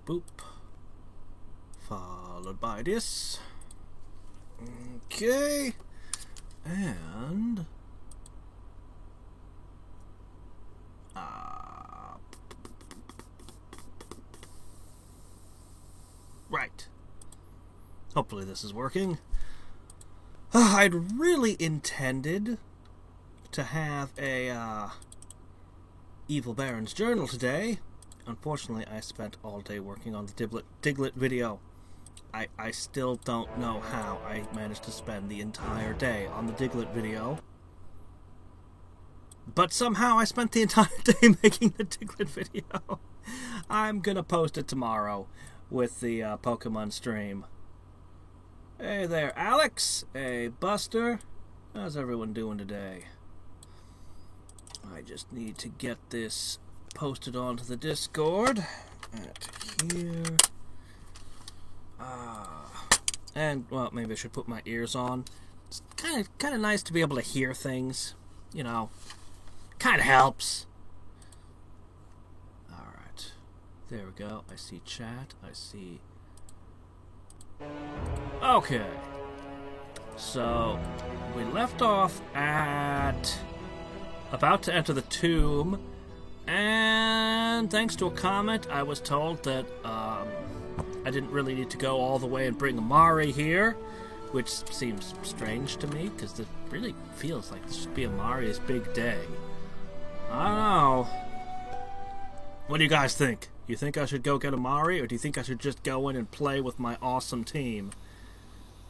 Boop. Followed by this. Okay. And... right. Hopefully this is working. I'd really intended to have a Evil Baron's Journal today. Unfortunately, I spent all day working on the Diglett video. I still don't know how I managed to spend the entire day on the Diglett video. But somehow I spent the entire day making the Diglett video. I'm gonna post it tomorrow with the Pokemon stream. Hey there, Alex. Hey, Buster. How's everyone doing today? I just need to get this posted onto the Discord. At here. And, well, maybe I should put my ears on. It's kind of nice to be able to hear things. You know, kind of helps. Alright. There we go. I see chat. I see... Okay. So, we left off at... about to enter the tomb. And thanks to a comment, I was told that I didn't really need to go all the way and bring Amari here, which seems strange to me, because it really feels like this should be Amari's big day. I don't know. What do you guys think? You think I should go get Amari, or do you think I should just go in and play with my awesome team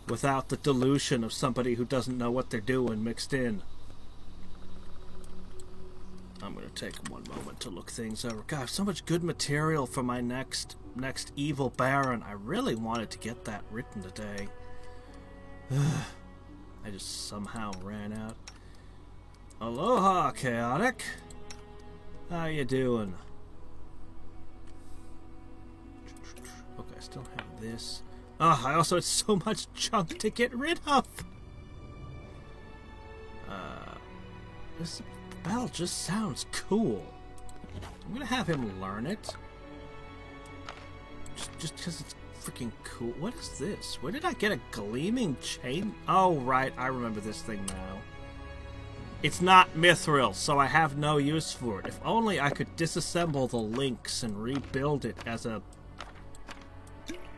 without the delusion of somebody who doesn't know what they're doing mixed in? I'm going to take one moment to look things over. God, I have so much good material for my next Evil Baron. I really wanted to get that written today. I just somehow ran out. Aloha, Chaotic. How you doing? Okay, I still have this. I also had so much junk to get rid of. This bell just sounds cool. I'm gonna have him learn it. Just because it's freaking cool. What is this? Where did I get a gleaming chain? Oh, right. I remember this thing now. It's not Mithril, so I have no use for it. If only I could disassemble the links and rebuild it as a...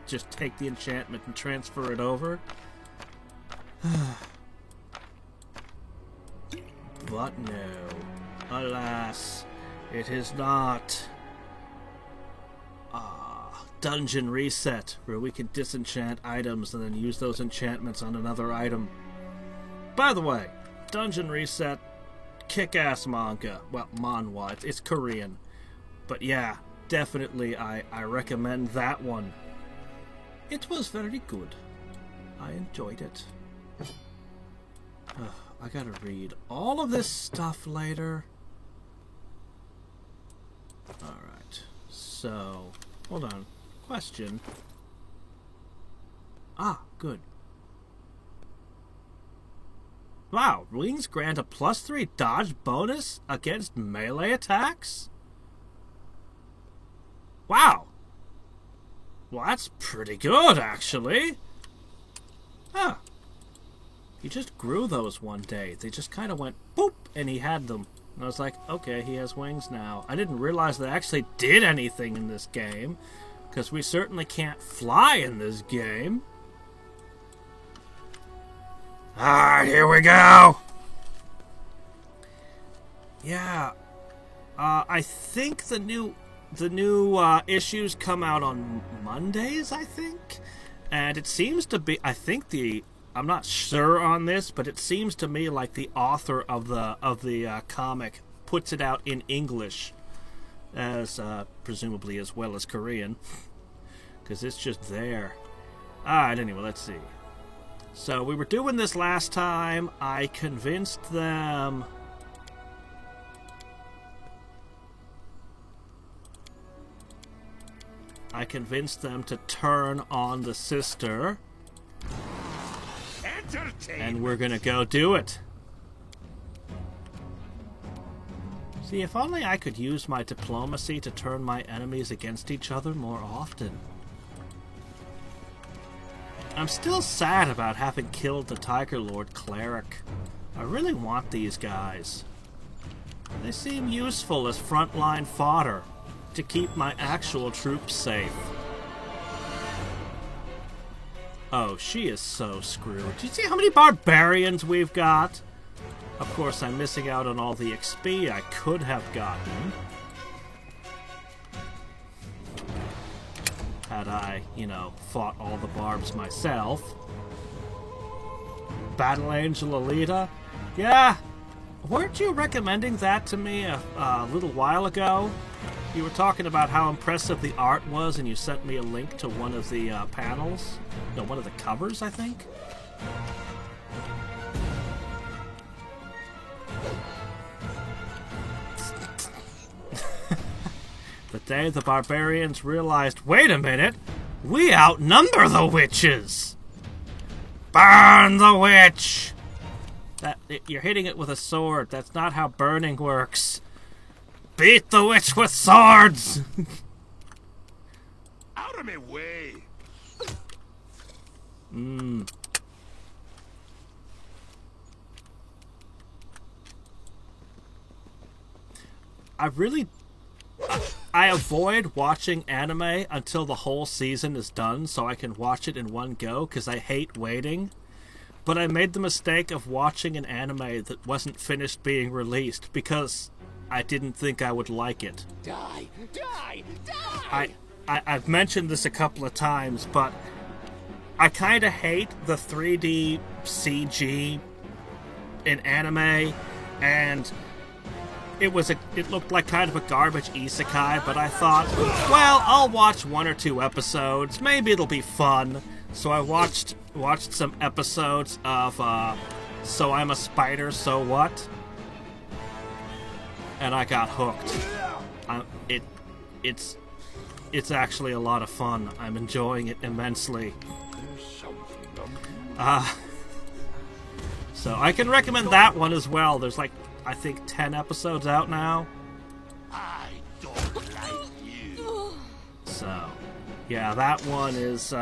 just take the enchantment and transfer it over. But no. Alas, it is not. Dungeon Reset, where we can disenchant items and then use those enchantments on another item. By the way, Dungeon Reset, kick-ass manga. Well, manhwa, it's Korean. But yeah, definitely I recommend that one. It was very good. I enjoyed it. I gotta read all of this stuff later. Alright, so, hold on. Question. Good. Wow, wings grant a +3 dodge bonus against melee attacks? Wow. Well, that's pretty good, actually. He just grew those one day. They just kind of went boop, and he had them. And I was like, okay, he has wings now. I didn't realize they actually did anything in this game, because we certainly can't fly in this game. Alright, here we go! Yeah. I think the new issues come out on Mondays, I think? And it seems to be, I'm not sure on this, but it seems to me like the author of the comic puts it out in English, as presumably as well as Korean, because it's just there. Alright, anyway, let's see. So we were doing this last time. I convinced them... to turn on the sister. And we're gonna go do it. See, if only I could use my diplomacy to turn my enemies against each other more often. I'm still sad about having killed the Tiger Lord cleric. I really want these guys. They seem useful as frontline fodder to keep my actual troops safe. Oh, she is so screwed. Do you see how many barbarians we've got? Of course, I'm missing out on all the XP I could have gotten. Had I, you know, fought all the barbs myself. Battle Angel Alita? Yeah! Weren't you recommending that to me a little while ago? You were talking about how impressive the art was, and you sent me a link to one of the panels. No, one of the covers, I think? The day the barbarians realized, wait a minute, we outnumber the witches! Burn the witch! You're hitting it with a sword. That's not how burning works. Beat the witch with swords! Out of my way! I avoid watching anime until the whole season is done so I can watch it in one go because I hate waiting. But I made the mistake of watching an anime that wasn't finished being released because I didn't think I would like it. Die! Die! Die! I've mentioned this a couple of times, but I kind of hate the 3D CG in anime, and it looked like kind of a garbage isekai, but I thought, well, I'll watch 1 or 2 episodes, maybe it'll be fun. So I watched some episodes of So I'm a Spider, So What? And I got hooked. It's actually a lot of fun. I'm enjoying it immensely. So I can recommend that one as well. There's like, I think 10 episodes out now. I don't like you. So, yeah, that one is,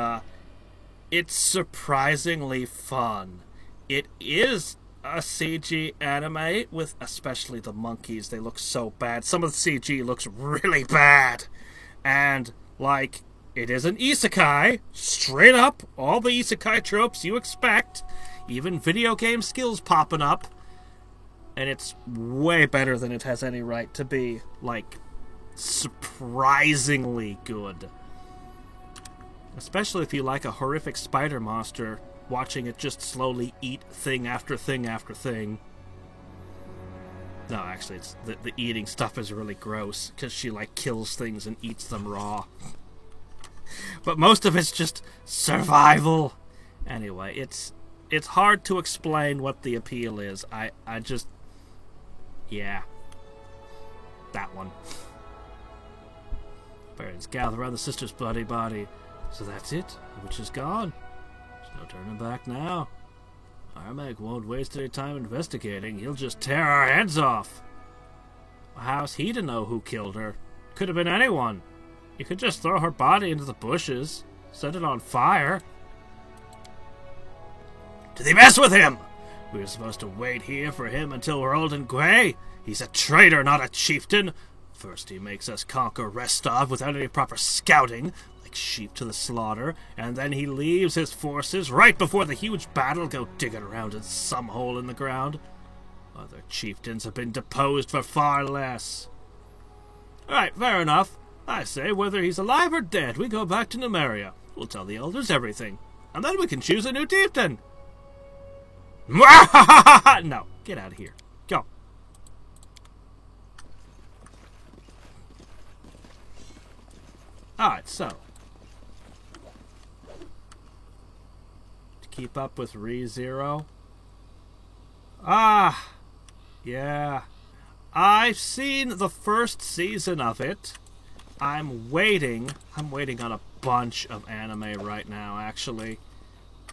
it's surprisingly fun. It is a CG anime with especially the monkeys. They look so bad. Some of the CG looks really bad. And, like, it is an isekai. Straight up, all the isekai tropes you expect. Even video game skills popping up. And it's way better than it has any right to be. Like, surprisingly good. Especially if you like a horrific spider monster, watching it just slowly eat thing after thing after thing. No, actually, it's the eating stuff is really gross, because she, like, kills things and eats them raw. But most of it's just survival. Anyway, it's hard to explain what the appeal is. I just... Yeah. That one. Parents gather around the sister's bloody body. So that's it. The witch is gone. There's no turning back now. Armag won't waste any time investigating. He'll just tear our heads off. How's he to know who killed her? Could have been anyone. You could just throw her body into the bushes. Set it on fire. Did they mess with him? We were supposed to wait here for him until we're old and grey. He's a traitor, not a chieftain. First he makes us conquer Restov without any proper scouting, like sheep to the slaughter, and then he leaves his forces right before the huge battle go digging around in some hole in the ground. Other chieftains have been deposed for far less. Alright, fair enough. I say, whether he's alive or dead, we go back to Numeria. We'll tell the elders everything, and then we can choose a new chieftain. No, get out of here. Go. Alright, so. To keep up with ReZero. Yeah. I've seen the first season of it. I'm waiting on a bunch of anime right now, actually.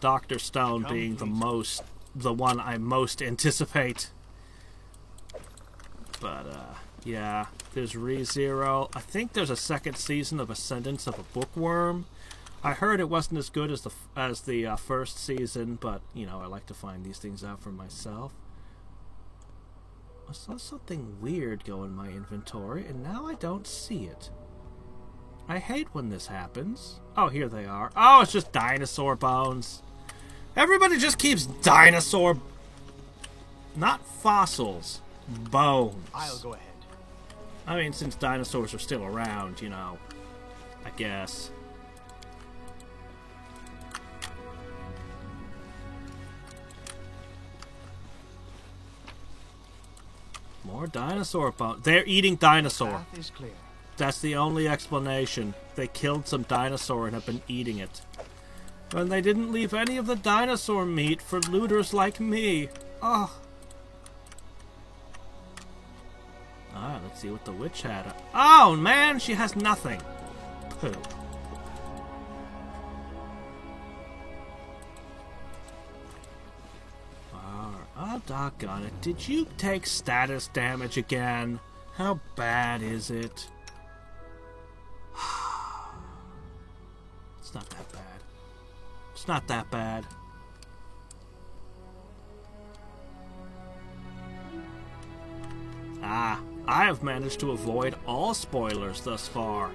Dr. Stone being the one I most anticipate. But, Yeah, there's ReZero. I think there's a second season of Ascendance of a Bookworm. I heard it wasn't as good as the first season, but, you know, I like to find these things out for myself. I saw something weird go in my inventory, and now I don't see it. I hate when this happens. Oh, here they are. Oh, it's just dinosaur bones. Everybody just keeps dinosaur... Not fossils. Bones. I'll go ahead. I mean, since dinosaurs are still around, you know, I guess. More dinosaur bones. They're eating dinosaur. Path is clear. That's the only explanation. They killed some dinosaur and have been eating it. And they didn't leave any of the dinosaur meat for looters like me. Oh. Ah, let's see what the witch had. Oh, man, she has nothing. Pooh. Oh, doggone it. Did you take status damage again? How bad is it? It's not that bad. It's not that bad. Ah, I have managed to avoid all spoilers thus far.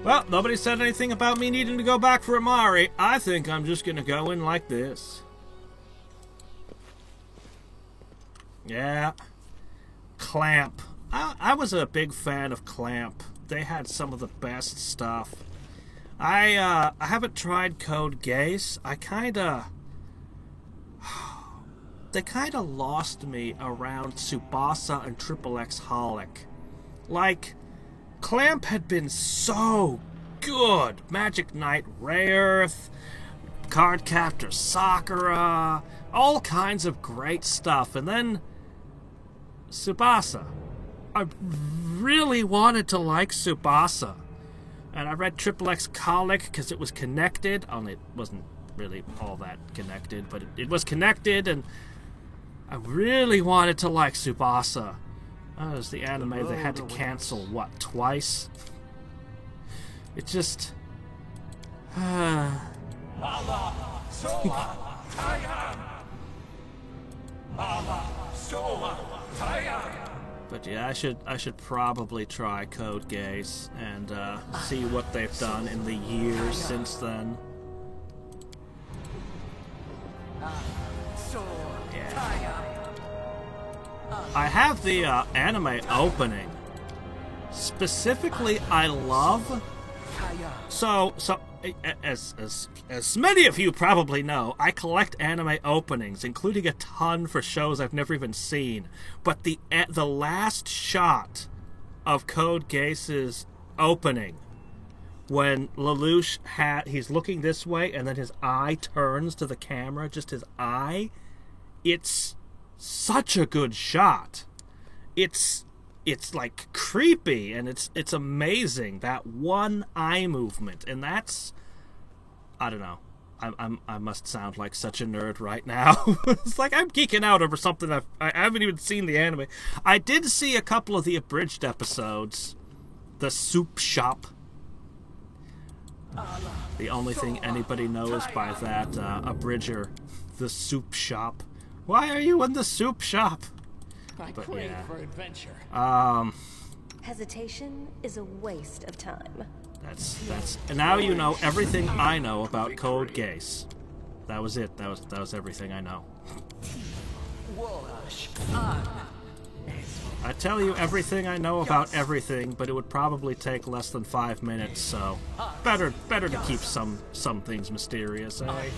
Well, nobody said anything about me needing to go back for Amari. I think I'm just gonna go in like this. Yeah. Clamp. I was a big fan of Clamp. They had some of the best stuff. I haven't tried Code Geass. They kinda lost me around Tsubasa and XXX Holic. Like, Clamp had been so good. Magic Knight Rayearth, Cardcaptor Sakura, all kinds of great stuff. And then Tsubasa. I really wanted to like Tsubasa. And I read XXX Holic because it was connected. Only it wasn't really all that connected, but it was connected, and I really wanted to like Tsubasa. That was the anime they had to cancel, what, twice? It just... But yeah, I should probably try Code Geass and see what they've done in the years since then. Yeah. I have the anime opening. Specifically, I love... So as many of you probably know, I collect anime openings, including a ton for shows I've never even seen. But the last shot of Code Geass's opening, when Lelouch he's looking this way and then his eye turns to the camera, just his eye, it's such a good shot. It's like creepy, and it's amazing, that one eye movement. And that's, I don't know, I must sound like such a nerd right now. It's like I'm geeking out over something I haven't even seen the anime. I did see a couple of the abridged episodes. The Soup Shop. The only thing anybody knows by that abridger. The Soup Shop. Why are you in the Soup Shop? I crave for adventure. Hesitation is a waste of time. That's now you know everything I know about Code Geass. That was it. That was everything I know. I tell you everything I know about everything, but it would probably take less than 5 minutes, so better to keep some things mysterious, eh?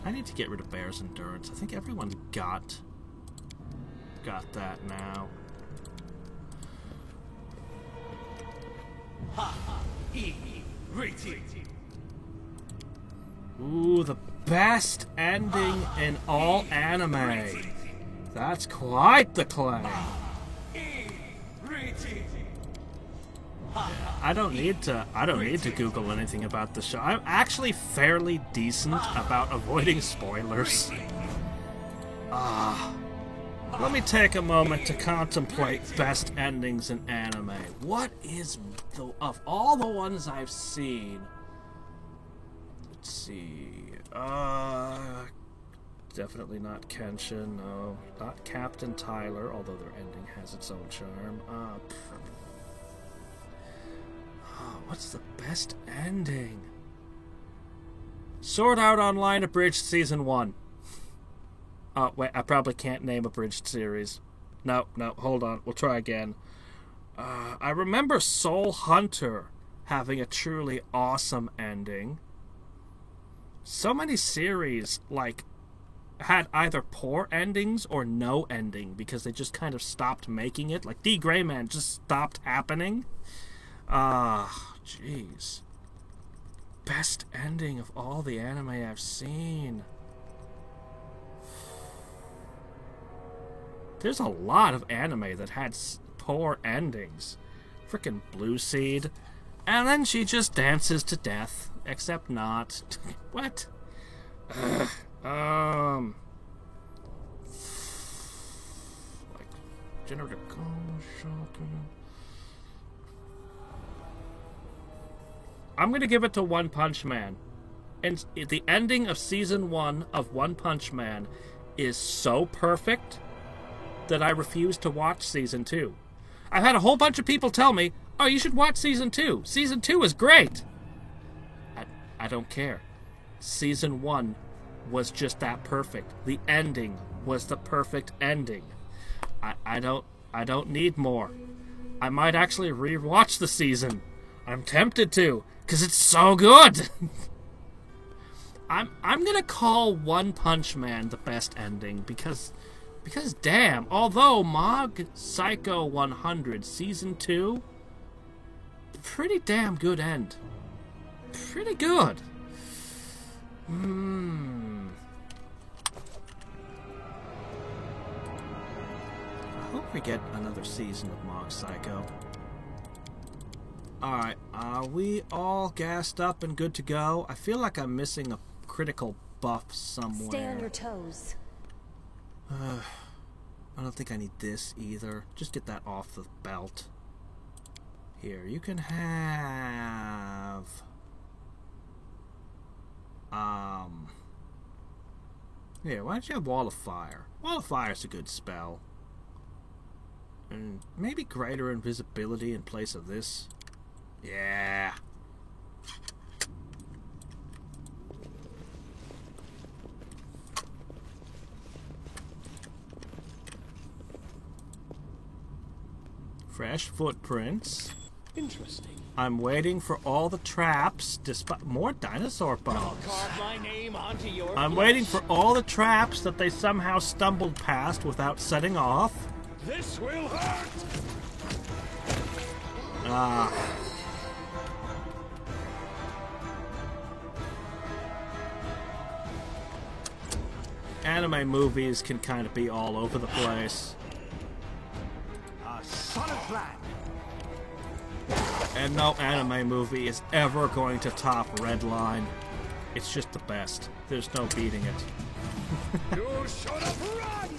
I need to get rid of Bear's Endurance. I think everyone got that now. Ooh, the best ending in all anime. That's quite the claim. I don't need to Google anything about the show. I'm actually fairly decent about avoiding spoilers. Let me take a moment to contemplate best endings in anime. What is of all the ones I've seen? Let's see. Definitely not Kenshin. No, not Captain Tyler. Although their ending has its own charm. What's the best ending? Sword Art Online Abridged Season 1. Oh, wait, I probably can't name abridged series. No, hold on. We'll try again. I remember Soul Hunter having a truly awesome ending. So many series, like, had either poor endings or no ending because they just kind of stopped making it. Like, D. Gray Man just stopped happening. Jeez. Best ending of all the anime I've seen. There's a lot of anime that had poor endings. Frickin' Blue Seed. And then she just dances to death. Except not. What? Like, generative I'm gonna give it to One Punch Man. And the ending of Season 1 of One Punch Man is so perfect that I refuse to watch Season 2. I've had a whole bunch of people tell me, oh, you should watch Season 2. Season 2 is great. I don't care. Season 1 was just that perfect. The ending was the perfect ending. I don't need more. I might actually rewatch the season. I'm tempted to, because it's so good. I'm gonna call One Punch Man the best ending because damn, although Mob Psycho 100 Season 2, pretty damn good end. Pretty good. I hope we get another season of Mob Psycho. Alright, are we all gassed up and good to go? I feel like I'm missing a critical buff somewhere. Stay on your toes. I don't think I need this either. Just get that off the belt. Here, you can have... Here, why don't you have Wall of Fire? Wall of Fire's a good spell. And maybe greater invisibility in place of this. Yeah. Fresh footprints. Interesting. I'm waiting for all the traps, despite more dinosaur bones. I'll carve my name onto your I'm flesh. waiting for all the traps that they somehow stumbled past without setting off. This will hurt. Anime movies can kind of be all over the place. A solid plan. And no anime movie is ever going to top Redline. It's just the best. There's no beating it. You should have run!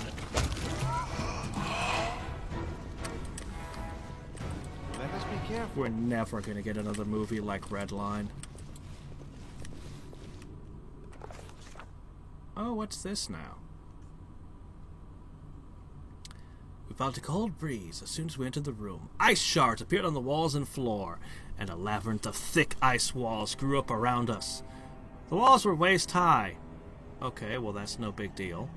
Let us be careful. We're never going to get another movie like Redline. Oh, what's this now? We felt a cold breeze as soon as we entered the room. Ice shards appeared on the walls and floor, and a labyrinth of thick ice walls grew up around us. The walls were waist high. Okay, well that's no big deal.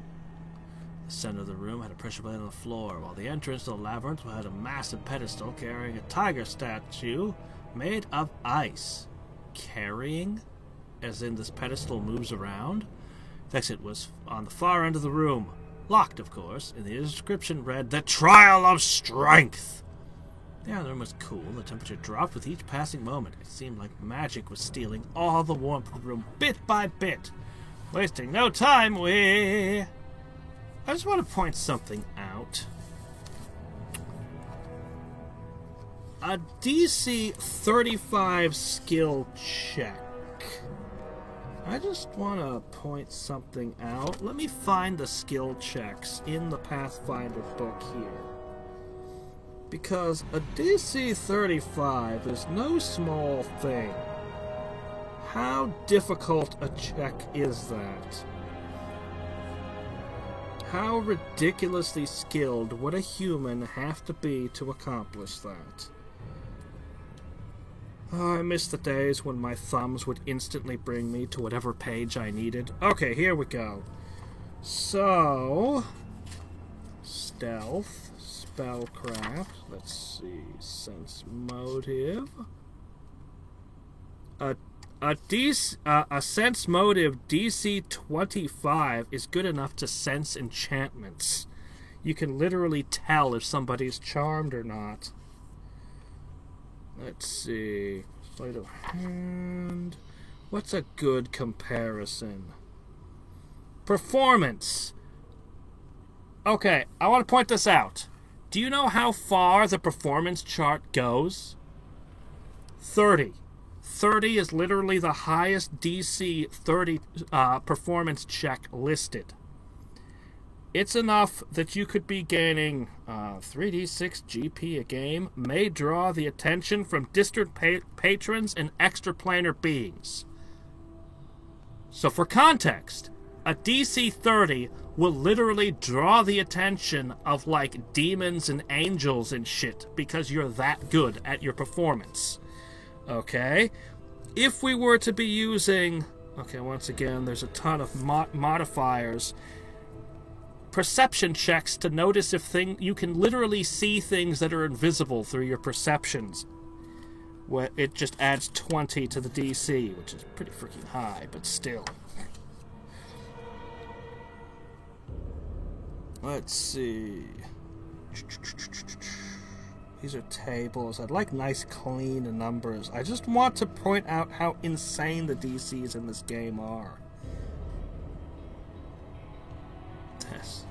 The center of the room had a pressure plate on the floor, while the entrance to the labyrinth had a massive pedestal carrying a tiger statue made of ice. Carrying? As in this pedestal moves around? The exit was on the far end of the room. Locked, of course, and the inscription read, "The Trial of Strength." Yeah, the room was cool. The temperature dropped with each passing moment. It seemed like magic was stealing all the warmth of the room bit by bit. Wasting no time, I just want to point something out. a DC 35 skill check. I just want to point something out. Let me find the skill checks in the Pathfinder book here. Because a DC 35 is no small thing. How difficult a check is that? How ridiculously skilled would a human have to be to accomplish that? Oh, I miss the days when my thumbs would instantly bring me to whatever page I needed. Okay, here we go. So, stealth, spellcraft, let's see, sense motive. A sense motive DC 25 is good enough to sense enchantments. You can literally tell if somebody's charmed or not. Let's see. Sleight of hand. What's a good comparison? Performance. Okay, I want to point this out. Do you know how far the performance chart goes? 30. 30 is literally the highest DC 30 performance check listed. It's enough that you could be gaining 3d6 GP a game, may draw the attention from distant patrons and extraplanar beings. So for context, a DC 30 will literally draw the attention of like demons and angels and shit because you're that good at your performance. Okay? If we were to be using... Okay, once again, there's a ton of modifiers. Perception checks to notice if you can literally see things that are invisible through your perceptions. Where it just adds 20 to the DC, which is pretty freaking high, but still. Let's see. These are tables. I'd like nice, clean numbers. I just want to point out how insane the DCs in this game are. Yes.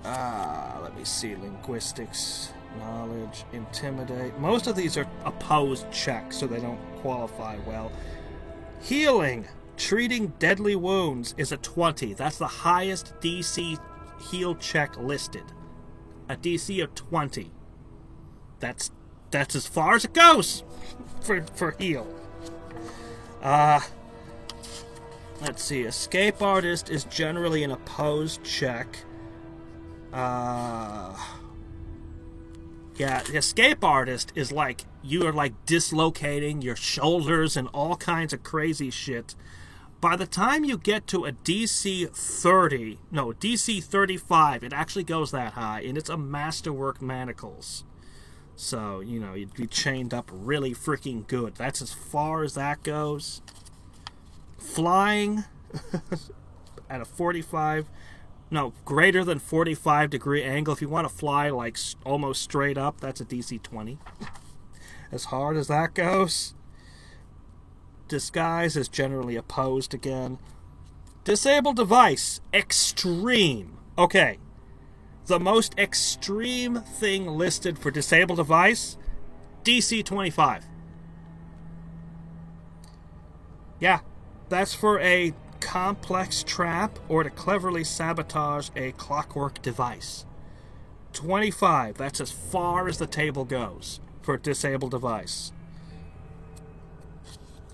Let me see. Linguistics, knowledge, intimidate. Most of these are opposed checks, so they don't qualify well. Healing. Treating deadly wounds is a 20. That's the highest DC heal check listed. A DC of 20. That's as far as it goes for heal. Let's see. Escape artist is generally an opposed check. Yeah, the escape artist is like you are like dislocating your shoulders and all kinds of crazy shit. By the time you get to a DC 35, it actually goes that high, and it's a masterwork manacles. So, you know, you'd be chained up really freaking good. That's as far as that goes. Flying at a greater than 45 degree angle. If you want to fly like almost straight up, that's a DC 20. As hard as that goes. Disguise is generally opposed again. Disable device, extreme. Okay. The most extreme thing listed for disable device, DC 25. Yeah, that's for a complex trap or to cleverly sabotage a clockwork device. 25, that's as far as the table goes for a disable device.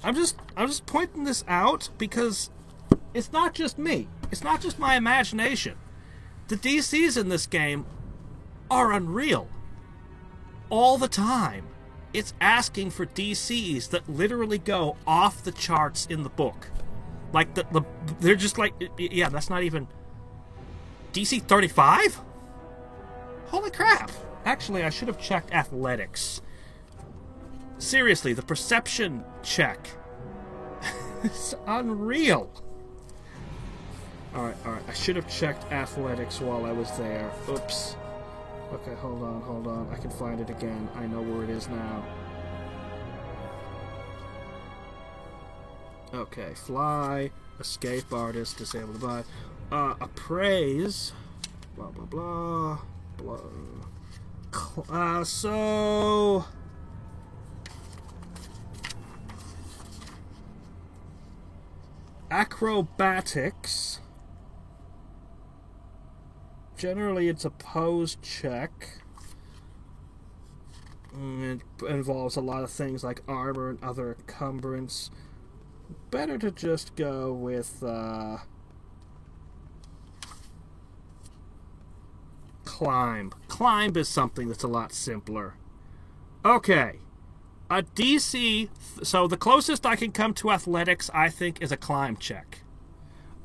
I'm just pointing this out because it's not just me. It's not just my imagination. The DCs in this game are unreal. All the time. It's asking for DCs that literally go off the charts in the book. Like, they're just like, yeah, that's not even... DC 35? Holy crap. Actually, I should have checked athletics. Seriously, the perception check. It's unreal. Alright. I should have checked athletics while I was there. Oops. Okay, hold on. I can find it again. I know where it is now. Okay, fly, escape artist, disable device. Appraise. Blah, blah, blah. So... Acrobatics. Generally, it's a pose check. It involves a lot of things like armor and other encumbrance. Better to just go with climb. Climb is something that's a lot simpler. Okay. A DC... So the closest I can come to athletics, I think, is a climb check.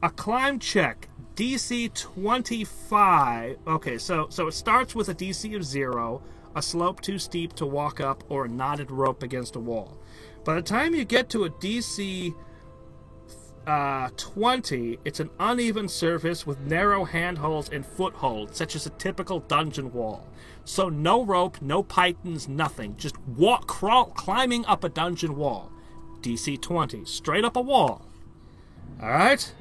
A climb check. DC 25. Okay, so it starts with a DC of 0, a slope too steep to walk up, or a knotted rope against a wall. By the time you get to a DC 20, it's an uneven surface with narrow handholds and footholds, such as a typical dungeon wall. So no rope, no pythons, nothing. Just climbing up a dungeon wall. DC 20. Straight up a wall. Alright?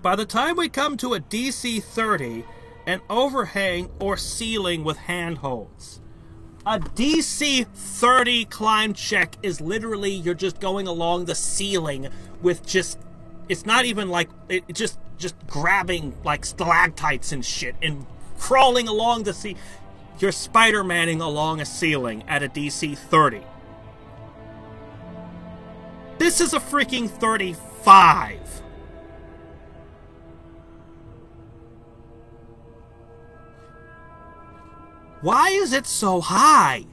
By the time we come to a DC 30, an overhang or ceiling with handholds. A DC 30 climb check is literally you're just going along the ceiling with just... It's not even like... just grabbing like stalactites and shit and crawling along the ceiling. You're Spider-Manning along a ceiling at a DC 30. This is a freaking 35. Why is it so high?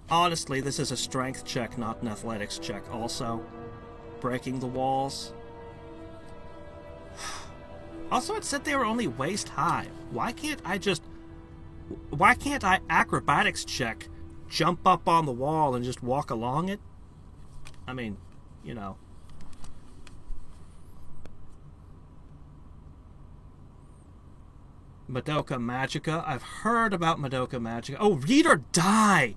Honestly, this is a strength check, not an athletics check also. Breaking the walls. Also, it said they were only waist high. Why can't I acrobatics check, jump up on the wall and just walk along it? I mean, you know. Madoka Magica. I've heard about Madoka Magica. Oh, Read or Die!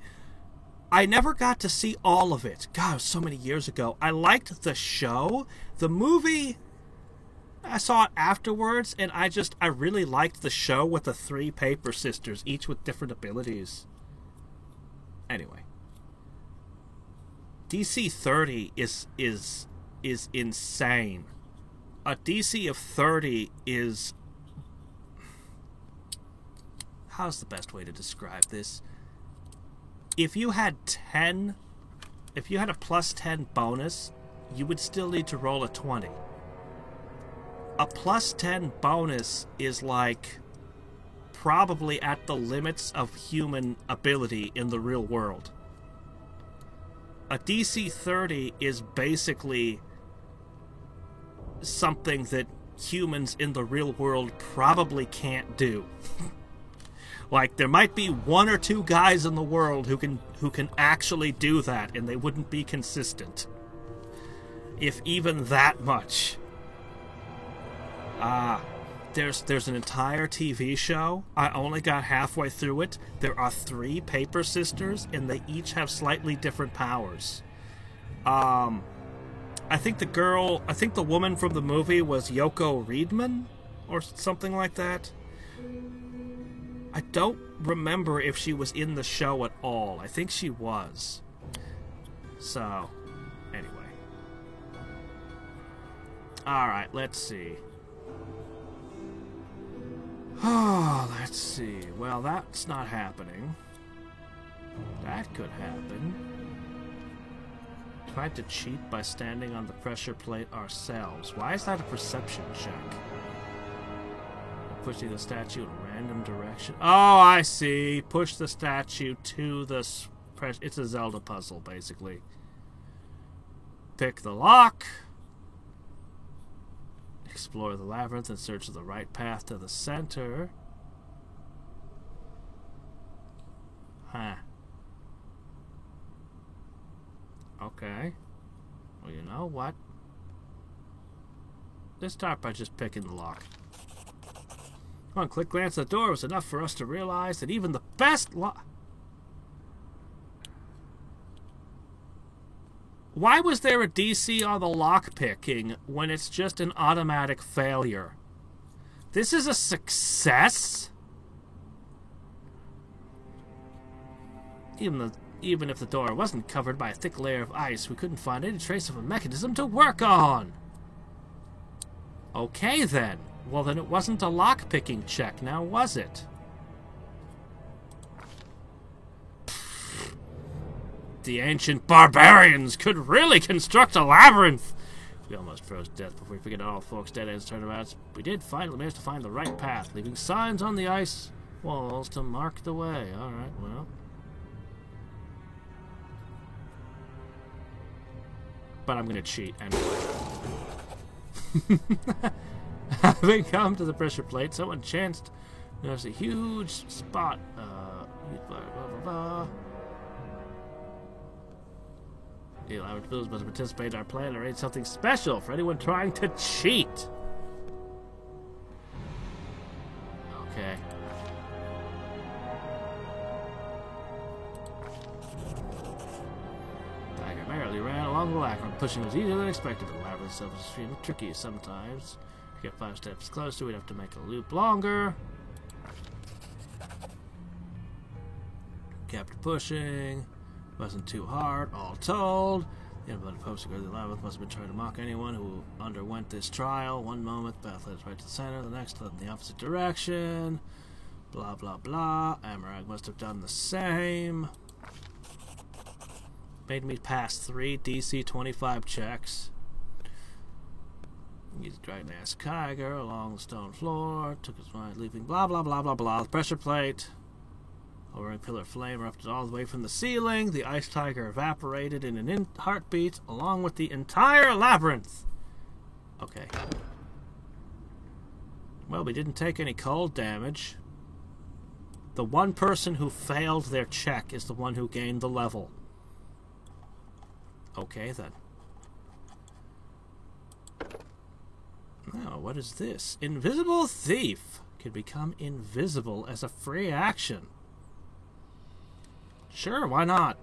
I never got to see all of it. God, it was so many years ago. I liked the show. The movie, I saw it afterwards, and I really liked the show with the 3 Paper Sisters, each with different abilities. Anyway. DC 30 is insane. A DC of 30 is... How's the best way to describe this? If you had a plus 10 bonus, you would still need to roll a 20. A plus 10 bonus is like probably at the limits of human ability in the real world. A DC 30 is basically something that humans in the real world probably can't do. Like, there might be 1 or 2 guys in the world who can actually do that, and they wouldn't be consistent. If even that much. There's an entire TV show. I only got halfway through it. There are 3 Paper Sisters, and they each have slightly different powers. I think the woman from the movie was Yoko Reedman, or something like that. I don't remember if she was in the show at all. I think she was. So, anyway. Alright, let's see. Oh, let's see. Well, that's not happening. That could happen. Tried to cheat by standing on the pressure plate ourselves. Why is that a perception check? Pushing the statue in a random direction. Oh, I see. Push the statue to the... It's a Zelda puzzle, basically. Pick the lock. Explore the labyrinth and search the right path to the center. Huh. Okay. Well, you know what? Let's start by just picking the lock. One quick glance at the door was enough for us to realize that even the best Why was there a DC on the lock picking when it's just an automatic failure? This is a success? Even if the door wasn't covered by a thick layer of ice, we couldn't find any trace of a mechanism to work on. Okay, then. Well, then it wasn't a lock-picking check, now was it? The ancient barbarians could really construct a labyrinth! We almost froze to death before we figured out all folks' dead ends turnabouts. We did finally manage to find the right path, leaving signs on the ice walls to mark the way. Alright, well. But I'm gonna cheat anyway. Having come to the pressure plate, someone chanced to notice a huge spot. The elaborate builders must participate in our plan to arrange something special for anyone trying to cheat. Okay. Tiger merrily ran along the labyrinth, pushing was easier than expected, but the labyrinth itself was extremely tricky sometimes. To get 5 steps closer, we'd have to make a loop longer. Kept pushing. Wasn't too hard, all told. The invalid poster of the labyrinth must have been trying to mock anyone who underwent this trial. One moment, path led right to the center, the next led in the opposite direction. Blah, blah, blah. Amarag must have done the same. Made me pass 3 DC 25 checks. He's dragging ass Tiger along the stone floor. Took his mind, leaping, blah, blah, blah, blah, blah. The pressure plate. Hovering pillar of flame erupted all the way from the ceiling. The ice tiger evaporated in an heartbeat, along with the entire labyrinth. Okay. Well, we didn't take any cold damage. The one person who failed their check is the one who gained the level. Okay, then. Now, what is this? Invisible Thief can become invisible as a free action. Sure, why not?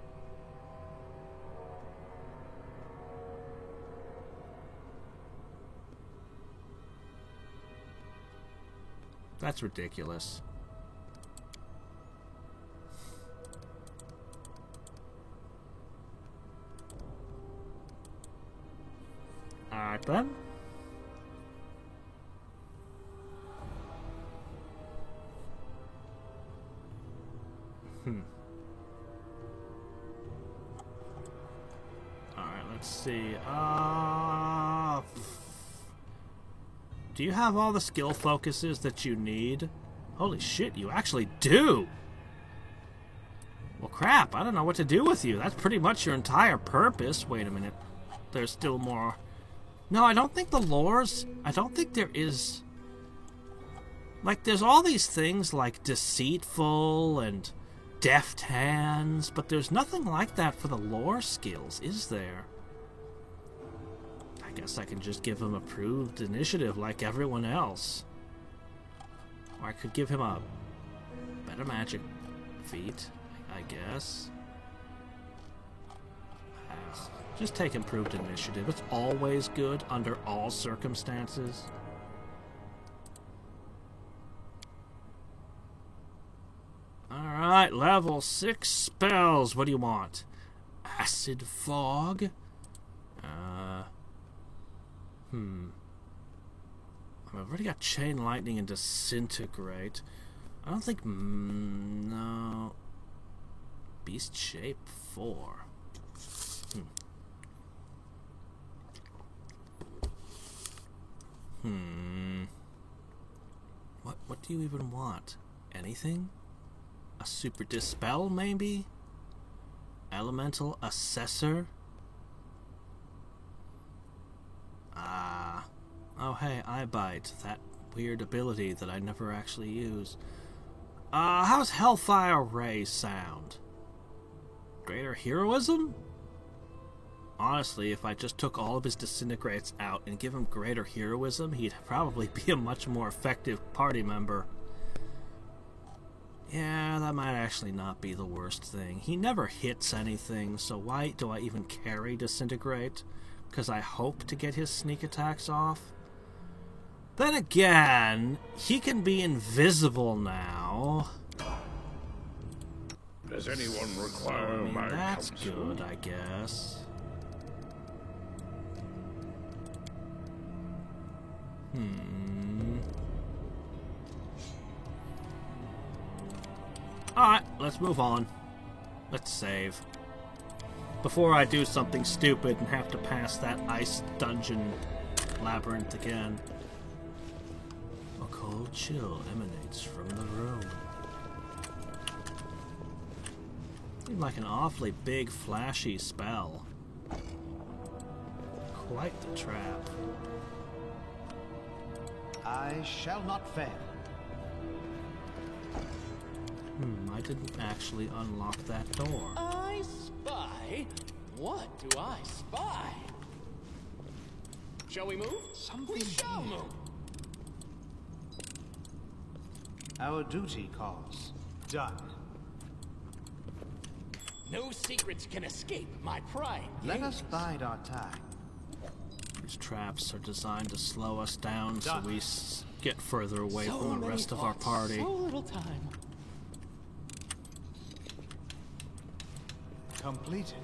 That's ridiculous. Alright then. Let's see. Do you have all the skill focuses that you need? Holy shit, you actually do! Well, crap, I don't know what to do with you. That's pretty much your entire purpose. Wait a minute. There's still more. No, I don't think the lore's... I don't think there is... Like, there's all these things like Deceitful and Deft Hands, but there's nothing like that for the lore skills, is there? I guess I can just give him approved initiative like everyone else. Or I could give him a better magic feat, I guess. Just take improved initiative. It's always good under all circumstances. Alright, level 6 spells. What do you want? Acid Fog? I've already got Chain Lightning and Disintegrate. I don't think... no. Beast Shape 4. What do you even want? Anything? A Super Dispel, maybe? Elemental Assessor? Oh hey, Eye Bite. That weird ability that I never actually use. How's Hellfire Ray sound? Greater Heroism? Honestly, if I just took all of his Disintegrates out and give him Greater Heroism, he'd probably be a much more effective party member. Yeah, that might actually not be the worst thing. He never hits anything, so why do I even carry Disintegrate? Because I hope to get his sneak attacks off? Then again, he can be invisible now. Does anyone So, require I mean, my that's counsel? good, I guess. Alright, let's move on. Let's save. Before I do something stupid and have to pass that ice dungeon labyrinth again. A cold chill emanates from the room. Seemed like an awfully big, flashy spell. Quite the trap. I shall not fail. I didn't actually unlock that door. I spy? What do I spy? Shall we move? Something We shall move. Our duty calls. Done. No secrets can escape my prying Let gaze. us bide our time. These traps are designed to slow us down so Done. we get further away So from the many rest of our thoughts, party. So little time. Completed.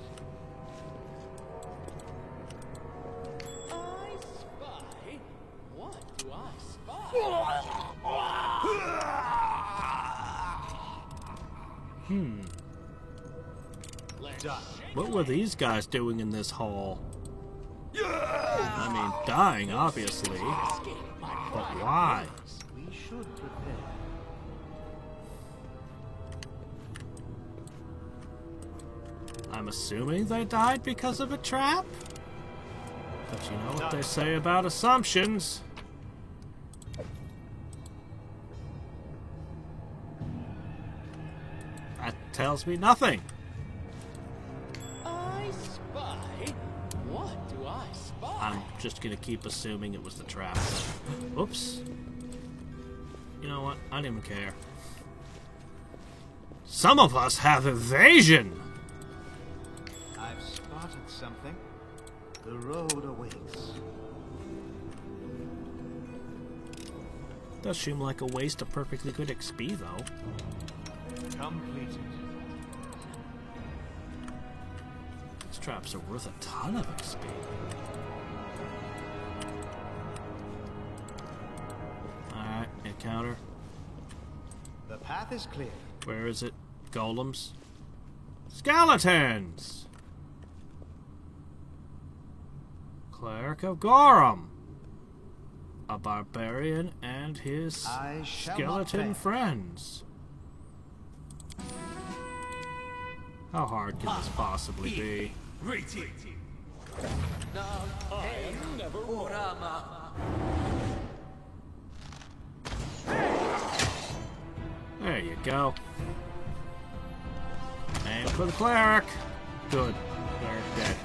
I spy? What do I spy? Let's Done. shake What were these guys doing in this hall? I mean, dying, obviously. escape my But prying why? gaze. We should prepare. I'm assuming they died because of a trap? But you know what they say about assumptions. That tells me nothing. I spy? What do I spy? I'm just gonna keep assuming it was the trap. Oops. You know what? I don't even care. Some of us have evasion! I've spotted something. The road awaits. Does seem like a waste of perfectly good XP, though. Completed. These traps are worth a ton of XP. Alright, encounter. The path is clear. Where is it? Golems? Skeletons! Cleric of Gorum. A barbarian and his I shall not skeleton fail. friends. How hard can this possibly be? There you go. Aim for the cleric. Good. Cleric dead.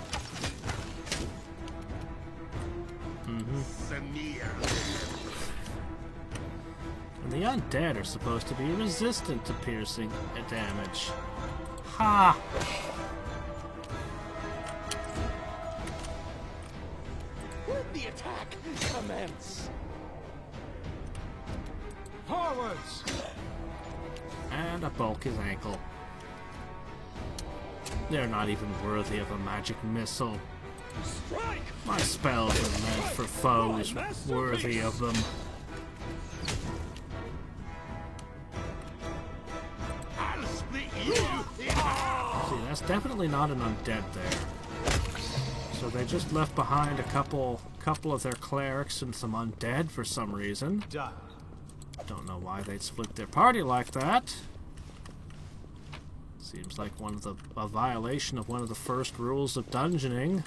And the undead are supposed to be resistant to piercing damage. Ha! Let the attack commence. Forwards! And I bulk his ankle. They're not even worthy of a magic missile. Strike! My spells are meant for foes worthy of them. I'll split you! See, that's definitely not an undead there. So they just left behind a couple of their clerics and some undead for some reason. Done. Don't know why they'd split their party like that. Seems like a violation of one of the first rules of dungeoning.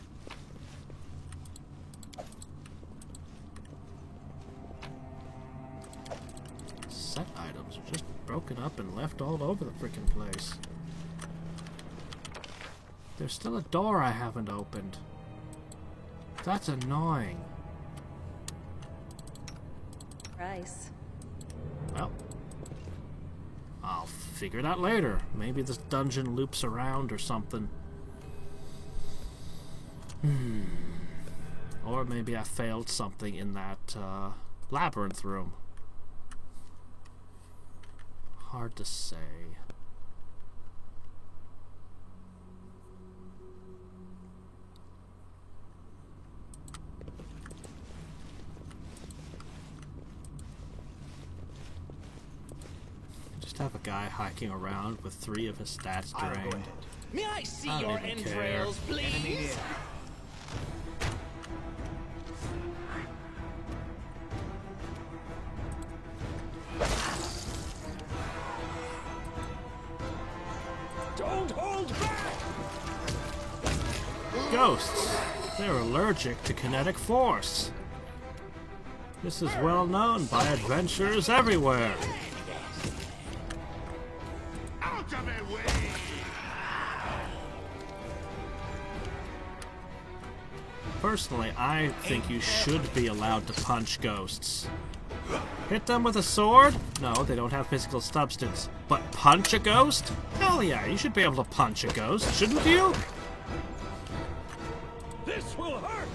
Set items are just broken up and left all over the frickin' place. There's still a door I haven't opened. That's annoying. Price. Well, I'll figure it out later. Maybe this dungeon loops around or something. Or maybe I failed something in that Labyrinth room. Hard to say. Just have a guy hiking around with 3 of his stats I'll go drained. ahead. May I see I don't your even care. entrails, please? Don't hold back! Ghosts. They're allergic to kinetic force. This is well known by adventurers everywhere. Out of my way! Personally, I think you should be allowed to punch ghosts. Hit them with a sword? No, they don't have physical substance. But punch a ghost? Hell yeah, you should be able to punch a ghost, shouldn't you? This will hurt!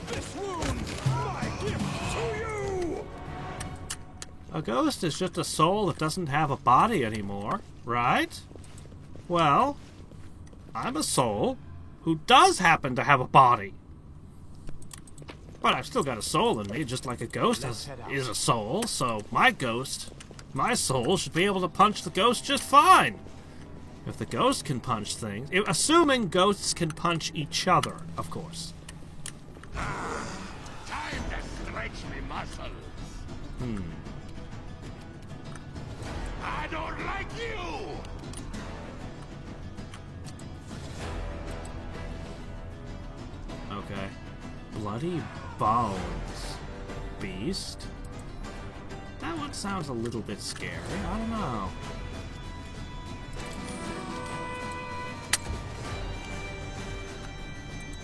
This wound, my gift to you! A ghost is just a soul that doesn't have a body anymore, right? Well, I'm a soul who does happen to have a body. But I've still got a soul in me, just like a ghost is a soul, so my soul should be able to punch the ghost just fine. If the ghost can punch things, assuming ghosts can punch each other, of course. Time to stretch me muscles. I don't like you! Okay. Bloody Bones. Beast? That one sounds a little bit scary. I don't know.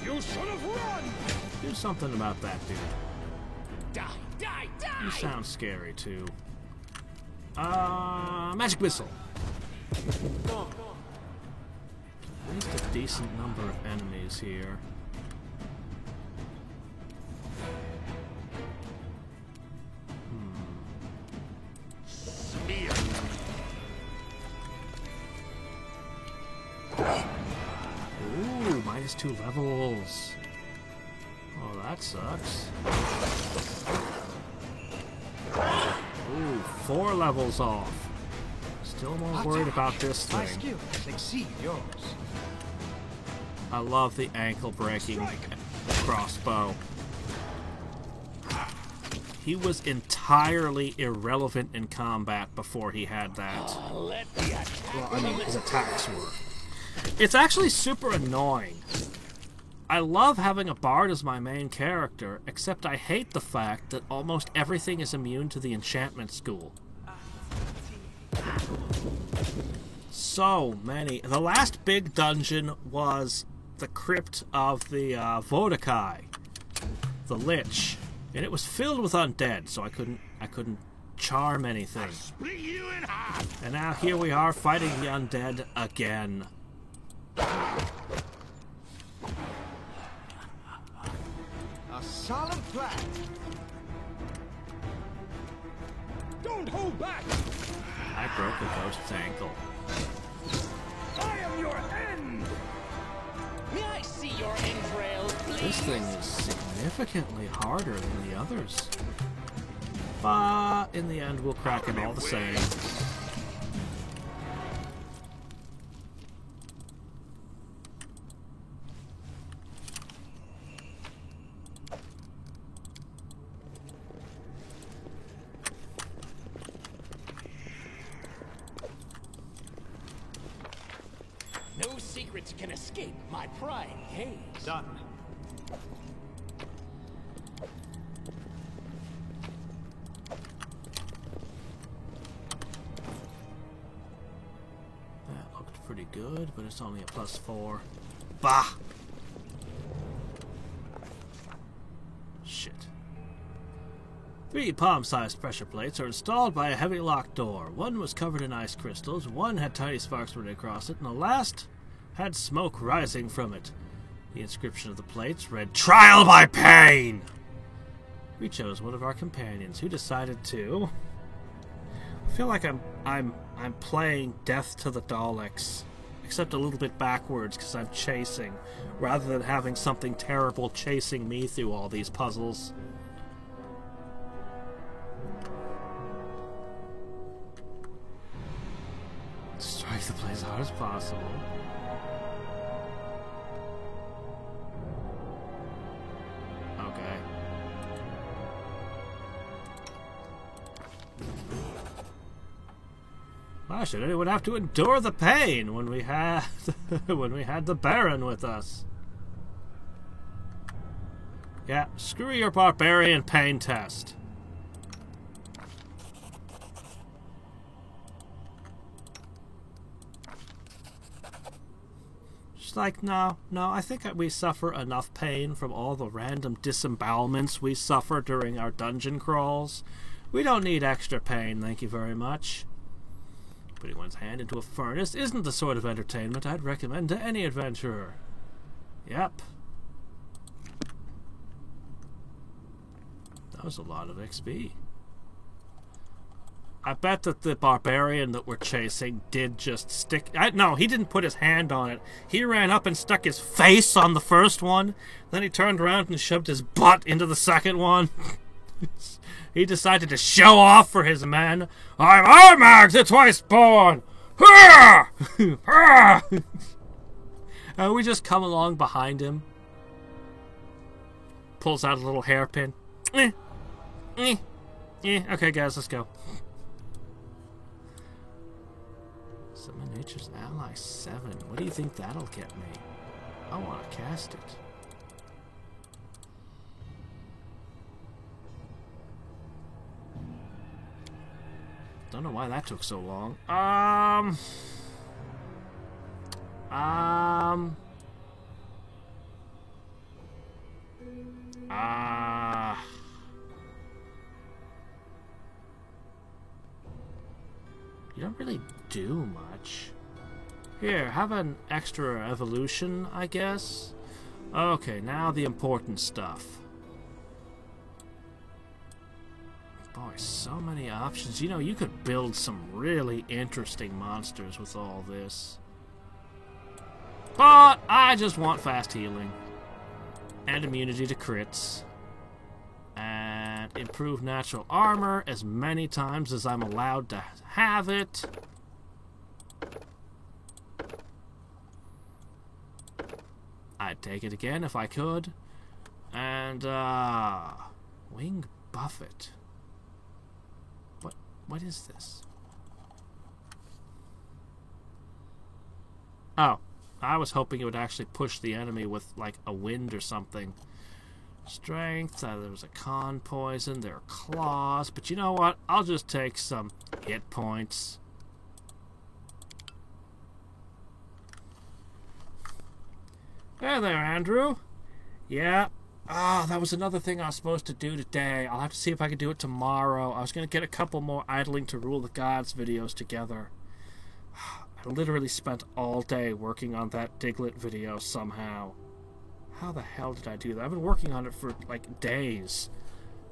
You should have run! Do something about that, dude. Die, die, die! You sound scary, too. Magic Missile. At least a decent number of enemies here. Spear. Ooh, -2 levels. Oh, that sucks. Ooh, 4 levels off. Still more worried about this My thing. skills exceed yours. I love the ankle-breaking crossbow. He was entirely irrelevant in combat before he had that. Let the attack. Well, I mean, his attacks were. It's actually super annoying. I love having a bard as my main character, except I hate the fact that almost everything is immune to the enchantment school. So many. The last big dungeon was the crypt of the Vodakai, the Lich, and it was filled with undead, so I couldn't charm anything. Split you in half! And now here we are fighting the undead again. A solid plan. Don't hold back! I broke a ghost's ankle. I am your end! May I see your entrails, please? This thing is significantly harder than the others. But in the end, we'll crack it all the same. No secrets can escape my prying gaze. Done. That looked pretty good, but it's only a +4. Bah! Shit. 3 palm-sized pressure plates are installed by a heavy locked door. One was covered in ice crystals, one had tiny sparks running across it, and the last had smoke rising from it. The inscription of the plates read, "Trial by Pain!" We chose one of our companions. Who decided to? I feel like I'm playing Death to the Daleks, except a little bit backwards because I'm chasing, rather than having something terrible chasing me through all these puzzles. Strike the place as hard as possible. Okay. Why should anyone have to endure the pain when we had the Baron with us? Yeah, screw your barbarian pain test. Just like, no, I think that we suffer enough pain from all the random disembowelments we suffer during our dungeon crawls. We don't need extra pain, thank you very much. Putting one's hand into a furnace isn't the sort of entertainment I'd recommend to any adventurer. Yep. That was a lot of XP. I bet that the barbarian that we're chasing did just stick... No, he didn't put his hand on it. He ran up and stuck his face on the first one. Then he turned around and shoved his butt into the second one. He decided to show off for his men. I'm Armag the Twice-Born! And we just come along behind him. Pulls out a little hairpin. Okay, guys, let's go. Summon Nature's Ally 7. What do you think that'll get me? I want to cast it. Don't know why that took so long. You don't really do much. Here, have an extra evolution, I guess. Okay, now the important stuff. Boy, so many options. You know, you could build some really interesting monsters with all this. But I just want fast healing. And immunity to crits. And improve natural armor as many times as I'm allowed to have it. I'd take it again if I could. And, Wing Buffet. What is this? Oh, I was hoping it would actually push the enemy with, like, a wind or something. Strength, there was a con poison, there are claws, but you know what? I'll just take some hit points. Hey there, Andrew. Yeah. Ah, that was another thing I was supposed to do today. I'll have to see if I can do it tomorrow. I was going to get a couple more Idling to Rule the Gods videos together. I literally spent all day working on that Diglett video somehow. How the hell did I do that? I've been working on it for, like, days.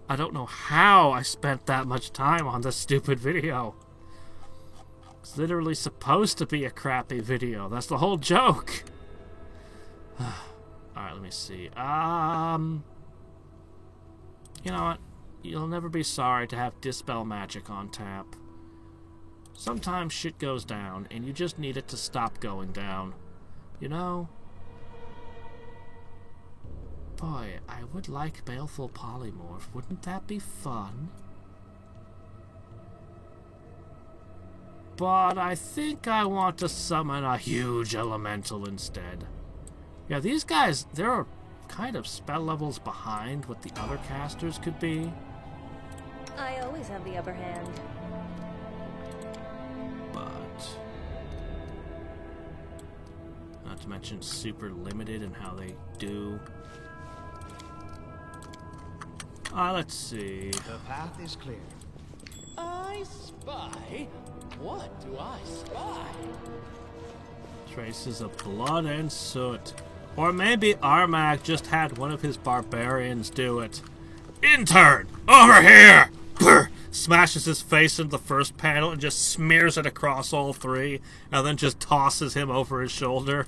I don't know how I spent that much time on this stupid video. It's literally supposed to be a crappy video. That's the whole joke. Alright, let me see. You know what? You'll never be sorry to have Dispel Magic on tap. Sometimes shit goes down, and you just need it to stop going down. You know? Boy, I would like Baleful Polymorph. Wouldn't that be fun? But I think I want to summon a huge elemental instead. Yeah, these guys, they're kind of spell levels behind what the other casters could be. I always have the upper hand. But not to mention super limited in how they do. Let's see. The path is clear. I spy? What do I spy? Traces of blood and soot. Or maybe Armag just had one of his barbarians do it. Intern, over here! Brr. Smashes his face into the first panel and just smears it across all three, and then just tosses him over his shoulder.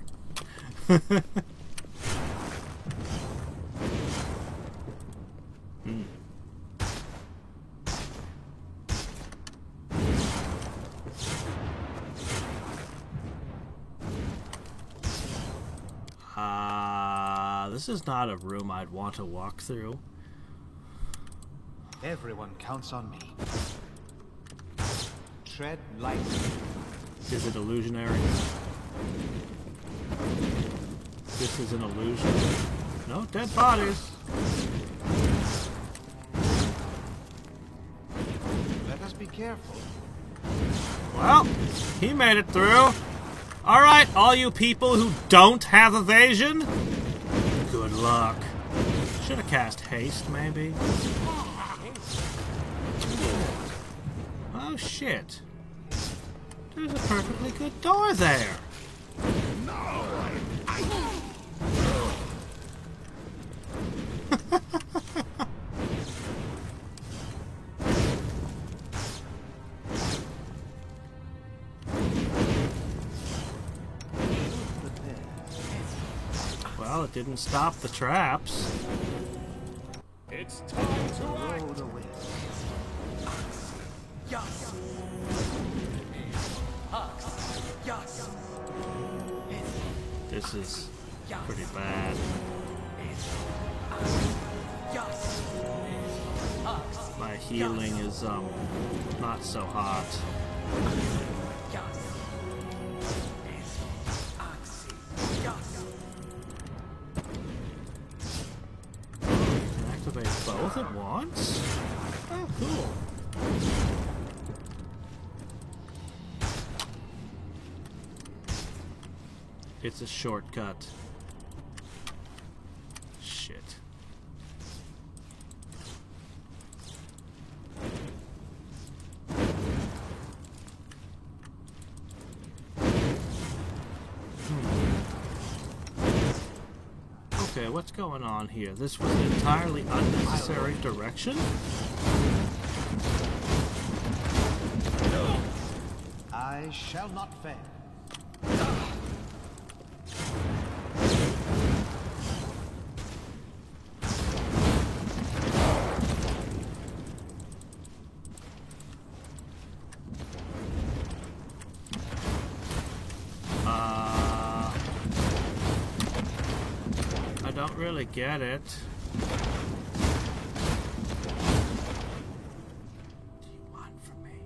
This is not a room I'd want to walk through. Everyone counts on me. Tread lightly. Is it illusionary? This is an illusion. No dead bodies. Let us be careful. Well, he made it through. Alright, all you people who don't have evasion, good luck. Should have cast haste, maybe. Oh, shit. There's a perfectly good door there. Well, it didn't stop the traps. It's time to act. Roll away. This is pretty bad. My healing is, not so hot. Can activate both at once? Oh, cool. It's a shortcut. Shit. Okay, what's going on here? This was an entirely unnecessary direction? I shall not fail. I don't really get it. What do you want from me?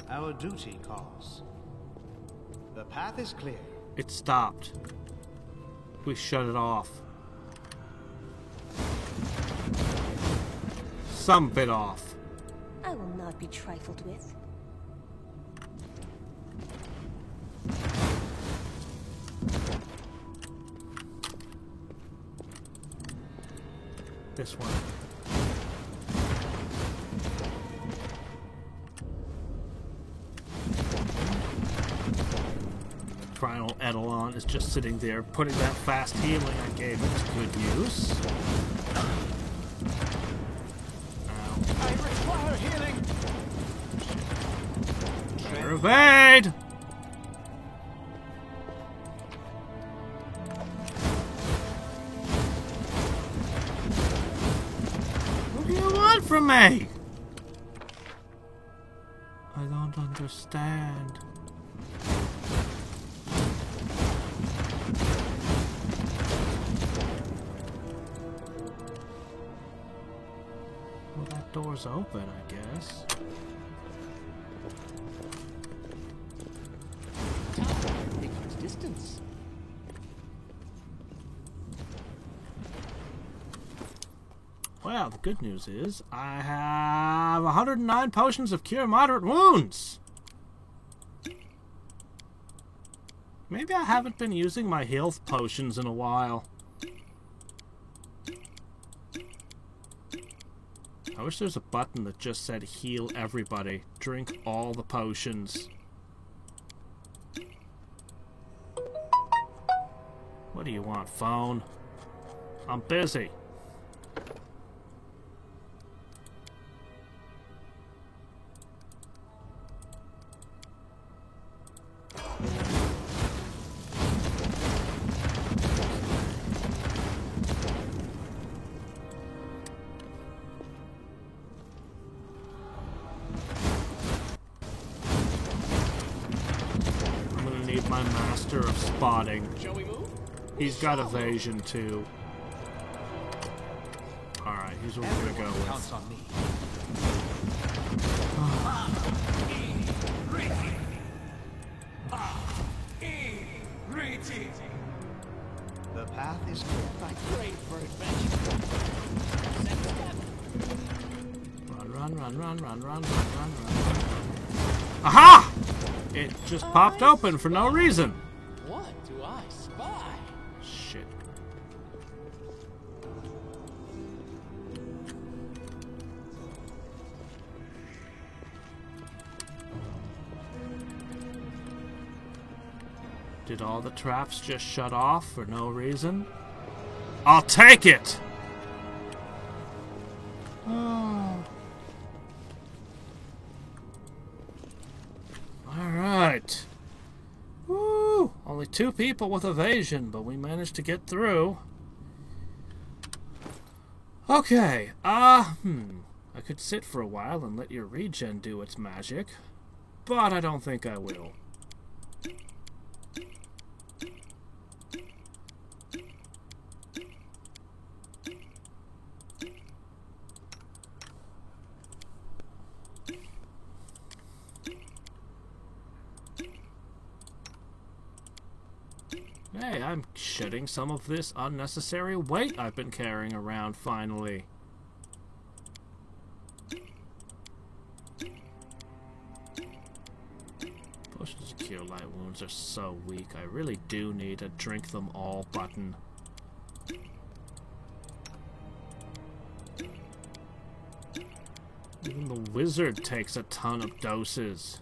Our duty calls. The path is clear. It stopped. We shut it off. Some bit off. I will not be trifled with. This one. Primal Eidolon is just sitting there, putting that fast healing I gave it to good use. Ow. I require healing. Evade! What do you want from me? I don't understand. Well, that door's open, I guess. Becomes distance. Well, the good news is I have 109 potions of cure moderate wounds. Maybe I haven't been using my health potions in a while. I wish there's a button that just said heal everybody. Drink all the potions. What do you want, phone? I'm busy. need my master of spotting. Shall we move? He's got evasion too. Alright, here's what we're gonna go with. Counts on me. The path is clear. I crave for adventure. Run. Aha! It just popped open for no reason. What do I spy? Shit. Did all the traps just shut off for no reason? I'll take it! Oh. Alright. Woo! Only 2 people with evasion, but we managed to get through. Okay, I could sit for a while and let your regen do its magic, but I don't think I will. Hey, I'm shedding some of this unnecessary weight I've been carrying around, finally. Potions to cure light wounds are so weak. I really do need a drink them all button. Even the wizard takes a ton of doses.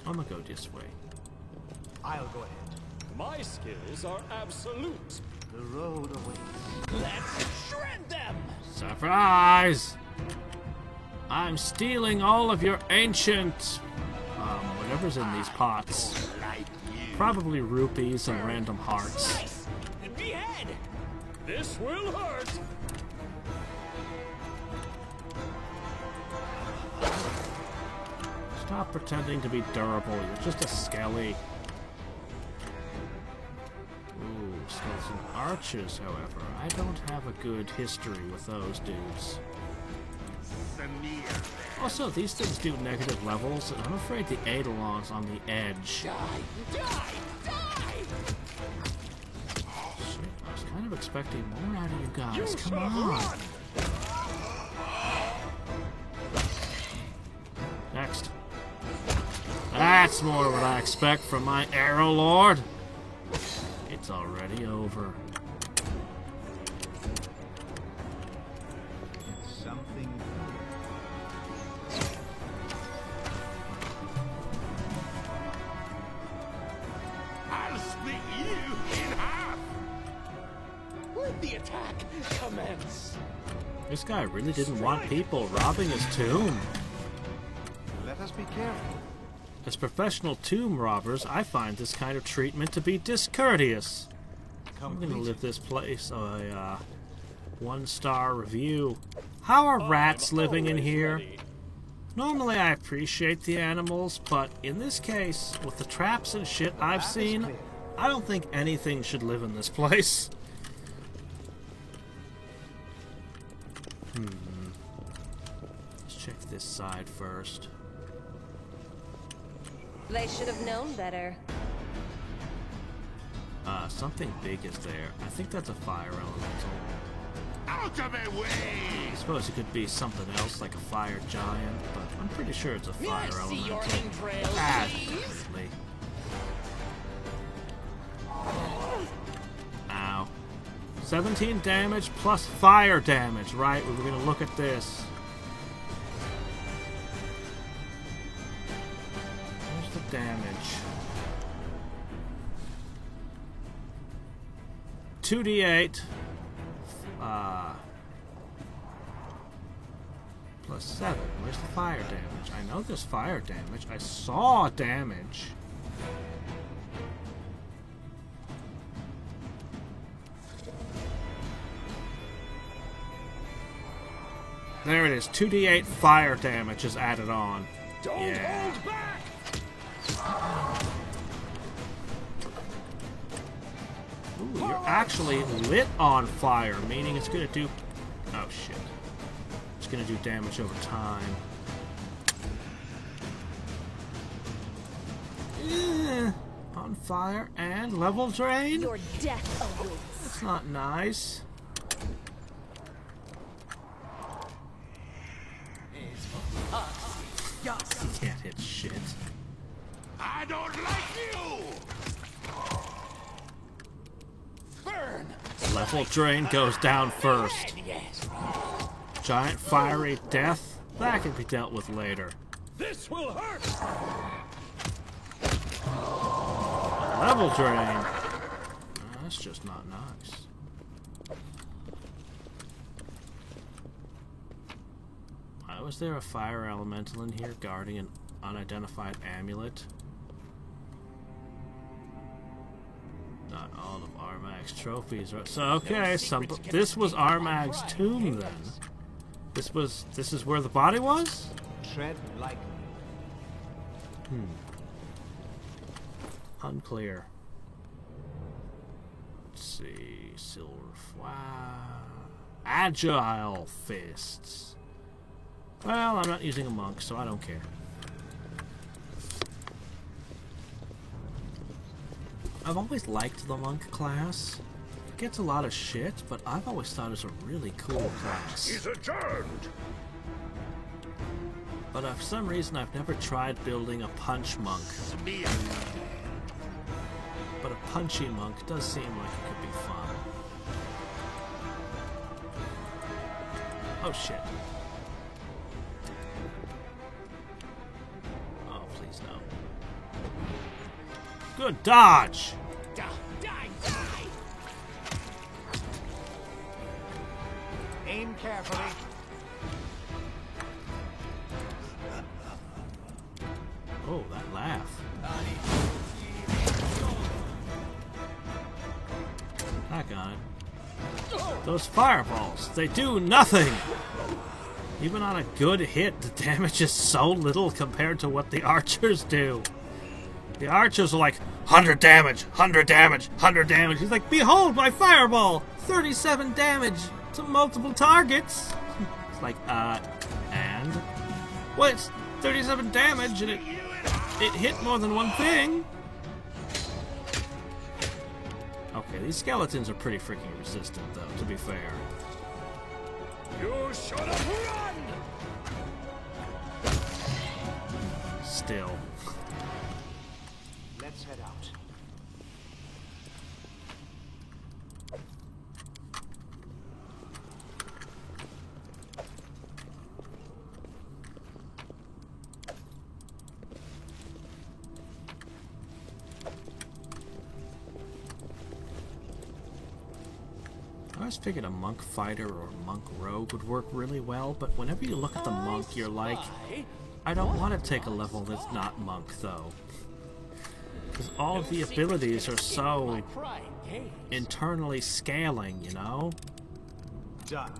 I'm gonna go this way. I'll go ahead. My skills are absolute. The road awaits. Let's shred them! Surprise! I'm stealing all of your ancient... whatever's in these pots. Probably rupees and random hearts. Slice and behead! This will hurt. Stop pretending to be durable, you're just a skelly. Ooh, skeleton archers, however. I don't have a good history with those dudes. Also, these things do negative levels, and I'm afraid the Eidolon's on the edge. Die! Die! Die! Shit, I was kind of expecting more out of you guys. You Come shall on! run. Next. That's more what I expect from my Arrow Lord. It's already over. Something. I'll split you in half. Let the attack commence! This guy really didn't want people robbing his tomb. Let us be careful. As professional tomb robbers, I find this kind of treatment to be discourteous. I'm gonna live this place a 1-star review. How are rats living in here? Ready. Normally I appreciate the animals, but in this case, with the traps and shit I've seen, I don't think anything should live in this place. Let's check this side first. They should have known better. Something big is there. I think that's a fire elemental. Out of my way. I suppose it could be something else, like a fire giant, but I'm pretty sure it's a May I fire see your elemental. entrails, please? Definitely. Ow. 17 damage plus fire damage, right? We were gonna look at this. Where's the damage? 2d8. Plus 7. Where's the fire damage? I know there's fire damage. I saw damage. There it is. 2d8 fire damage is added on. Don't Yeah. hold back! Ooh, you're actually lit on fire, meaning it's gonna do... Oh, shit. It's gonna do damage over time. On fire and level drain? Your death awaits. That's not nice. Can't hit shit. I don't like you! Burn! Level drain goes down first. Yes. Giant fiery death? That can be dealt with later. This will hurt! Level drain. That's just not nice. Why was there a fire elemental in here guarding an unidentified amulet? Not all of Armag's trophies, right? So okay, this was Armag's tomb then. This is where the body was? Tread lightly. Unclear. Let's see. Silver flower. Agile fists. Well, I'm not using a monk, so I don't care. I've always liked the monk class. It gets a lot of shit, but I've always thought it was a really cool class. He's adjourned! But for some reason, I've never tried building a punch monk. But a punchy monk does seem like it could be fun. Oh shit. Oh, please no. Good dodge! Die, die, die! Aim carefully. Oh, that laugh. Back on it. Those fireballs, they do nothing! Even on a good hit, the damage is so little compared to what the archers do. The archers are like, 100 damage, 100 damage, 100 damage. He's like, behold my fireball! 37 damage to multiple targets! It's like, and? Well, it's 37 damage and it hit more than one thing. Okay, these skeletons are pretty freaking resistant, though, to be fair. You should have run! Still. Let's head out. I always figured a monk fighter or monk rogue would work really well, but whenever you look at the monk, you're like, I don't want to take a level that's not monk, though. Because all of the abilities are so internally scaling, you know? Done.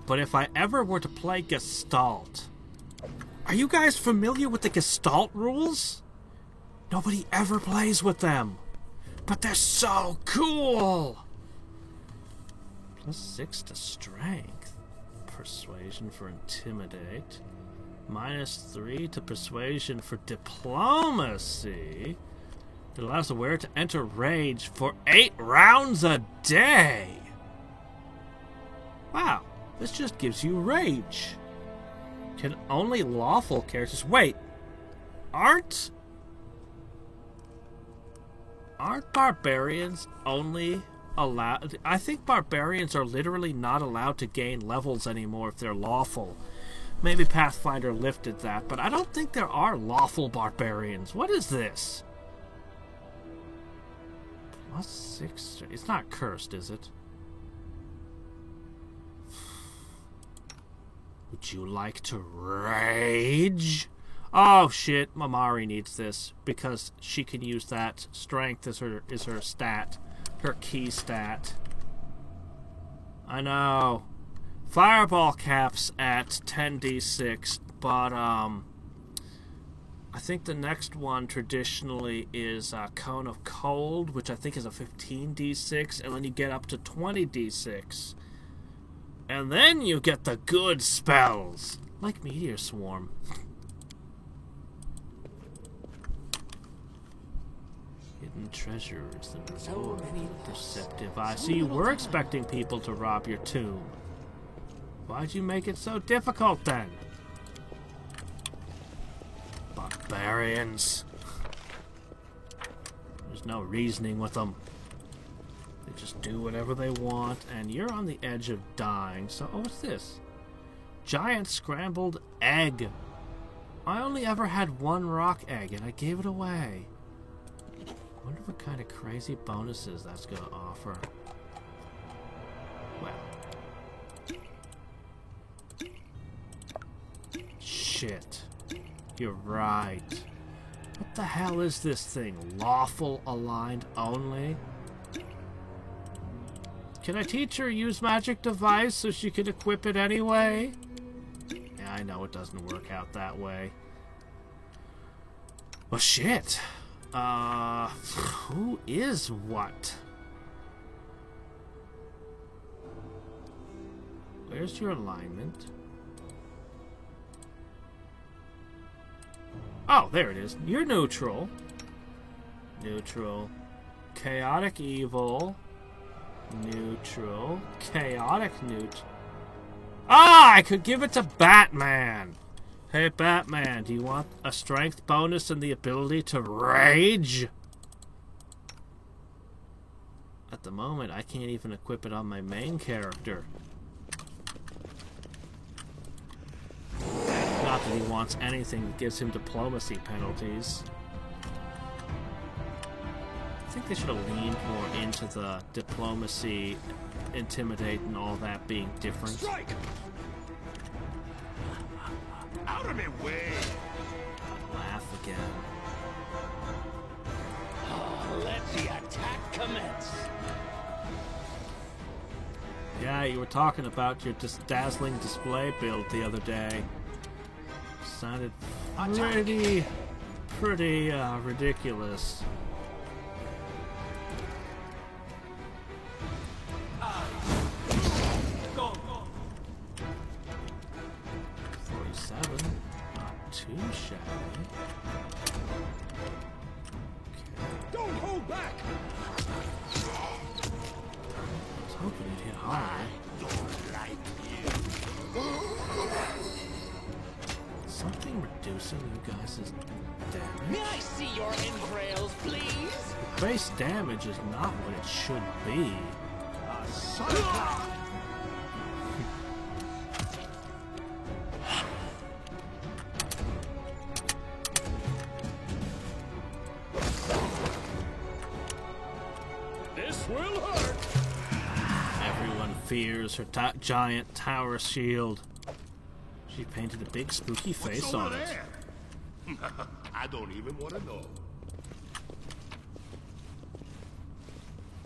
But if I ever were to play Gestalt... Are you guys familiar with the Gestalt rules? Nobody ever plays with them. But they're so cool! +6 to strength. Persuasion for intimidate. -3 to persuasion for diplomacy. It allows the wearer to enter rage for 8 rounds a day. Wow, this just gives you rage. Can only lawful characters... Wait, aren't barbarians only allowed... I think barbarians are literally not allowed to gain levels anymore if they're lawful. Maybe Pathfinder lifted that, but I don't think there are lawful barbarians. What is this? +6... It's not cursed, is it? Would you like to rage? Oh shit, Mamari needs this because she can use that. Strength is her stat, her key stat. I know. Fireball caps at 10d6, but I think the next one traditionally is Cone of Cold, which I think is a 15d6, and then you get up to 20d6. And then you get the good spells, like Meteor Swarm. Hidden treasures, the reward, deceptive eye. So you were expecting people to rob your tomb. Why'd you make it so difficult then? Barbarians. There's no reasoning with them. They just do whatever they want, and you're on the edge of dying. So, oh, what's this? Giant scrambled egg. I only ever had one rock egg, and I gave it away. I wonder what kind of crazy bonuses that's going to offer. Well. Shit. You're right. What the hell is this thing? Lawful aligned only? Can I teach her use magic device so she can equip it anyway? Yeah, I know it doesn't work out that way. Well, shit. Who is what? Where's your alignment? Oh, there it is. You're neutral. Neutral. Chaotic evil. Neutral. Chaotic neutral. Ah, I could give it to Batman. Hey, Batman, do you want a strength bonus and the ability to rage? At the moment, I can't even equip it on my main character. Not that he wants anything that gives him diplomacy penalties. I think they should have leaned more into the diplomacy, intimidate, and all that being different. Strike! Out of my way! Laugh again. Let the attack commence. Yeah, you were talking about your dazzling display build the other day. Sounded pretty ridiculous. Go! 47, not too shabby. Don't hold back! I was hoping he'd hit hard. Something reducing you guys' May damage? I see your entrails, please? Base damage is not what it should be. This will hurt! Everyone fears her giant tower shield. She painted a big spooky face What's on over it. there? I don't even want to know.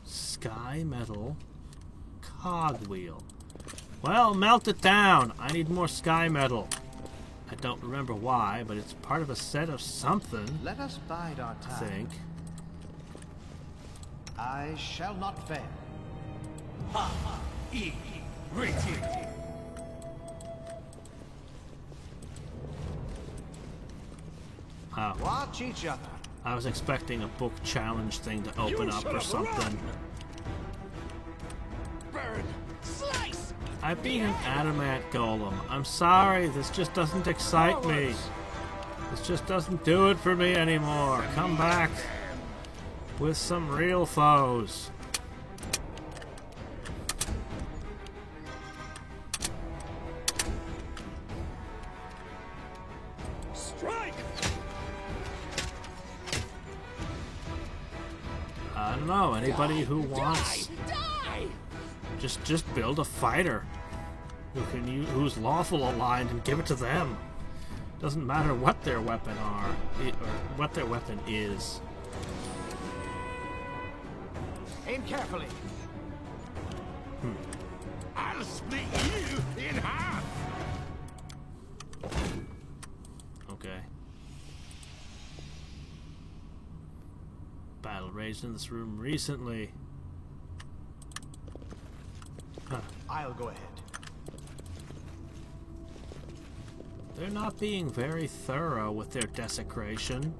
Sky metal cogwheel. Well, melt it down. I need more sky metal. I don't remember why, but it's part of a set of something, Let us bide our I time. think. I shall not fail. Oh, Watch each other. I was expecting a book challenge thing to open You up shut or up, something. run! Burn! Slice! I beat an adamant golem. I'm sorry, this just doesn't excite me. This just doesn't do it for me anymore. Come back with some real foes. Strike! I don't know, anybody who wants, Die! just build a fighter who's lawful aligned and give it to them. Doesn't matter what their weapon or what their weapon is. Aim carefully. I'll split you raised in this room recently. Huh. I'll go ahead. They're not being very thorough with their desecration.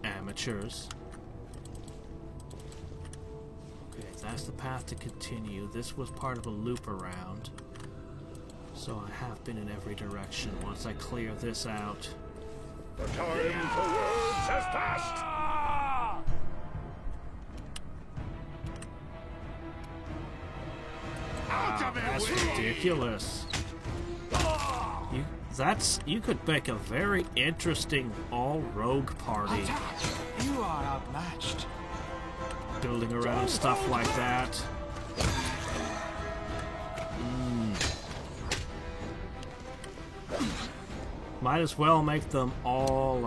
Amateurs. Okay, that's the path to continue. This was part of a loop around. So I have been in every direction. Once I clear this out. The time for words has passed! Out of it That's with ridiculous. You could make a very interesting all-rogue party. You are outmatched. Building around stuff like that. Might as well make them all,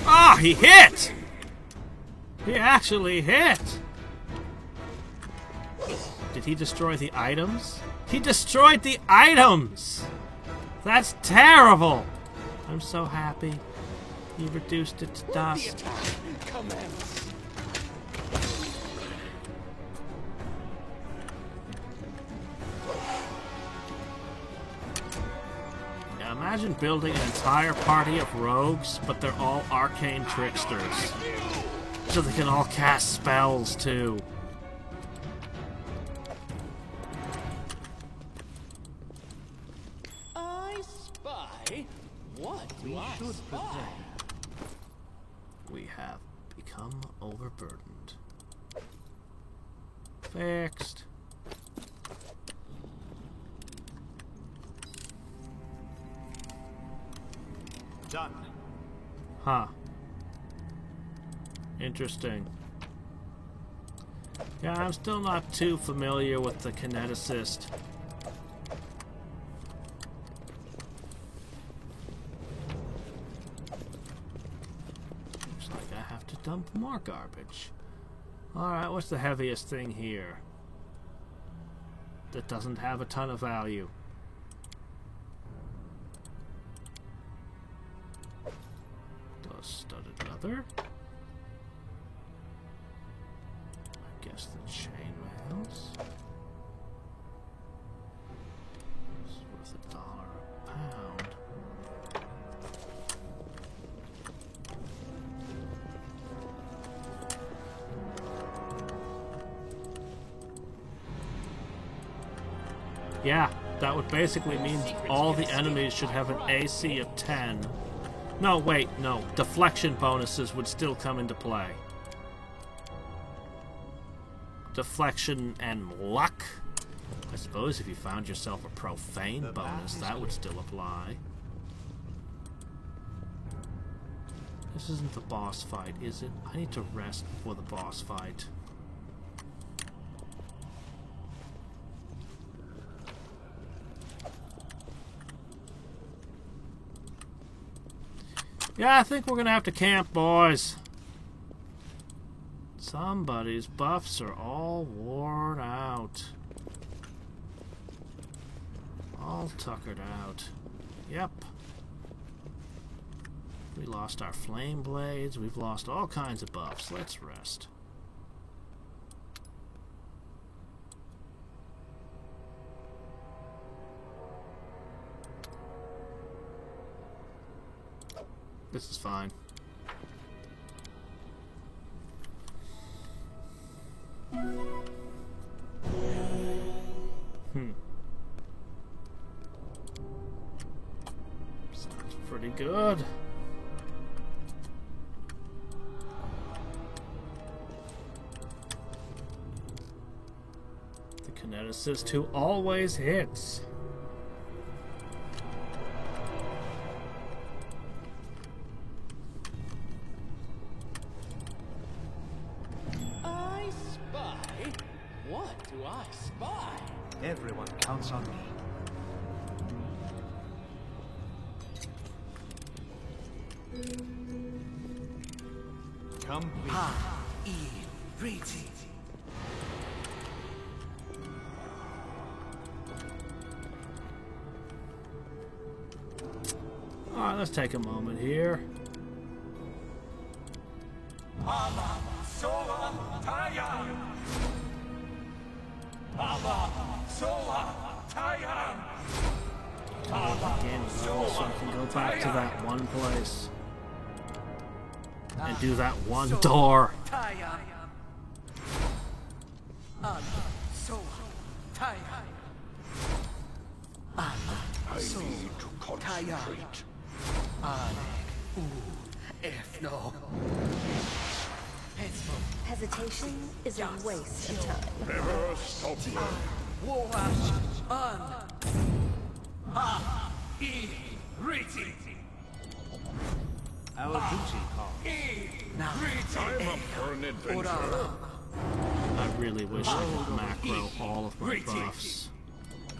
Ah, he hit! He actually hit! Did he destroy the items? He destroyed the items! That's terrible! I'm so happy. He reduced it to dust. Now imagine building an entire party of rogues, but they're all arcane tricksters. So they can all cast spells too. I spy. What do I spy? We have become overburdened. Fixed. Done. Huh. Interesting. Yeah, I'm still not too familiar with the kineticist. Looks like I have to dump more garbage. Alright, what's the heaviest thing here? That doesn't have a ton of value. Studded leather. I guess the chainmails. It's worth $1 a pound. Yeah, that would basically mean all the enemies should have an AC of 10. No, wait, no. Deflection bonuses would still come into play. Deflection and luck. I suppose if you found yourself a profane bonus, that would still apply. This isn't the boss fight, is it? I need to rest before the boss fight. Yeah, I think we're gonna have to camp, boys. Somebody's buffs are all worn out. All tuckered out. Yep. We lost our flame blades. We've lost all kinds of buffs. Let's rest. This is fine. Sounds pretty good. The kineticist who always hits. Everyone counts on me. Complete. Alright, let's take a moment here. Again, so I can go back to that one place and do that one door. I need to concentrate. Hesitation is a waste of time. Never stop me. Our duty calls. I'm up for an adventure. I really wish I could macro all of my buffs.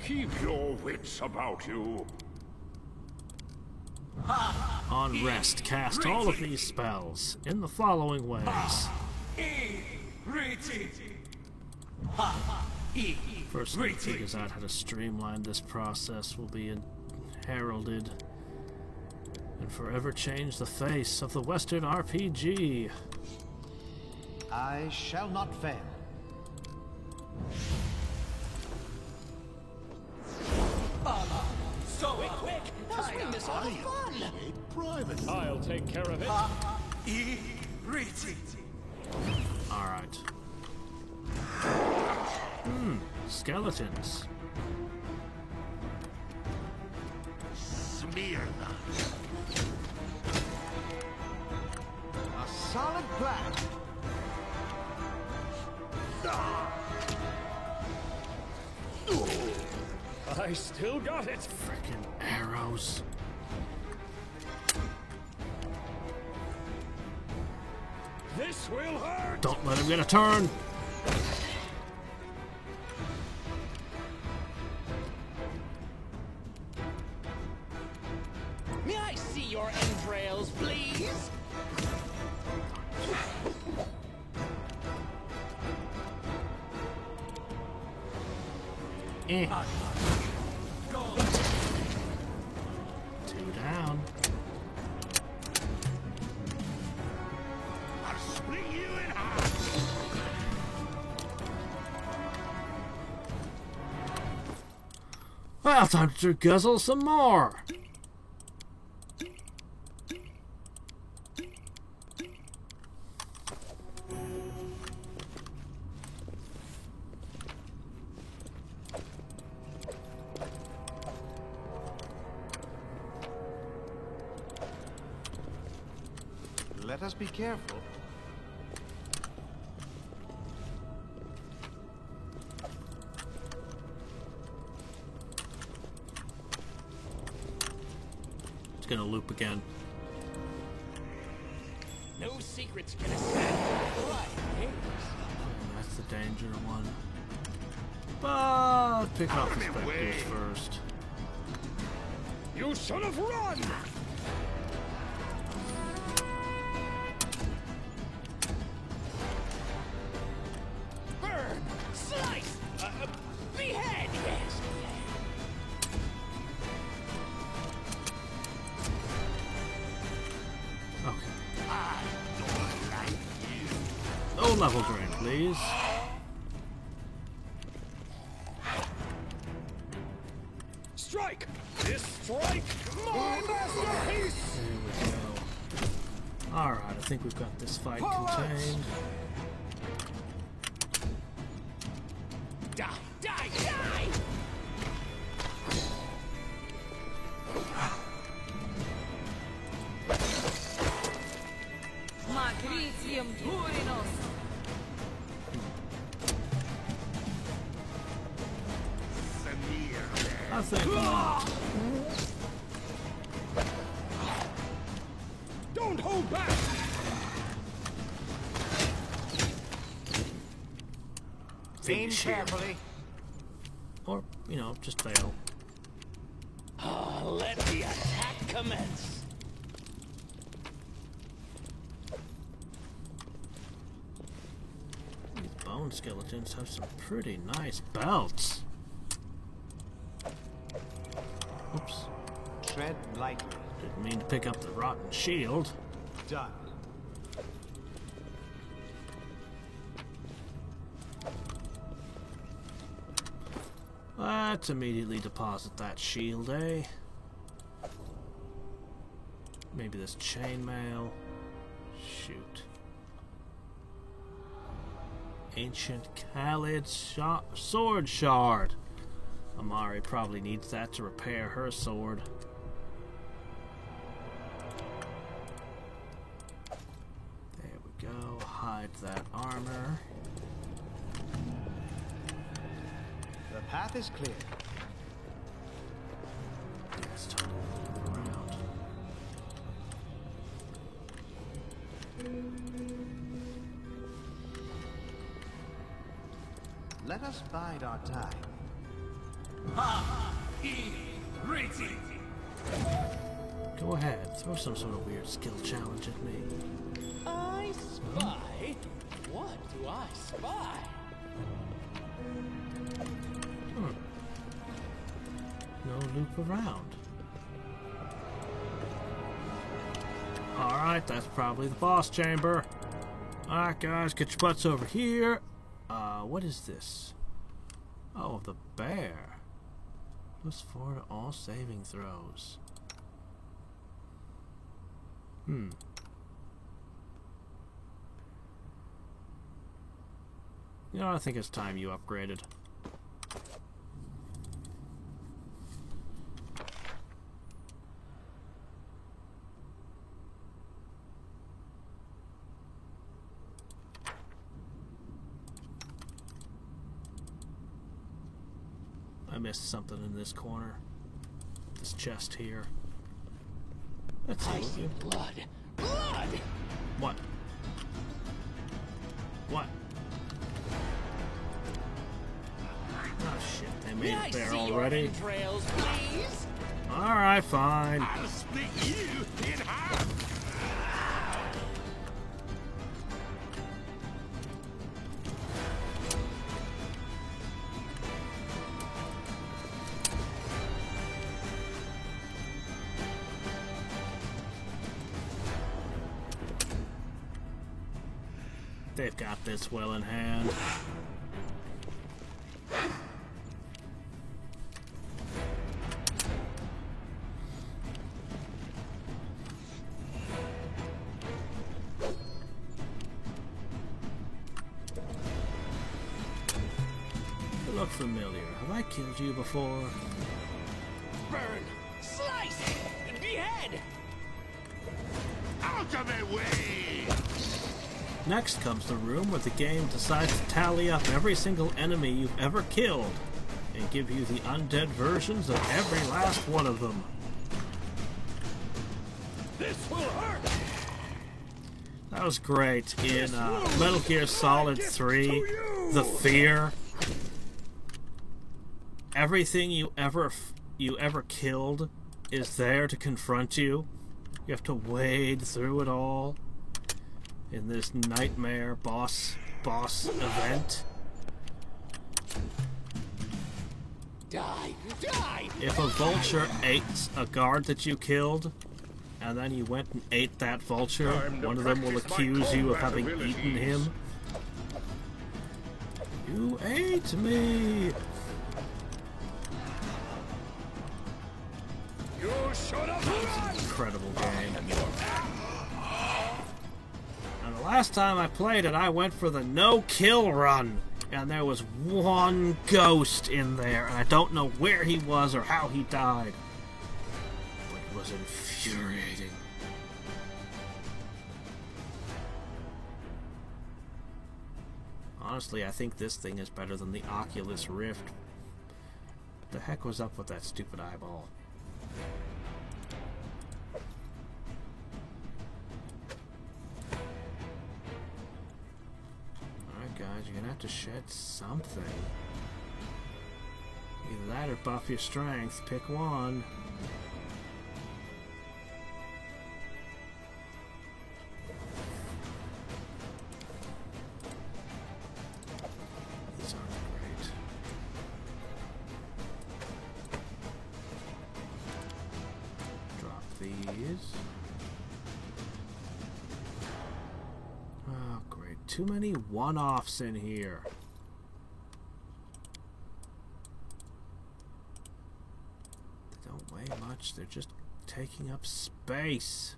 Keep your wits about you. On rest, cast all of these spells in the following ways. First one figures out how to streamline this process will be heralded and forever change the face of the Western RPG. I shall not fail. Quick! Let's bring this all fun! Private. I'll take care of it. Alright. Skeletons. Smyrna. A solid plan. I still got it. Frickin' arrows. This will hurt. Don't let him get a turn. May I see your entrails, please? Eh. Two down. I'll swing you in half. Well, time to guzzle some more. Let us be careful. It's gonna loop again. No secrets can escape. Right, That's the danger one. But pick off the specters first. You should have run. burn! Slice! Behead! Yes! Okay. No level drain, please. Strike! This strike, my masterpiece! There we go. Alright, I think we've got this fight contained. Die! Die! Die! Matricium Turinos. I think not. Don't hold back! Aim Finish him. carefully. Or, you know, just fail. Let the attack commence! These bone skeletons have some pretty nice belts. Oops. Tread lightly. Didn't mean to pick up the rotten shield. Done. Let's immediately deposit that shield, eh? Maybe this chainmail. Shoot. Ancient Khalid sword shard. Amari probably needs that to repair her sword. There we go. Hide that armor. The path is clear. It's time to move around. Let us bide our time. Go ahead, throw some sort of weird skill challenge at me. I spy? What do I spy? No loop around. Alright, that's probably the boss chamber. Alright guys, get your butts over here. What is this? Oh, the bear. +4 to all saving throws. You know, I think it's time you upgraded. I missed something in this corner. This chest here. Let's I see. see blood. Blood! What? What? Oh shit, they made May I it there see already. your entrails, please? Alright, fine. I'll split you in half. They've got this well in hand. You look familiar. Have I killed you before? Burn! Slice! Behead! Out of my way! Next comes the room where the game decides to tally up every single enemy you've ever killed and give you the undead versions of every last one of them. This will hurt! That was great in Metal Gear Solid 3, The Fear. Everything you ever killed is there to confront you. You have to wade through it all in this nightmare boss event. Die! Die! If a vulture ate a guard that you killed, and then you went and ate that vulture, Time to one of them will practice my accuse you of combat having abilities. eaten him. You ate me! You should have run! Incredible game. And the last time I played it, I went for the no-kill run. And there was one ghost in there, and I don't know where he was or how he died. But it was infuriating. Honestly, I think this thing is better than the Oculus Rift. What the heck was up with that stupid eyeball? Alright guys, you're gonna have to shed something. Either that or buff your strength. Pick one. These aren't great. these. Oh, great. Too many one-offs in here. They don't weigh much. They're just taking up space.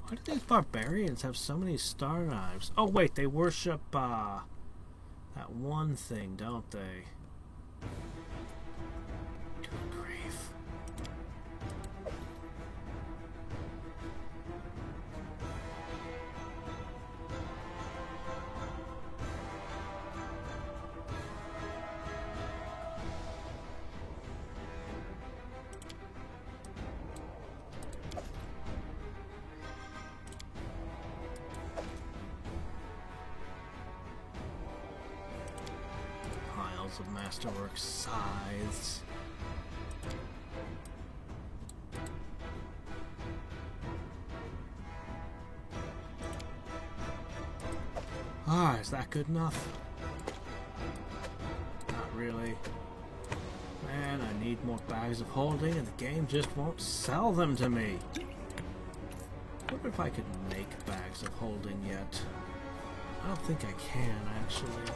Why do these barbarians have so many star knives? Oh wait, they worship that one thing, don't they? Good grief. Of Masterwork scythes. Ah, is that good enough? Not really. Man, I need more bags of holding and the game just won't sell them to me. I wonder if I could make bags of holding yet. I don't think I can, actually.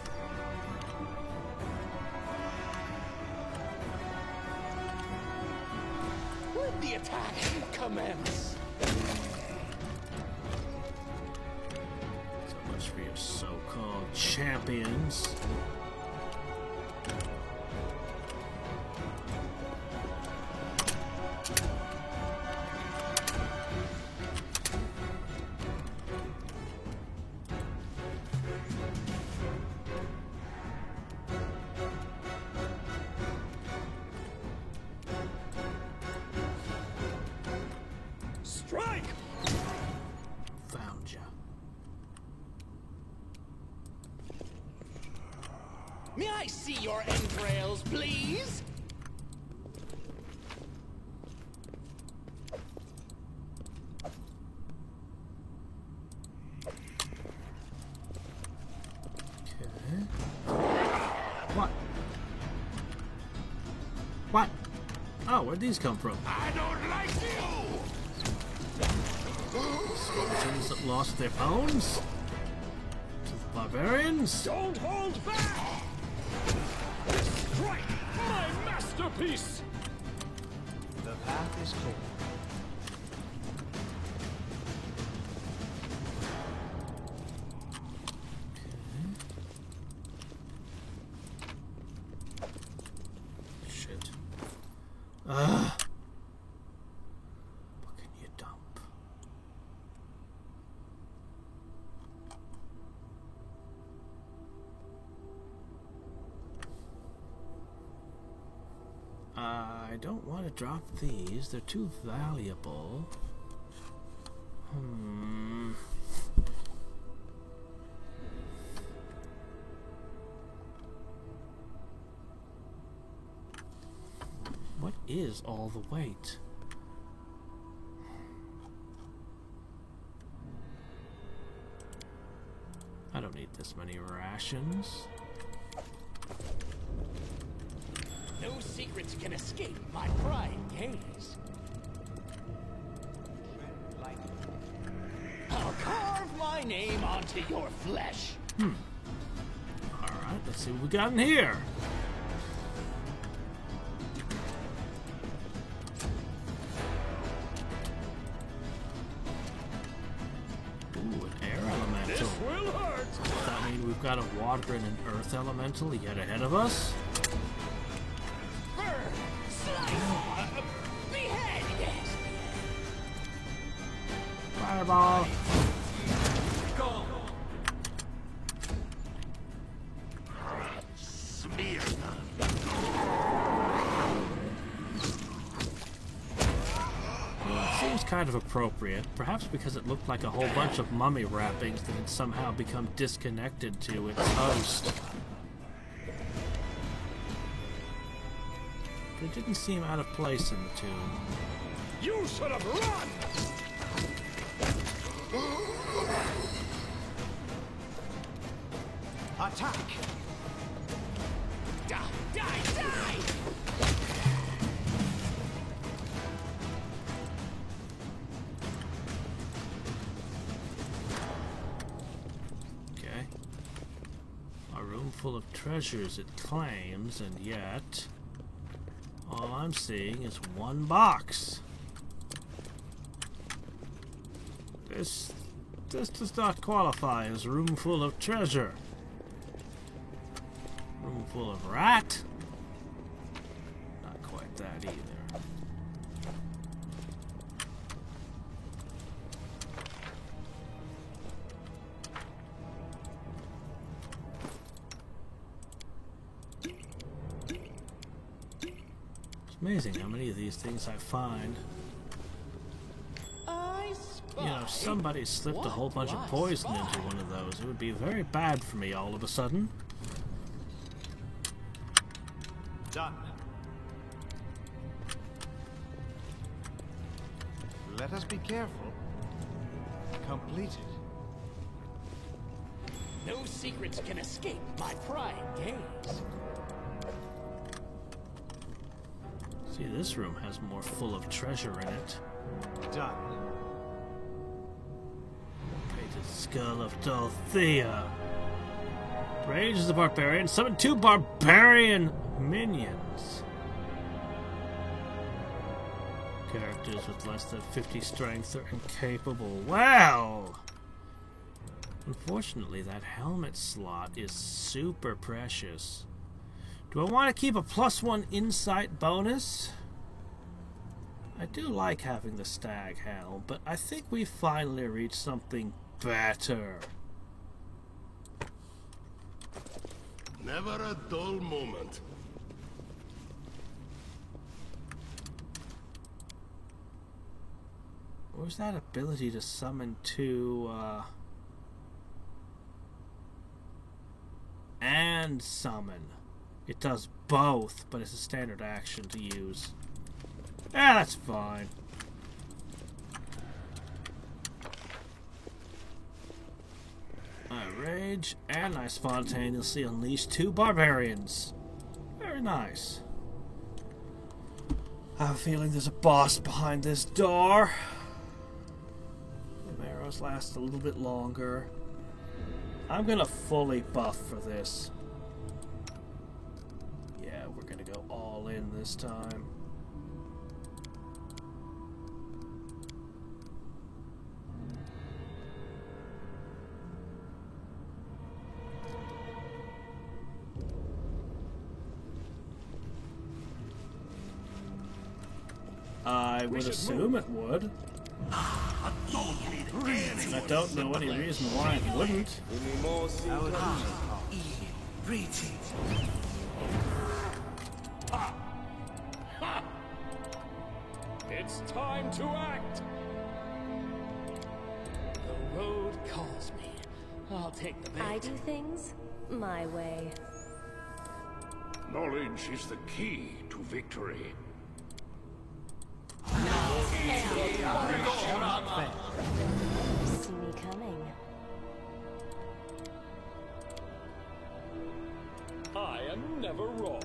The attack commence. So much for your so-called champions. Strike! Found ya. May I see your entrails, please? Okay. What? What? Oh, where'd these come from? I don't like you! Skeletons that lost their bones? To the barbarians? Don't hold back! Strike! My masterpiece! The path is clear. Shit. Ugh. What can you dump? I don't want to drop these. They're too valuable. What is all the weight? I don't need this many rations. No secrets can escape my prying gaze. I'll carve my name onto your flesh. Alright, let's see what we got in here. Ooh, an air elemental. This will hurt! Does that mean we've got a water and an earth elemental yet ahead of us? Burn! Slice! Behead! Yes! Fireball! Go! Smear them. It seems kind of appropriate, perhaps because it looked like a whole bunch of mummy wrappings that had somehow become disconnected to its host. But it didn't seem out of place in the tomb. You should have run! Attack! Die! Die! Die! Okay. A room full of treasures, it claims, and yet all I'm seeing is one box. This does not qualify as a room full of treasure. Room full of rat? Not quite that either. It's amazing how many of these things I find. You know, if somebody slipped a whole bunch of poison into one of those, it would be very bad for me all of a sudden. Done. Let us be careful. Completed. No secrets can escape my prying gaze. See, this room has more full of treasure in it. Done. Painted skull of Dorothea. Rage is the barbarian. Summon 2 barbarian minions. Characters with less than 50 strength are incapable. Well, unfortunately, that helmet slot is super precious. Do I want to keep a +1 insight bonus? I do like having the stag helm, but I think we finally reached something better. Never a dull moment. Where's that ability to summon 2, and summon? It does both, but it's a standard action to use. Yeah, that's fine. I rage, and I spontaneously unleash 2 barbarians. Very nice. I have a feeling there's a boss behind this door. The arrows last a little bit longer. I'm gonna fully buff for this. Yeah, we're gonna go all in this time. I would assume it would. I don't know any reason why it wouldn't. It's time to act! The road calls me. I'll take the bait. I do things my way. Knowledge is the key to victory. See me coming. I am never wrong.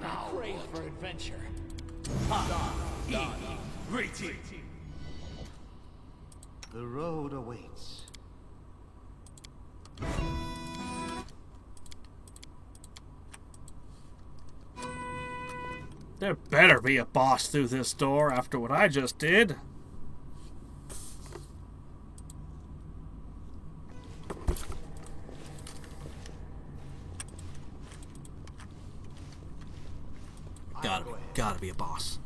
I crave for adventure. The road awaits. There better be a boss through this door after what I just did. Gotta be a boss.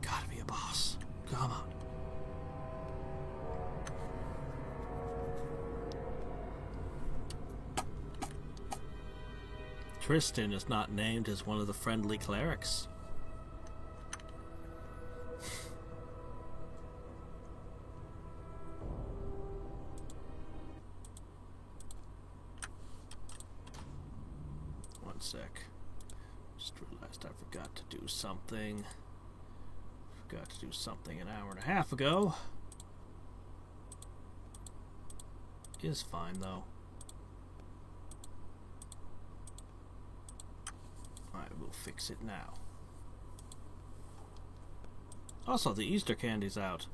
Gotta be a boss. Come on. Tristan is not named as one of the friendly clerics. sec. Just realized I forgot to do something. Forgot to do something an hour and a half ago. Is fine though. I will fix it now. Also, the Easter candy's out.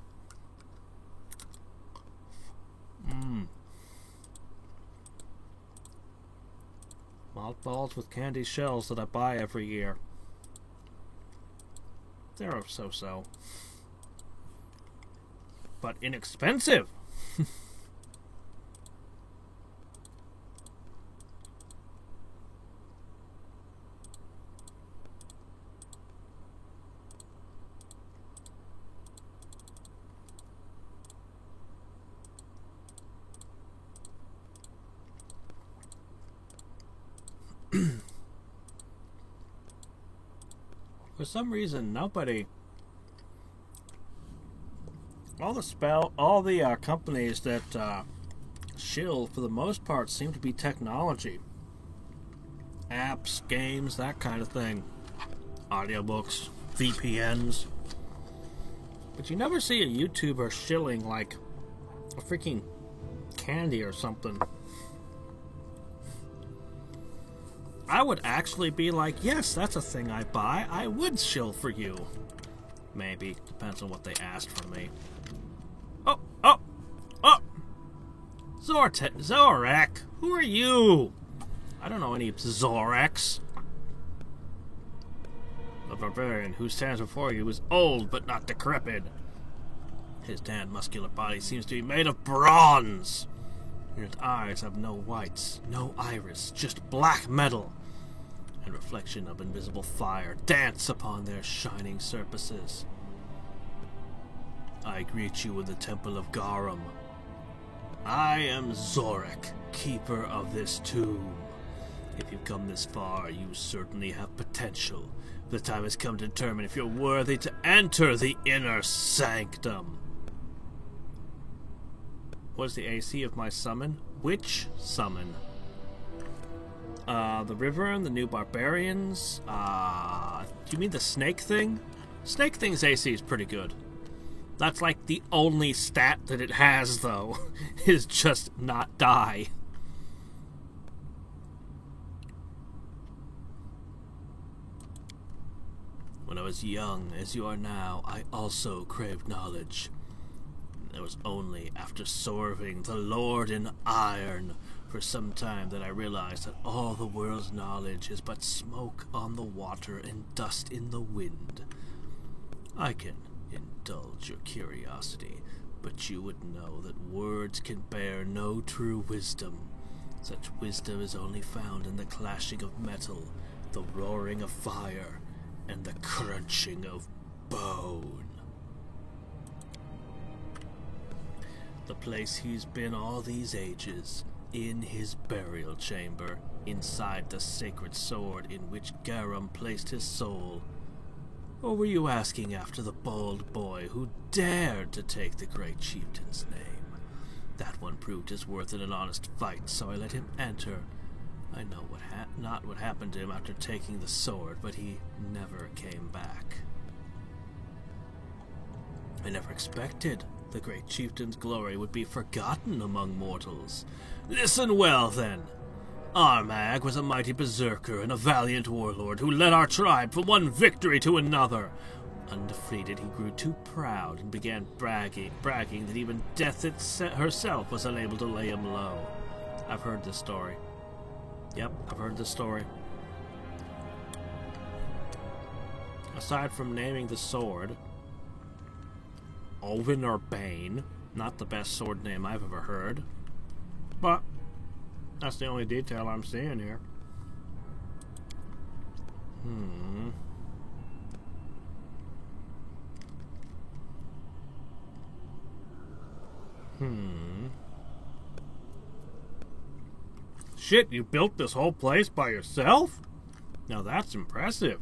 Malt balls with candy shells that I buy every year. They're so-so. But inexpensive! For some reason, nobody... All the companies that shill, for the most part, seem to be technology. Apps, games, that kind of thing. Audiobooks, VPNs. But you never see a YouTuber shilling, like, a freaking candy or something. I would actually be like, yes, that's a thing I buy. I would shill for you. Maybe. Depends on what they asked from me. Oh! Zorak! Who are you? I don't know any Zoraks. The barbarian who stands before you is old but not decrepit. His tanned, muscular body seems to be made of bronze. His eyes have no whites, no iris, just black metal, and reflection of invisible fire dance upon their shining surfaces. I greet you in the Temple of Garum. I am Zorak, keeper of this tomb. If you've come this far, you certainly have potential. The time has come to determine if you're worthy to enter the inner sanctum. What's the AC of my summon? Which summon? The River, the new barbarians. Do you mean the snake thing? Snake thing's AC is pretty good. That's like the only stat that it has, though, is just not die. When I was young, as you are now, I also craved knowledge. It was only after serving the Lord in Iron for some time that I realized that all the world's knowledge is but smoke on the water and dust in the wind. I can indulge your curiosity, but you would know that words can bear no true wisdom. Such wisdom is only found in the clashing of metal, the roaring of fire, and the crunching of bone. The place he's been all these ages, in his burial chamber, inside the sacred sword in which Garum placed his soul. Or were you asking after the bold boy who dared to take the great chieftain's name? That one proved his worth in an honest fight, so I let him enter. I know not what happened to him after taking the sword, but he never came back. I never expected the great chieftain's glory would be forgotten among mortals. Listen well, then. Armag was a mighty berserker and a valiant warlord who led our tribe from one victory to another. Undefeated, he grew too proud and began bragging that even death herself was unable to lay him low. I've heard this story. Yep, I've heard this story. Aside from naming the sword, Oven or Bane, not the best sword name I've ever heard. But that's the only detail I'm seeing here. Shit, you built this whole place by yourself? Now that's impressive.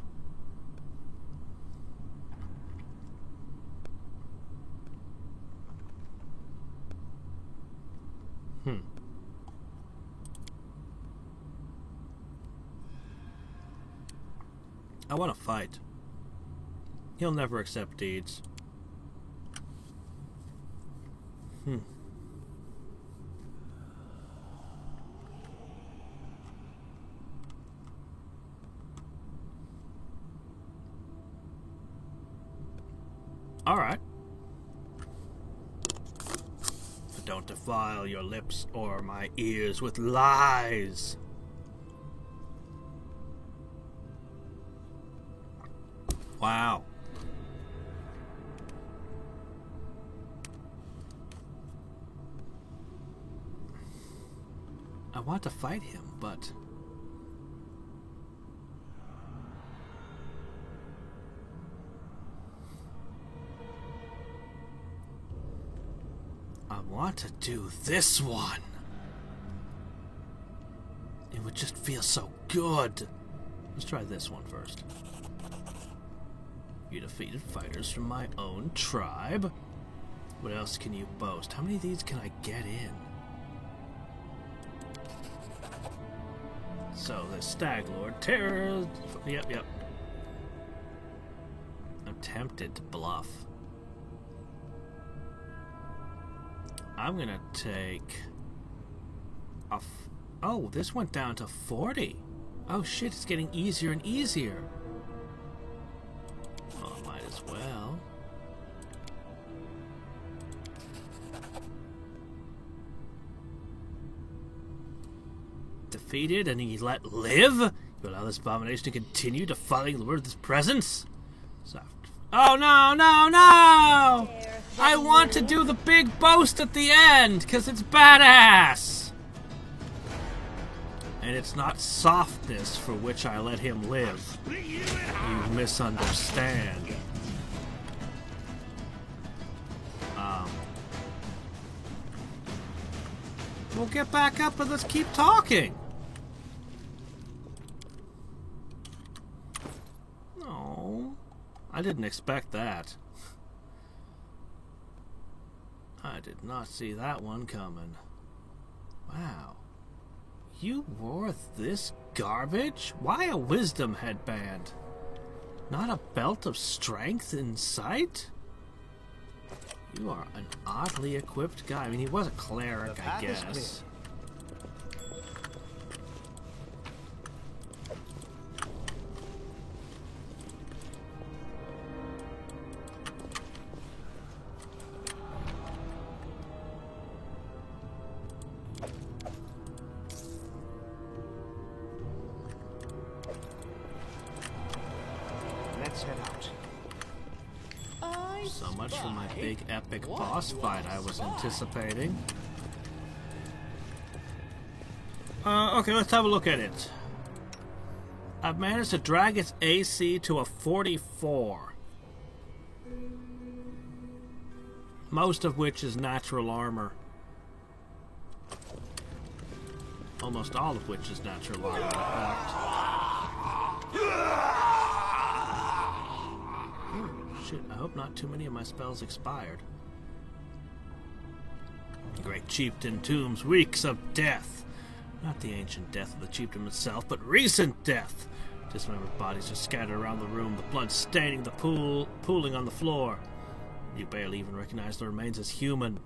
I want to fight. He'll never accept deeds. Alright. But don't defile your lips or my ears with lies. Wow. I want to fight him, but I want to do this one. It would just feel so good. Let's try this one first. You defeated fighters from my own tribe. What else can you boast? How many of these can I get in? So the Stag Lord Terror. Yep. I'm tempted to bluff. I'm gonna take a. Oh, this went down to 40. Oh shit! It's getting easier and easier. Oh, I might as well. Defeated and he let live? You allow this abomination to continue defiling the word of this presence? Soft. Oh no, no, no! I want to do the big boast at the end, because it's badass! And it's not softness for which I let him live. You misunderstand. We'll get back up and let's keep talking. No, I didn't expect that. I did not see that one coming. Wow. You wore this garbage? Why a wisdom headband? Not a belt of strength in sight? You are an oddly equipped guy. I mean, he was a cleric, I guess. Let's head out. So much for my big epic boss fight I was anticipating. Okay, let's have a look at it. I've managed to drag its AC to a 44. Most of which is natural armor. Almost all of which is natural armor, in fact. Shit, I hope not too many of my spells expired. The great chieftain tombs reeks of death. Not the ancient death of the chieftain itself, but recent death. Dismembered bodies are scattered around the room, the blood staining the pooling on the floor. You barely even recognize the remains as human.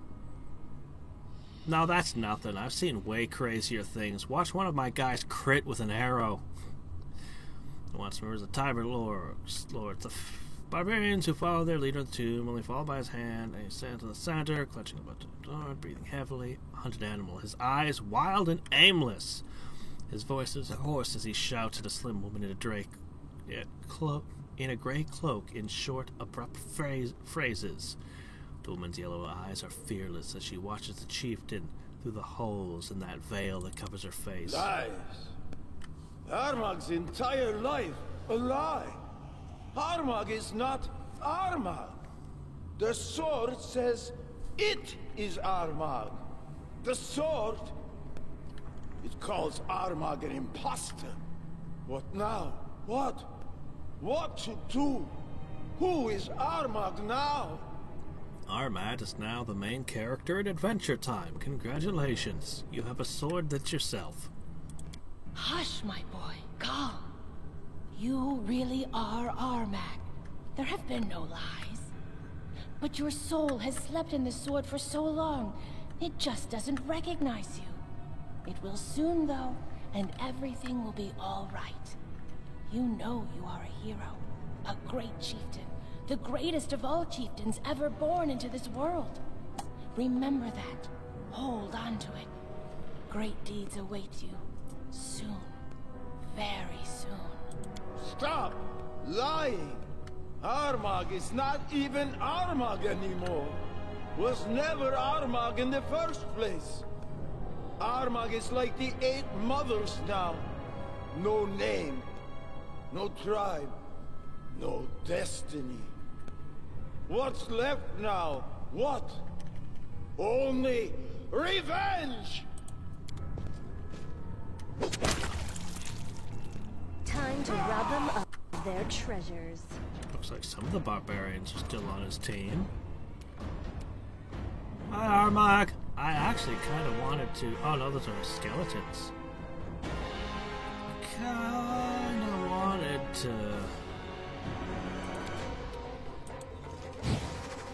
Now that's nothing. I've seen way crazier things. Watch one of my guys crit with an arrow. Once remembers the Tiber lords, the barbarians who follow their leader in the tomb, only followed by his hand, and he stands to the center, clutching a button of the door, breathing heavily. A hunted animal, his eyes wild and aimless. His voice is hoarse as he shouts at a slim woman in a gray cloak in short, abrupt phrases. The woman's yellow eyes are fearless as she watches the chieftain through the holes in that veil that covers her face. Lies. Armag's entire life a lie. Armag is not Armag. The sword says it is Armag. The sword, it calls Armag an imposter. What now? What? What to do? Who is Armag now? Armad is now the main character in Adventure Time. Congratulations. You have a sword that's yourself. Hush, my boy. Calm. You really are Armak. There have been no lies. But your soul has slept in the sword for so long, it just doesn't recognize you. It will soon, though, and everything will be all right. You know you are a hero, a great chieftain, the greatest of all chieftains ever born into this world. Remember that. Hold on to it. Great deeds await you. Soon. Very soon. Stop lying! Armag is not even Armag anymore. Was never Armag in the first place. Armag is like the 8 mothers now. No name, no tribe, no destiny. What's left now? What? Only revenge! Time to rob them of their treasures. Looks like some of the barbarians are still on his team. Hi, Armag. I actually kind of wanted to... Oh, no, those are skeletons. I kind of wanted to...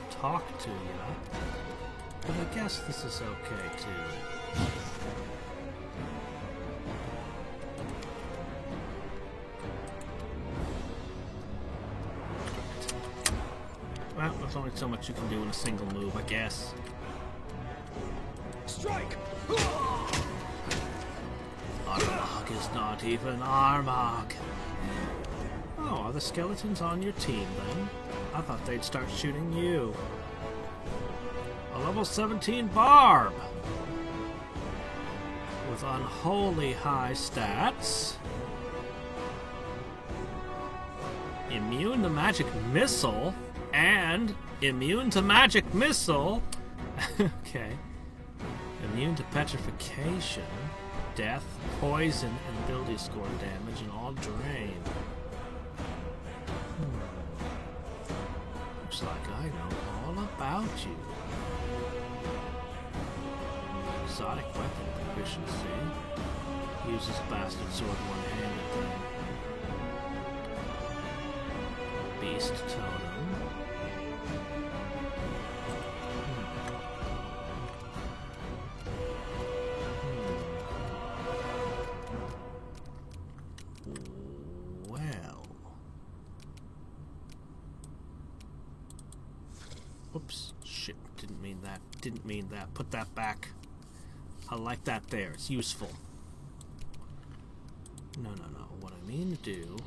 talk to you. But I guess this is okay, too. Well, there's only so much you can do in a single move, I guess. Strike! Armag is not even Armag. Oh, are the skeletons on your team then? I thought they'd start shooting you. A level 17 Barb! With unholy high stats. Immune to magic missile. And immune to magic missile. Okay. Immune to petrification, death, poison, and ability score damage, and all drain. Looks like I know all about you. Exotic weapon proficiency. Uses bastard sword one-handed then. Beast totem. Oops, shit, didn't mean that. Put that back. I like that there, it's useful. No. What I mean to do...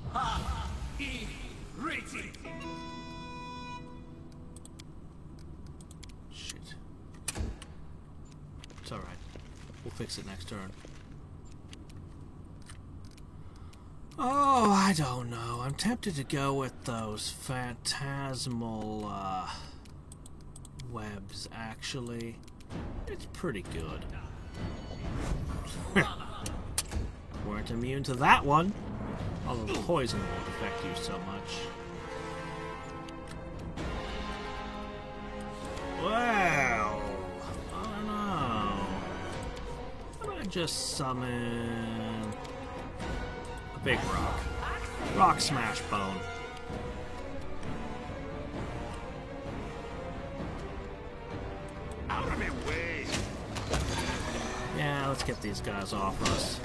Shit. It's alright. We'll fix it next turn. Oh, I don't know. I'm tempted to go with those phantasmal, webs, actually. It's pretty good. Weren't immune to that one. Although the poison won't affect you so much. Well, I don't know. I'm gonna just summon a big rock. Rock Smash Bone. Out of my way! Yeah, let's get these guys off us.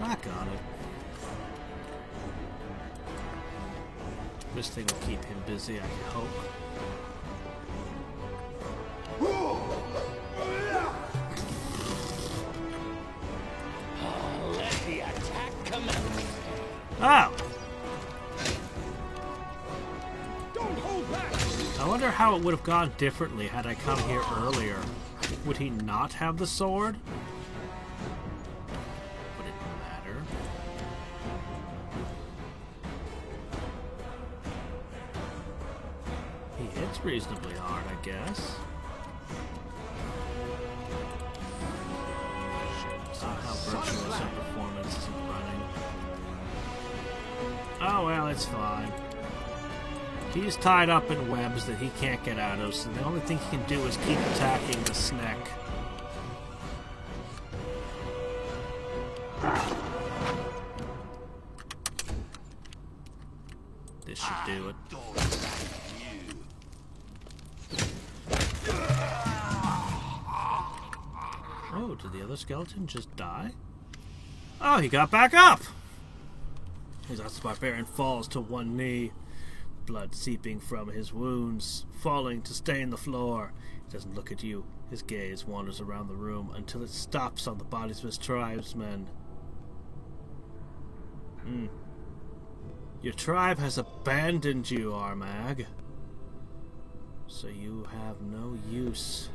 I got it. This thing will keep him busy, I can hope. Let the attack commence. Oh! Don't hold back! I wonder how it would have gone differently had I come here earlier. Would he not have the sword? Would it matter? He hits reasonably hard, I guess. Shit, somehow Virtuoso Performance isn't running. Oh well, it's fine. He's tied up in webs that he can't get out of, so the only thing he can do is keep attacking the snack. This should do it. Oh, did the other skeleton just die? Oh, he got back up! As the barbarian falls to one knee, blood seeping from his wounds, falling to stain the floor. He doesn't look at you. His gaze wanders around the room until it stops on the bodies of his tribesmen. Your tribe has abandoned you, Armag. So you have no use.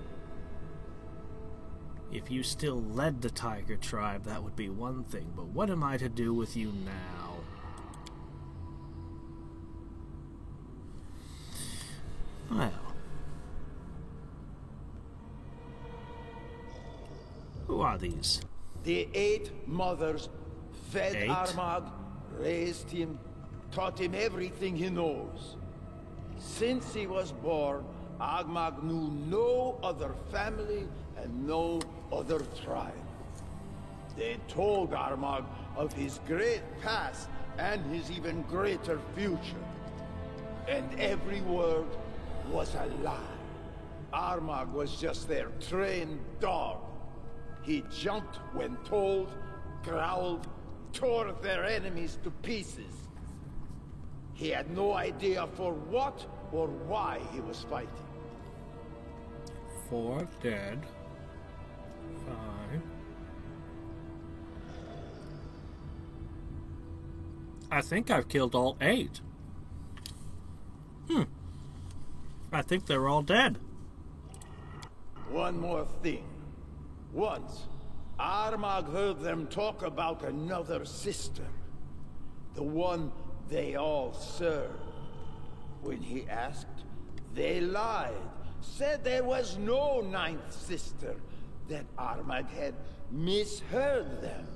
If you still led the Tiger tribe, that would be one thing, but what am I to do with you now? Well. Who are these? The 8 mothers fed 8? Armag, raised him, taught him everything he knows. Since he was born, Armag knew no other family and no other tribe. They told Armag of his great past and his even greater future. And every word was a lie. Armag was just their trained dog. He jumped when told, growled, tore their enemies to pieces. He had no idea for what or why he was fighting. 4 dead. 5. I think I've killed all 8. I think they're all dead. One more thing. Once, Armag heard them talk about another sister. The one they all served. When he asked, they lied. Said there was no 9th sister. That Armag had misheard them.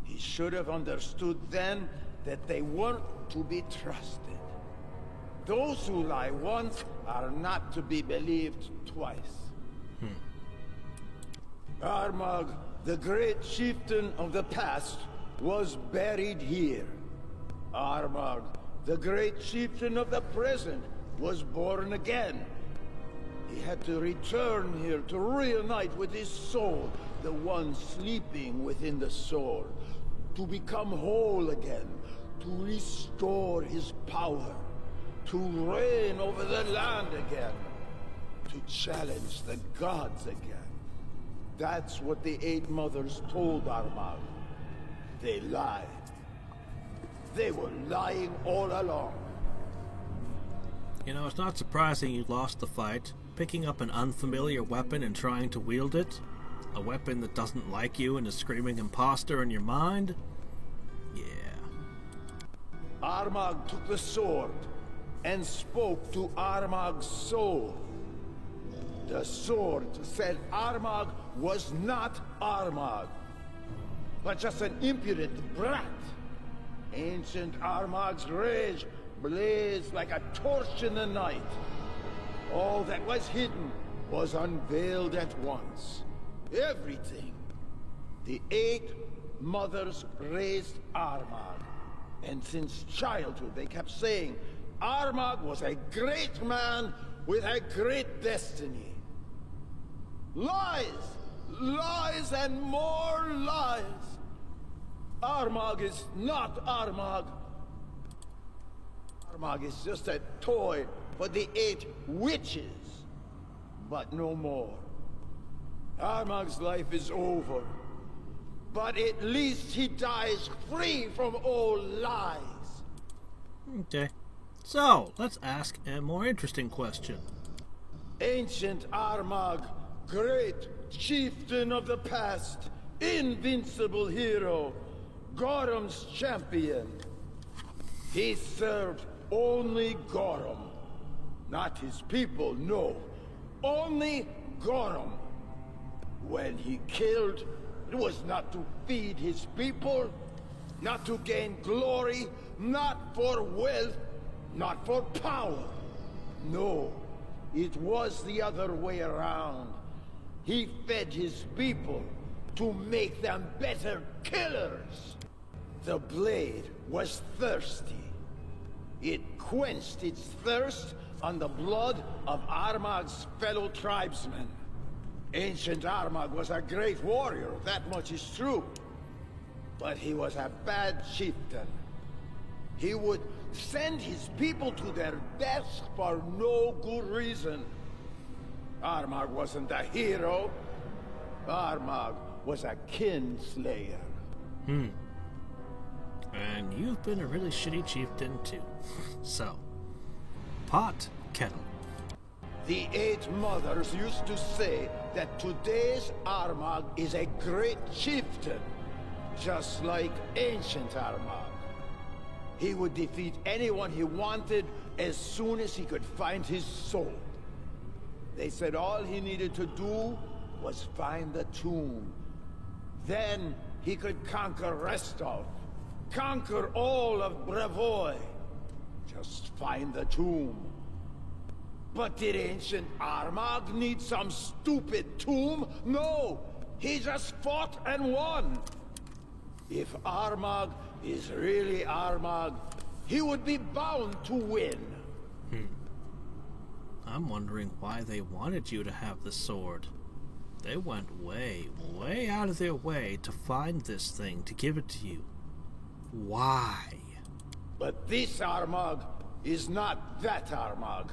He should have understood then that they weren't to be trusted. Those who lie once are not to be believed twice. Armag, the great chieftain of the past, was buried here. Armag, the great chieftain of the present, was born again. He had to return here to reunite with his soul, the one sleeping within the sword, to become whole again, to restore his power, to reign over the land again, to challenge the gods again. That's what the 8 mothers told Armag. They lied. They were lying all along. You know, it's not surprising you lost the fight. Picking up an unfamiliar weapon and trying to wield it? A weapon that doesn't like you and is screaming imposter in your mind? Yeah. Armag took the sword and spoke to Armag's soul. The sword said Armag was not Armag, but just an impudent brat. Ancient Armag's rage blazed like a torch in the night. All that was hidden was unveiled at once. Everything. The 8 mothers raised Armag. And since childhood they kept saying Armag was a great man with a great destiny. Lies! Lies and more lies! Armag is not Armag. Armag is just a toy for the 8 witches, but no more. Armag's life is over, but at least he dies free from all lies. Okay. So, let's ask a more interesting question. Ancient Armag, great chieftain of the past, invincible hero, Gorham's champion. He served only Gorham. Not his people, no. Only Gorham. When he killed, it was not to feed his people, not to gain glory, not for wealth, not for power. No, it was the other way around. He fed his people, to make them better killers. The blade was thirsty. It quenched its thirst on the blood of Armag's fellow tribesmen. Ancient Armag was a great warrior, that much is true. But he was a bad chieftain. He would send his people to their deaths for no good reason. Armag wasn't a hero. Armag was a kinslayer. And you've been a really shitty chieftain too. So, pot, kettle. The Eight Mothers used to say that today's Armag is a great chieftain, just like ancient Armag. He would defeat anyone he wanted as soon as he could find his soul. They said all he needed to do was find the tomb. Then he could conquer Restov, conquer all of Brevoy. Just find the tomb. But did ancient Armag need some stupid tomb? No! He just fought and won! If Armag is really Armag, he would be bound to win. I'm wondering why they wanted you to have the sword. They went way, way out of their way to find this thing, to give it to you. Why? But this Armag is not that Armag.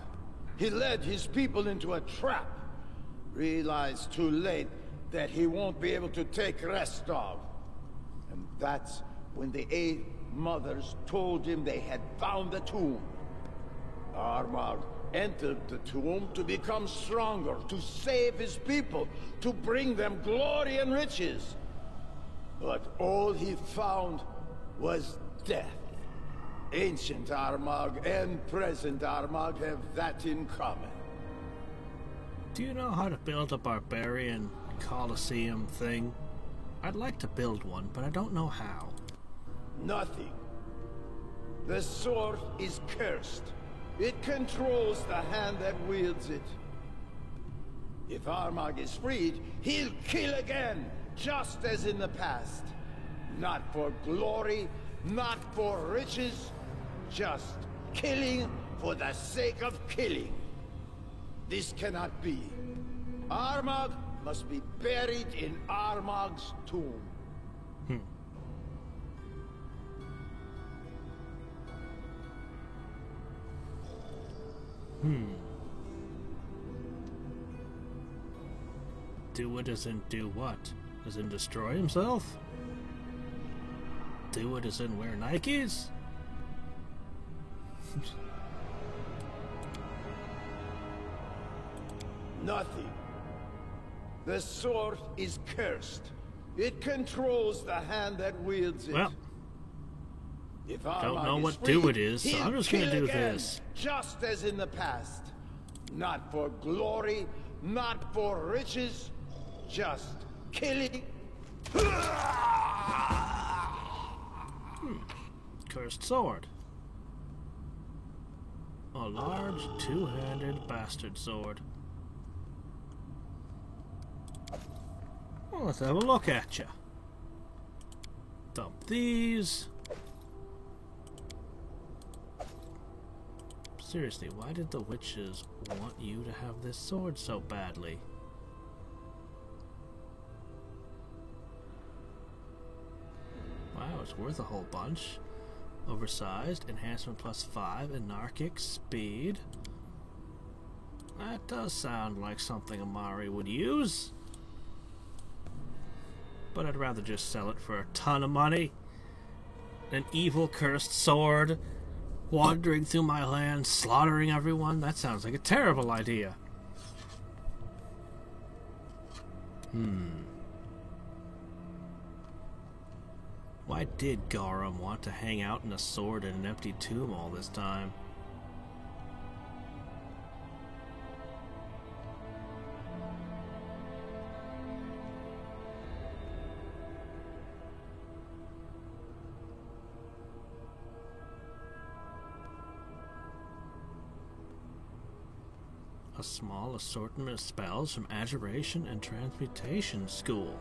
He led his people into a trap. Realized too late that he won't be able to take Restov. And that's when the Eight Mothers told him they had found the tomb. Armag entered the tomb to become stronger, to save his people, to bring them glory and riches. But all he found was death. Ancient Armag and present Armag have that in common. Do you know how to build a barbarian Colosseum thing? I'd like to build one, but I don't know how. Nothing. The sword is cursed. It controls the hand that wields it. If Armag is freed, he'll kill again, just as in the past. Not for glory, not for riches, just killing for the sake of killing. This cannot be. Armag must be buried in Armag's tomb. Do it as in do what? As in destroy himself? Do it as in wear Nikes? Nothing. The sword is cursed. It controls the hand that wields it. Well, if don't know Armag what is free, do it is, so he'll I'm just gonna kill do again, this. just as in the past. Not for glory, not for riches, just killing. Cursed sword. A large two-handed bastard sword. Well, let's have a look at you. Dump these. Seriously, why did the witches want you to have this sword so badly? Wow, it's worth a whole bunch. Oversized, enhancement +5, anarchic, speed. That does sound like something Amari would use. But I'd rather just sell it for a ton of money. An evil cursed sword wandering through my land, slaughtering everyone. That sounds like a terrible idea. Why did Garum want to hang out in a sword in an empty tomb all this time? A small assortment of spells from Adjuration and Transmutation School.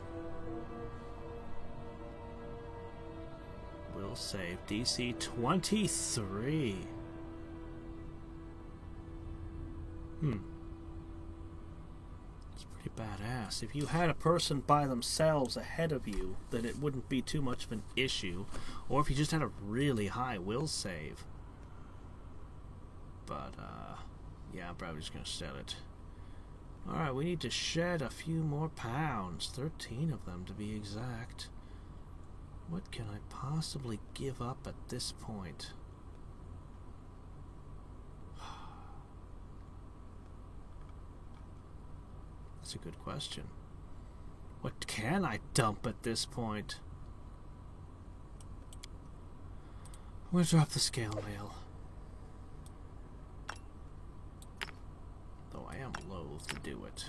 will save. DC 23. It's pretty badass. If you had a person by themselves ahead of you, then it wouldn't be too much of an issue. Or if you just had a really high will save. But, yeah, I'm probably just going to sell it. Alright, we need to shed a few more pounds. 13 of them, to be exact. What can I possibly give up at this point? That's a good question. What can I dump at this point? I'm going to drop the scale mail. Though I am loath to do it.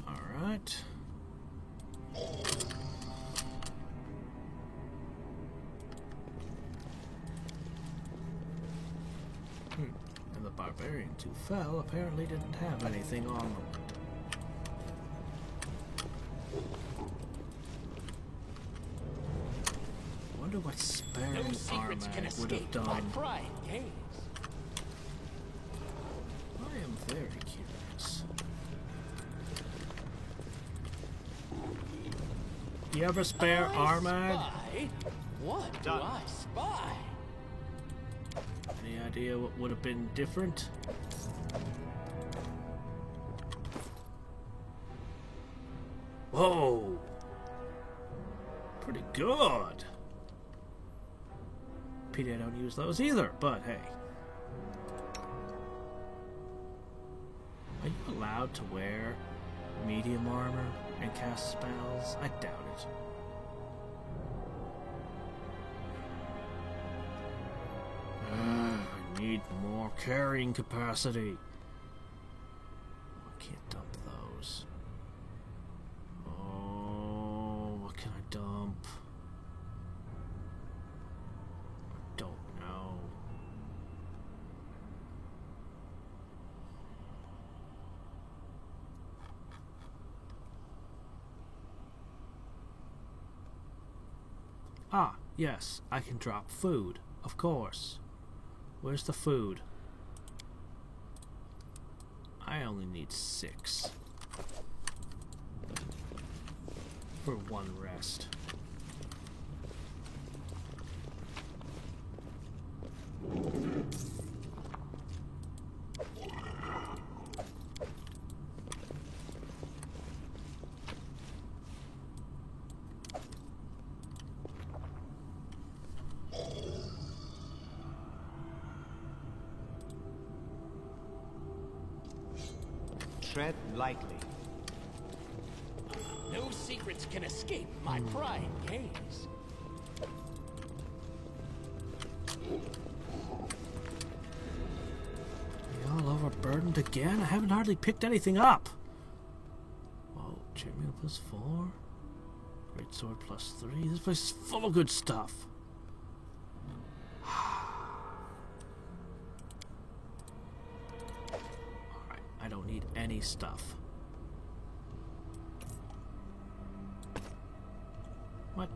Alright. And the barbarians who fell apparently didn't have anything on them. Wonder what sparing No secrets can Armag would have escape my done. prying gaze. I am very curious. You ever spare Armag? Spy? What do I spy? Any idea what would have been different? Whoa! Pretty good. Pity I don't use those either, but hey. Are you allowed to wear medium armor and cast spells? I doubt it. I need more carrying capacity. I can't dump those. Oh, what can I dump? I don't know. Ah, yes, I can drop food, of course. Where's the food? I only need 6. For one rest. Tread lightly. No secrets can escape my prying gaze. Are you all overburdened again? I haven't hardly picked anything up. Whoa, chainmail plus 4. Great sword plus 3. This place is full of good stuff. Alright, I don't need any stuff. What?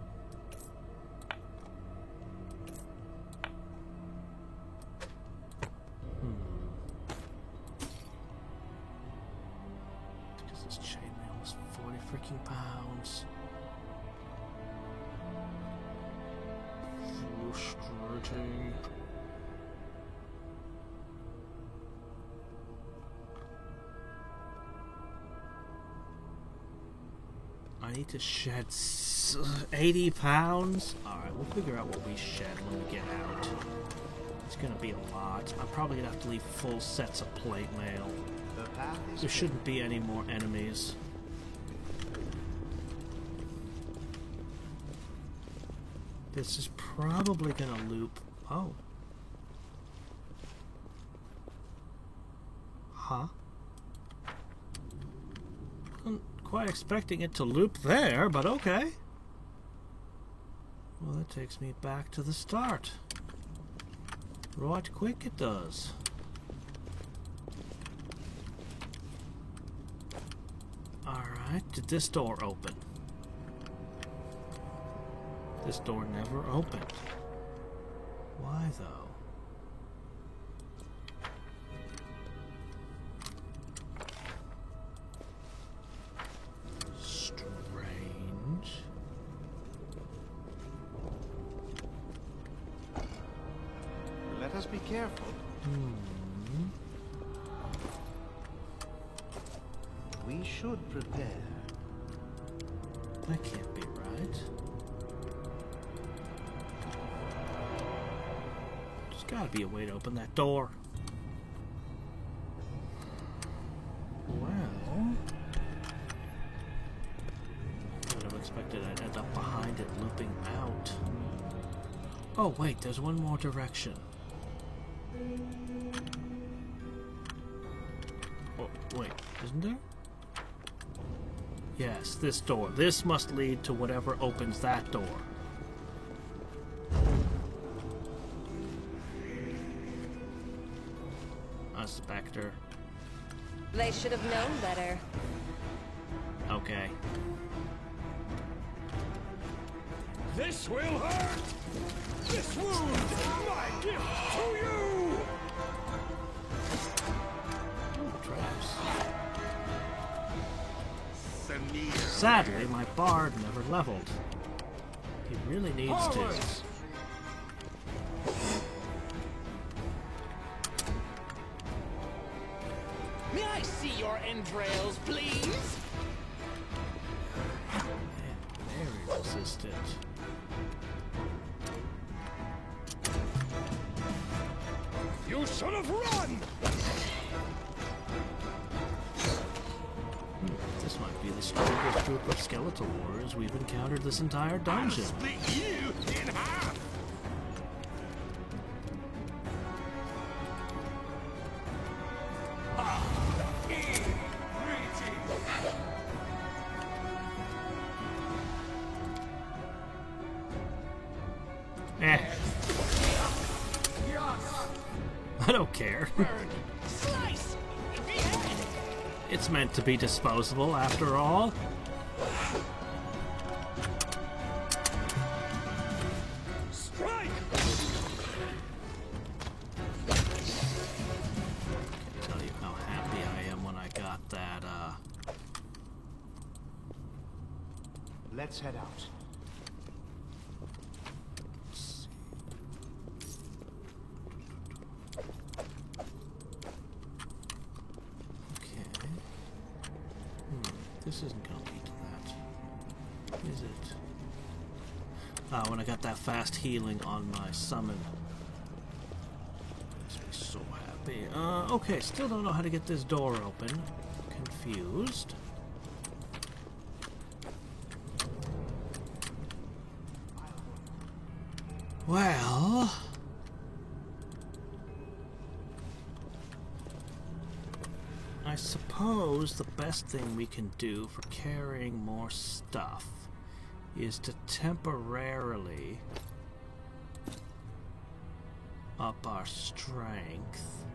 Because this chainmail is 40 freaking pounds. Frustrating. I need to shed 80 pounds? Alright, we'll figure out what we shed when we get out. It's gonna be a lot. I'm probably gonna have to leave full sets of plate mail. The path is There shouldn't be any more enemies. This is probably gonna loop. Oh. Huh? Wasn't quite expecting it to loop there, but okay. Well, that takes me back to the start. Right quick it does. Alright, did this door open? This door never opened. Why, though? Strange. Let us be careful. We should prepare. That can't be right. There's gotta be a way to open that door. Well, I would have expected I'd end up behind it looping out. Oh wait, there's one more direction. Oh, wait, isn't there? Yes, this door. This must lead to whatever opens that door. A specter. They should have known better. Okay. This will hurt! This wound, my gift to you! Ooh, traps. Sadly, my bard never leveled. He really needs to. May I see your entrails, please? Man, very resistant. You should have run! This might be the strongest group of skeletal warriors we've encountered this entire dungeon. Split you in half! Eh. I don't care. Slice! Behead! It's meant to be disposable, after all. Strike! Can't tell you how happy I am when I got that, Let's head out. Okay. This isn't gonna lead to that. Is it? Ah, when I got that fast healing on my summon. Makes me so happy. Okay, still don't know how to get this door open. Confused. Well... I suppose the best thing we can do for carrying more stuff is to temporarily up our strength.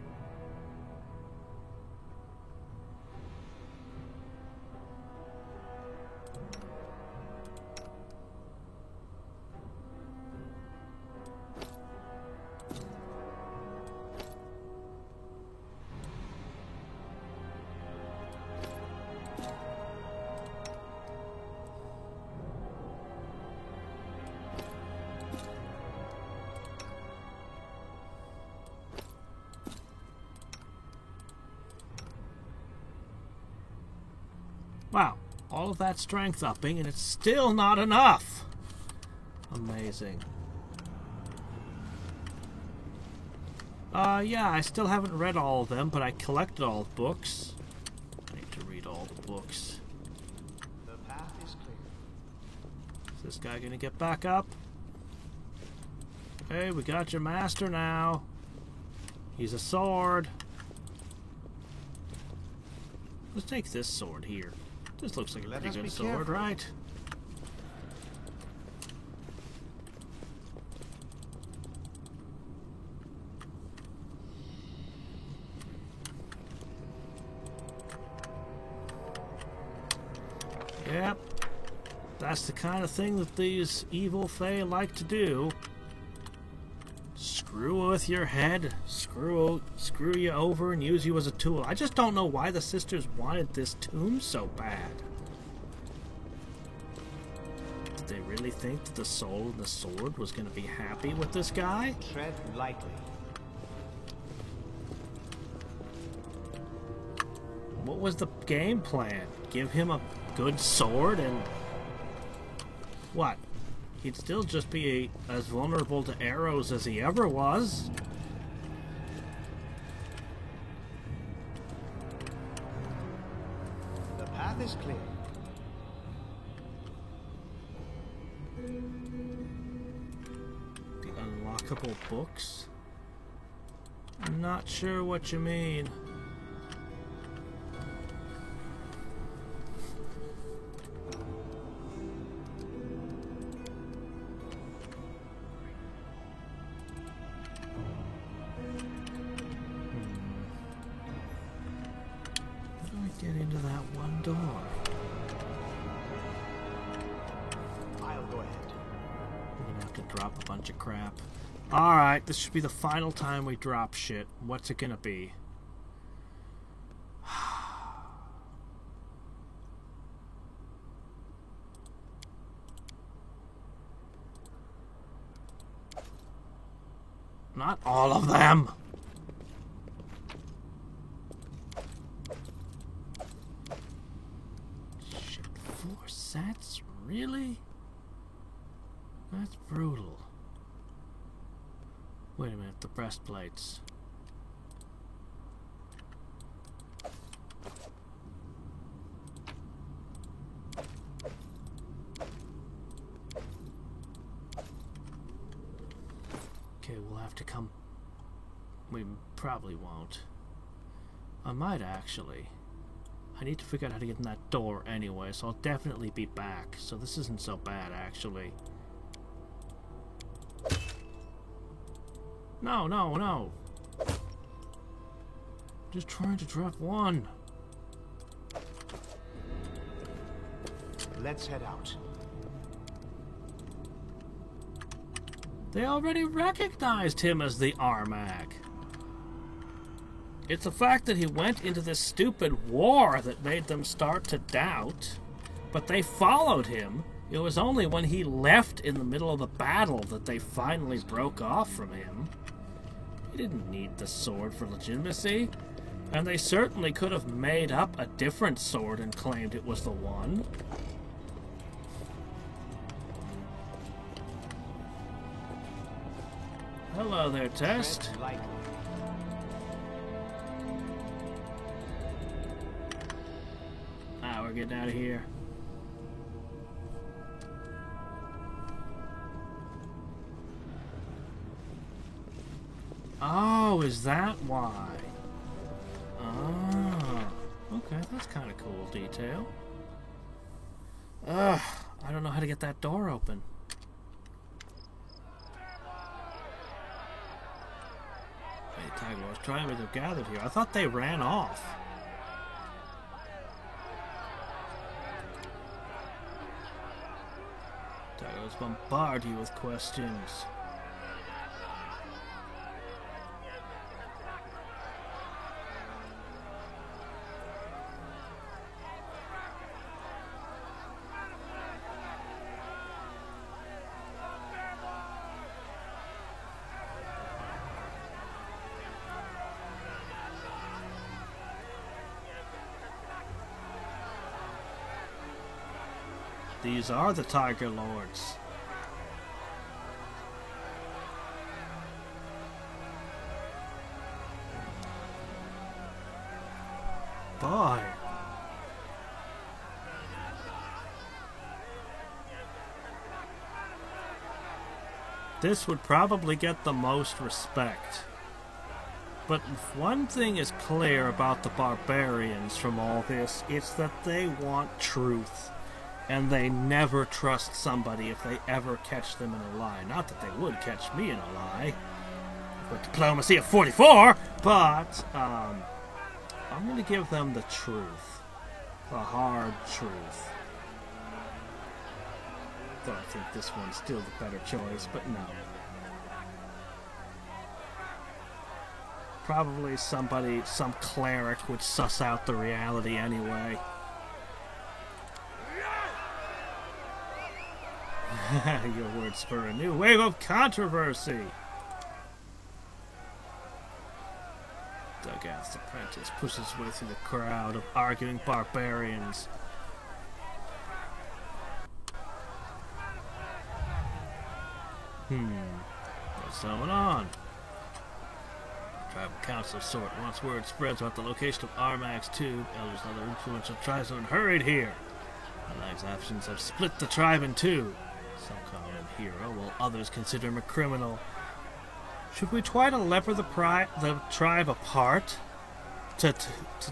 Wow, all of that strength upping and it's still not enough. Amazing. Yeah, I still haven't read all of them, but I collected all the books. I need to read all the books. The path is clear. Is this guy gonna get back up? Hey, we got your master now. He's a sword. Let's take this sword here. This looks like a Let pretty us good be sword, careful. right? Yep. That's the kind of thing that these evil Fae like to do. Screw with your head, screw you over and use you as a tool. I just don't know why the sisters wanted this tomb so bad. Did they really think that the soul in the sword was going to be happy with this guy? Tread lightly. What was the game plan? Give him a good sword and... what? He'd still just be as vulnerable to arrows as he ever was. The path is clear. The unlockable books? I'm not sure what you mean. Get into that one door. I'll go ahead. We're gonna have to drop a bunch of crap. Alright, this should be the final time we drop shit. What's it gonna be? Not all of them! Sets? Really? That's brutal. Wait a minute, the breastplates. Okay, we'll have to come... we probably won't. I might actually. I need to figure out how to get in that door anyway, so I'll definitely be back. So this isn't so bad, actually. No, no, no. Just trying to drop one. Let's head out. They already recognized him as the Armag. It's the fact that he went into this stupid war that made them start to doubt. But they followed him. It was only when he left in the middle of the battle that they finally broke off from him. He didn't need the sword for legitimacy. And they certainly could have made up a different sword and claimed it was the one. Hello there, Test. Tread lightly. We're getting out of here. Oh, is that why? Oh, okay, that's kind of cool detail. Ugh, I don't know how to get that door open. Hey, Tiger Wars, trying to gathered here. I thought they ran off. Let's bombard you with questions. These are the Tiger Lords. Boy. This would probably get the most respect. But if one thing is clear about the barbarians from all this, it's that they want truth. And they never trust somebody if they ever catch them in a lie. Not that they would catch me in a lie. With diplomacy of 44! But, I'm going to give them the truth. The hard truth. Though I think this one's still the better choice, but no. Probably somebody, some cleric would suss out the reality anyway. Your words spur a new wave of controversy. Dugouts apprentice pushes his way through the crowd of arguing barbarians. What's going on? Tribal Council of Sort. Once word spreads about the location of Armag's tomb, elders and other influential tribesmen hurried here. Armag's actions have split the tribe in two. Some call him a hero, while others consider him a criminal. Should we try to lever the tribe apart? To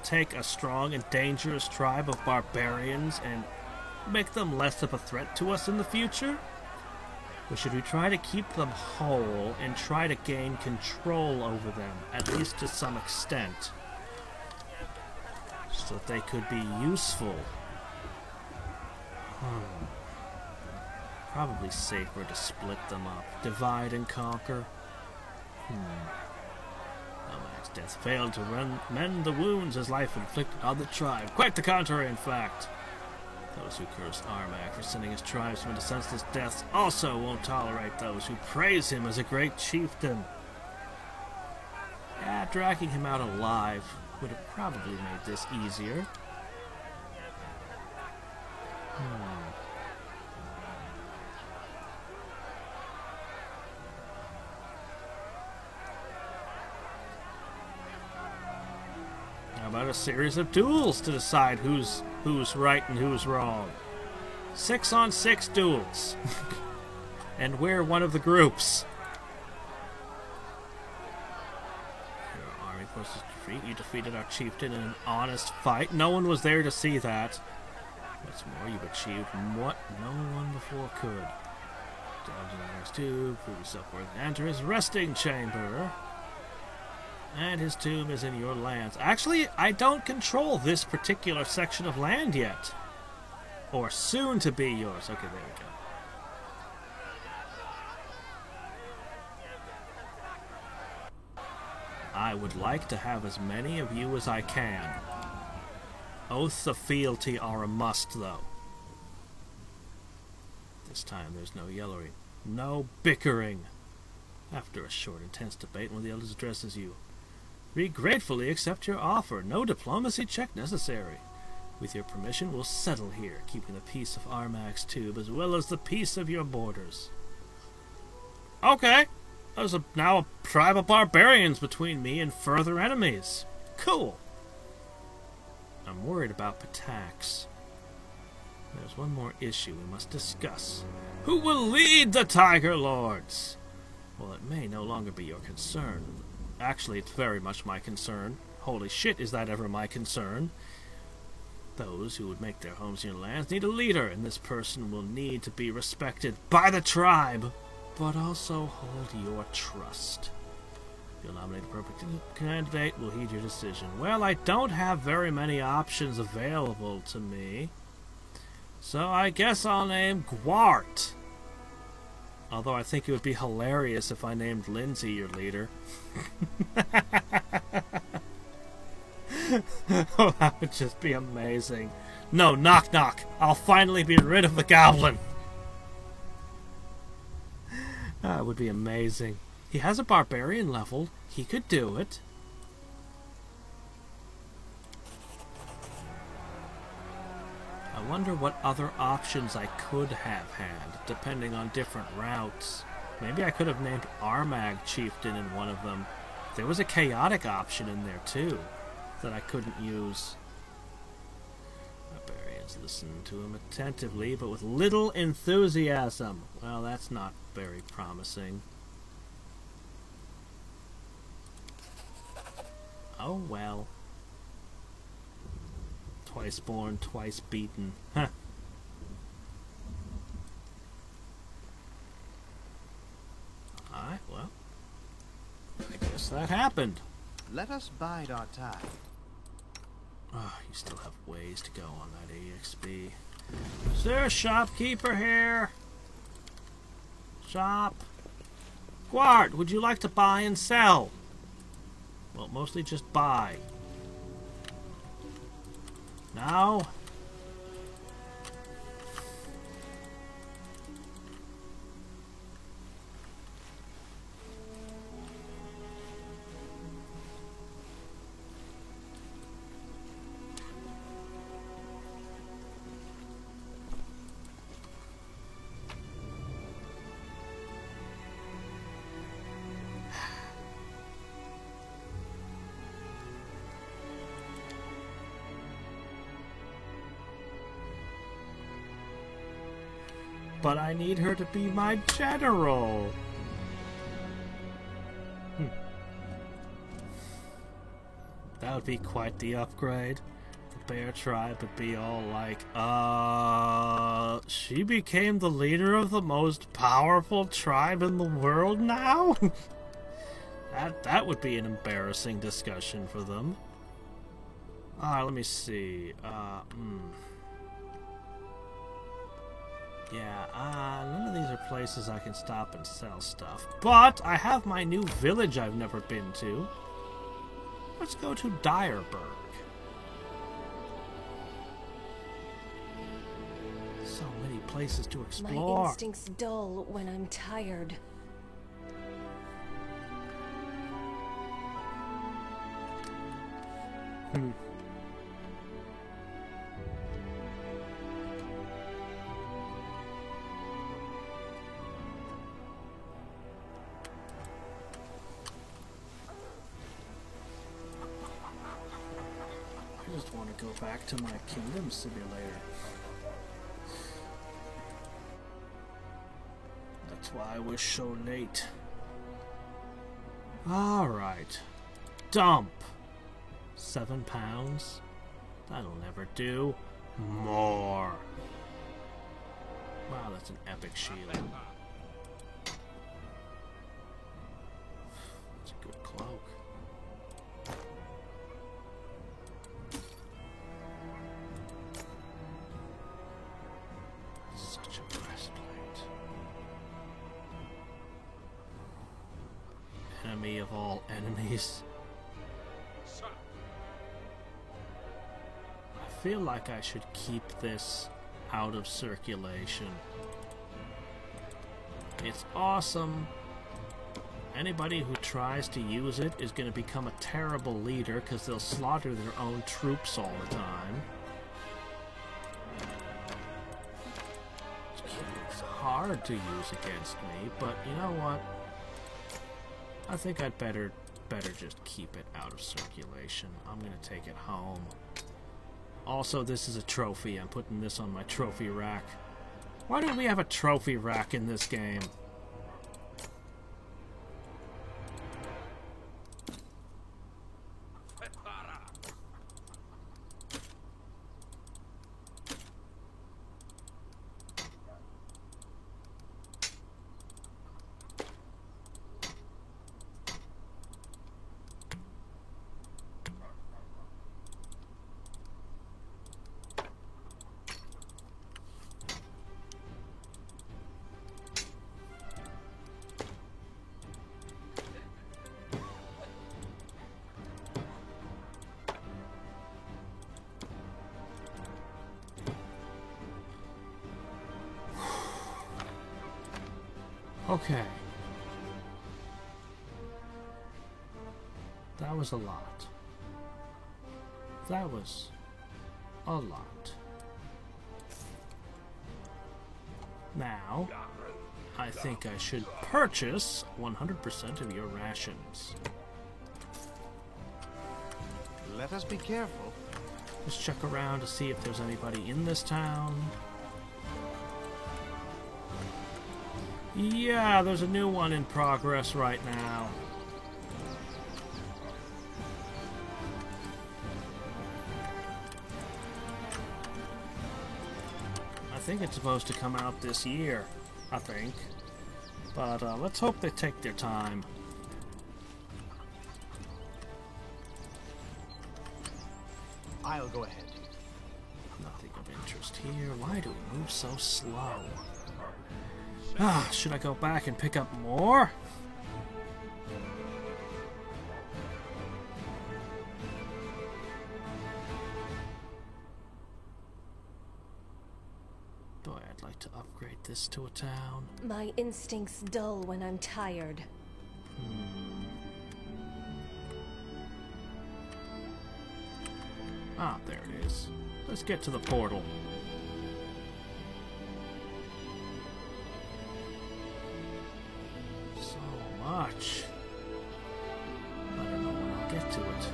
take a strong and dangerous tribe of barbarians and make them less of a threat to us in the future? Or should we try to keep them whole and try to gain control over them, at least to some extent, so that they could be useful? Probably safer to split them up. Divide and conquer. Armag's death failed to mend the wounds his life inflicted on the tribe. Quite the contrary, in fact. Those who curse Armag for sending his tribesmen to senseless deaths also won't tolerate those who praise him as a great chieftain. Yeah, dragging him out alive would have probably made this easier. How about a series of duels to decide who's right and who's wrong? 6-on-6 duels. And we're one of the groups. Your army forces defeat. You defeated our chieftain in an honest fight. No one was there to see that. What's more, you've achieved what no one before could. Down to the next tube, prove yourself worthy to enter his resting chamber. And his tomb is in your lands. Actually, I don't control this particular section of land yet. Or soon to be yours. Okay, there we go. I would like to have as many of you as I can. Oaths of fealty are a must, though. This time there's no yellowing. No bickering. After a short, intense debate, one of the elders addresses you. We gratefully accept your offer. No diplomacy check necessary. With your permission, we'll settle here, keeping the peace of Armag's tomb as well as the peace of your borders. Okay. There's now a tribe of barbarians between me and further enemies. Cool. I'm worried about Pitax. There's one more issue we must discuss. Who will lead the Tiger Lords? Well, it may no longer be your concern. Actually, it's very much my concern. Holy shit, is that ever my concern? Those who would make their homes in your lands need a leader, and this person will need to be respected by the tribe, but also hold your trust. If you'll nominate a perfect candidate, we'll heed your decision. Well, I don't have very many options available to me, so I guess I'll name Gwart. Although I think it would be hilarious if I named Lindsay your leader. Oh, that would just be amazing. No, knock knock. I'll finally be rid of the goblin. That would be amazing. He has a barbarian level. He could do it. I wonder what other options I could have had, depending on different routes. Maybe I could have named Armag Chieftain in one of them. There was a chaotic option in there, too, that I couldn't use. Barbarians listened to him attentively, but with little enthusiasm. Well, that's not very promising. Oh, well. Twice born, twice beaten. Huh. Alright, well. I guess that happened. Let us bide our time. Oh, you still have ways to go on that EXP. Is there a shopkeeper here? Shop. Guard, would you like to buy and sell? Well, mostly just buy. No? But I need her to be my general. That would be quite the upgrade. The bear tribe would be all like, she became the leader of the most powerful tribe in the world now? That would be an embarrassing discussion for them. Let me see. Yeah, none of these are places I can stop and sell stuff. But I have my new village I've never been to. Let's go to Dyerburg. So many places to explore. My instincts dull when I'm tired. I just want to go back to my kingdom simulator. That's why I was so late. Alright. Dump. 7 pounds? That'll never do. More. Wow, that's an epic shield. It's a good cloak. Such a breastplate. Enemy of all enemies. I feel like I should keep this out of circulation. It's awesome. Anybody who tries to use it is going to become a terrible leader because they'll slaughter their own troops all the time. It's hard to use against me, but you know what? I think I'd better just keep it out of circulation. I'm going to take it home. Also, this is a trophy. I'm putting this on my trophy rack. Why don't we have a trophy rack in this game? Okay. That was a lot. That was a lot. Now, I think I should purchase 100% of your rations. Let us be careful. Just check around to see if there's anybody in this town. Yeah, there's a new one in progress right now. I think it's supposed to come out this year, I think. But let's hope they take their time. I'll go ahead. Nothing of interest here. Why do we move so slow? Should I go back and pick up more? Boy, I'd like to upgrade this to a town. My instincts dull when I'm tired. Ah, there it is. Let's get to the portal. So much. I don't know when I'll get to it.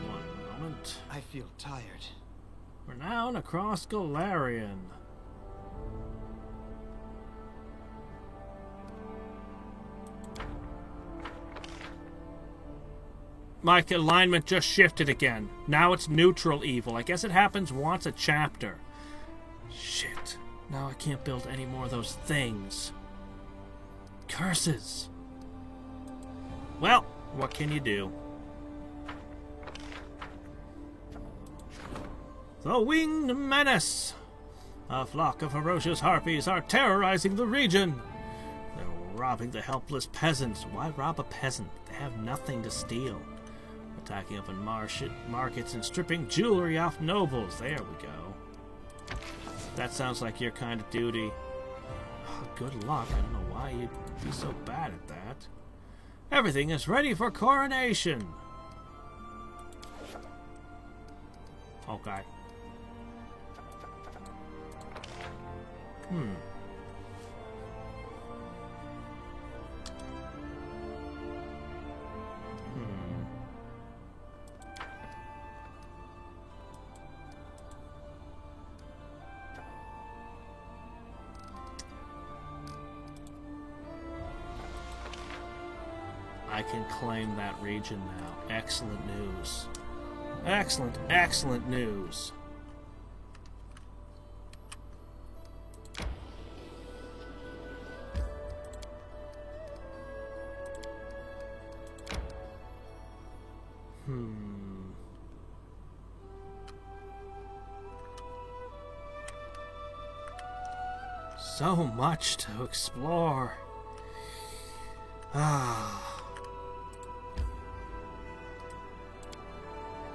One moment. I feel tired. Renown across Galarian. My alignment just shifted again. Now it's neutral evil. I guess it happens once a chapter. Shit. Now I can't build any more of those things. Curses. Well, what can you do? The Winged Menace! A flock of ferocious harpies are terrorizing the region. They're robbing the helpless peasants. Why rob a peasant? They have nothing to steal. Attacking open markets and stripping jewelry off nobles. There we go. That sounds like your kind of duty. Oh, good luck. I don't know why you'd be so bad at that. Everything is ready for coronation. Okay. I can claim that region now. Excellent news. Excellent, excellent news. So much to explore.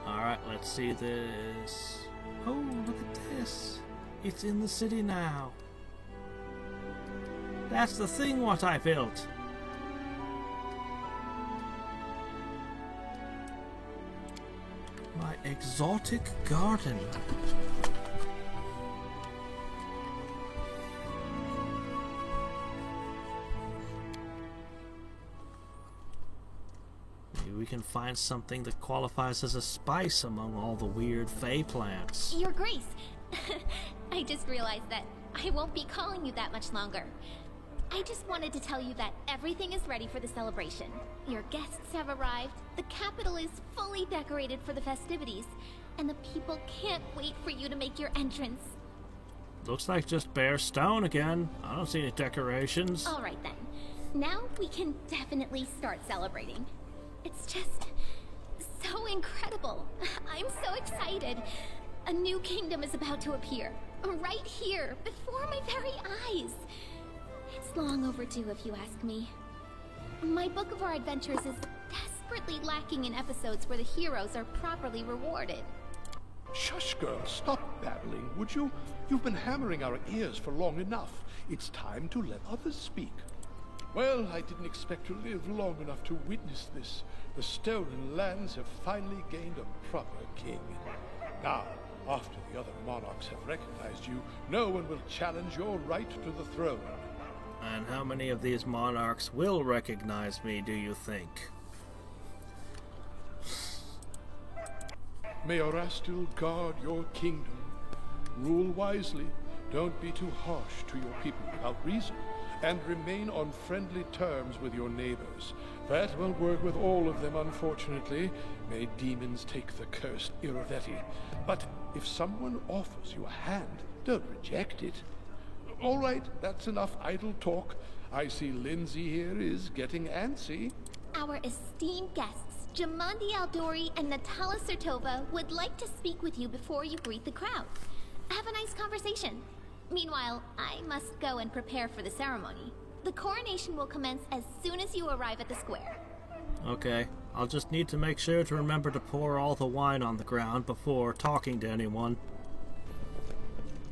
Alright, let's see this. Oh, look at this. It's in the city now. That's the thing what I built. My exotic garden. We can find something that qualifies as a spice among all the weird Fey plants. Your Grace, I just realized that I won't be calling you that much longer. I just wanted to tell you that everything is ready for the celebration. Your guests have arrived, the capital is fully decorated for the festivities, and the people can't wait for you to make your entrance. Looks like just bare stone again. I don't see any decorations. All right then. Now we can definitely start celebrating. It's just so incredible. I'm so excited. A new kingdom is about to appear, right here, before my very eyes. It's long overdue, if you ask me. My book of our adventures is desperately lacking in episodes where the heroes are properly rewarded. Shush, girl, stop babbling, would you? You've been hammering our ears for long enough. It's time to let others speak. Well, I didn't expect to live long enough to witness this. The stolen lands have finally gained a proper king. Now, after the other monarchs have recognized you, no one will challenge your right to the throne. And how many of these monarchs will recognize me, do you think? May Orastil guard your kingdom. Rule wisely. Don't be too harsh to your people without reason. And remain on friendly terms with your neighbors. That won't work with all of them, unfortunately. May demons take the cursed Irovetti. But if someone offers you a hand, don't reject it. All right, that's enough idle talk. I see Lindsay here is getting antsy. Our esteemed guests, Jamandi Aldori and Natala Sertova would like to speak with you before you greet the crowd. Have a nice conversation. Meanwhile, I must go and prepare for the ceremony. The coronation will commence as soon as you arrive at the square. Okay, I'll just need to make sure to remember to pour all the wine on the ground before talking to anyone.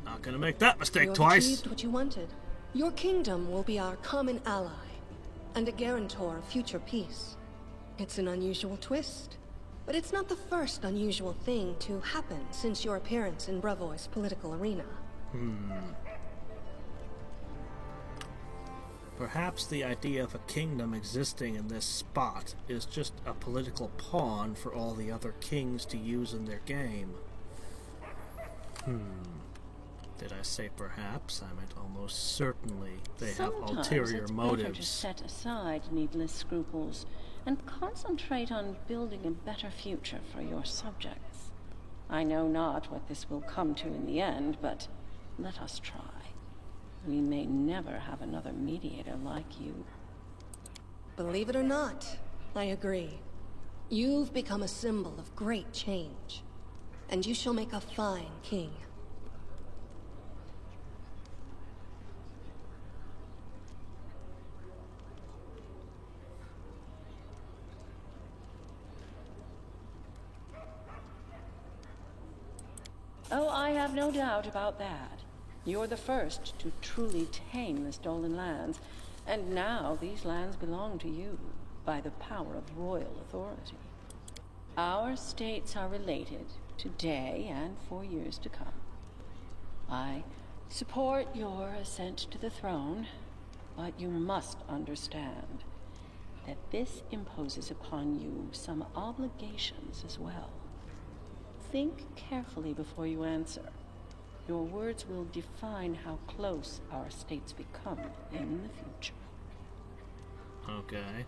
Not gonna make that mistake twice. You achieved what you wanted. Your kingdom will be our common ally, and a guarantor of future peace. It's an unusual twist, but it's not the first unusual thing to happen since your appearance in Brevoy's political arena. Perhaps the idea of a kingdom existing in this spot is just a political pawn for all the other kings to use in their game. Did I say perhaps? I meant almost certainly they have ulterior it's motives. Better to set aside needless scruples and concentrate on building a better future for your subjects. I know not what this will come to in the end, but let us try. We may never have another mediator like you. Believe it or not, I agree. You've become a symbol of great change, and you shall make a fine king. Oh, I have no doubt about that. You're the first to truly tame the stolen lands, and now these lands belong to you by the power of royal authority. Our states are related today and for years to come. I support your ascent to the throne, but you must understand that this imposes upon you some obligations as well. Think carefully before you answer. Your words will define how close our states become in the future. Okay.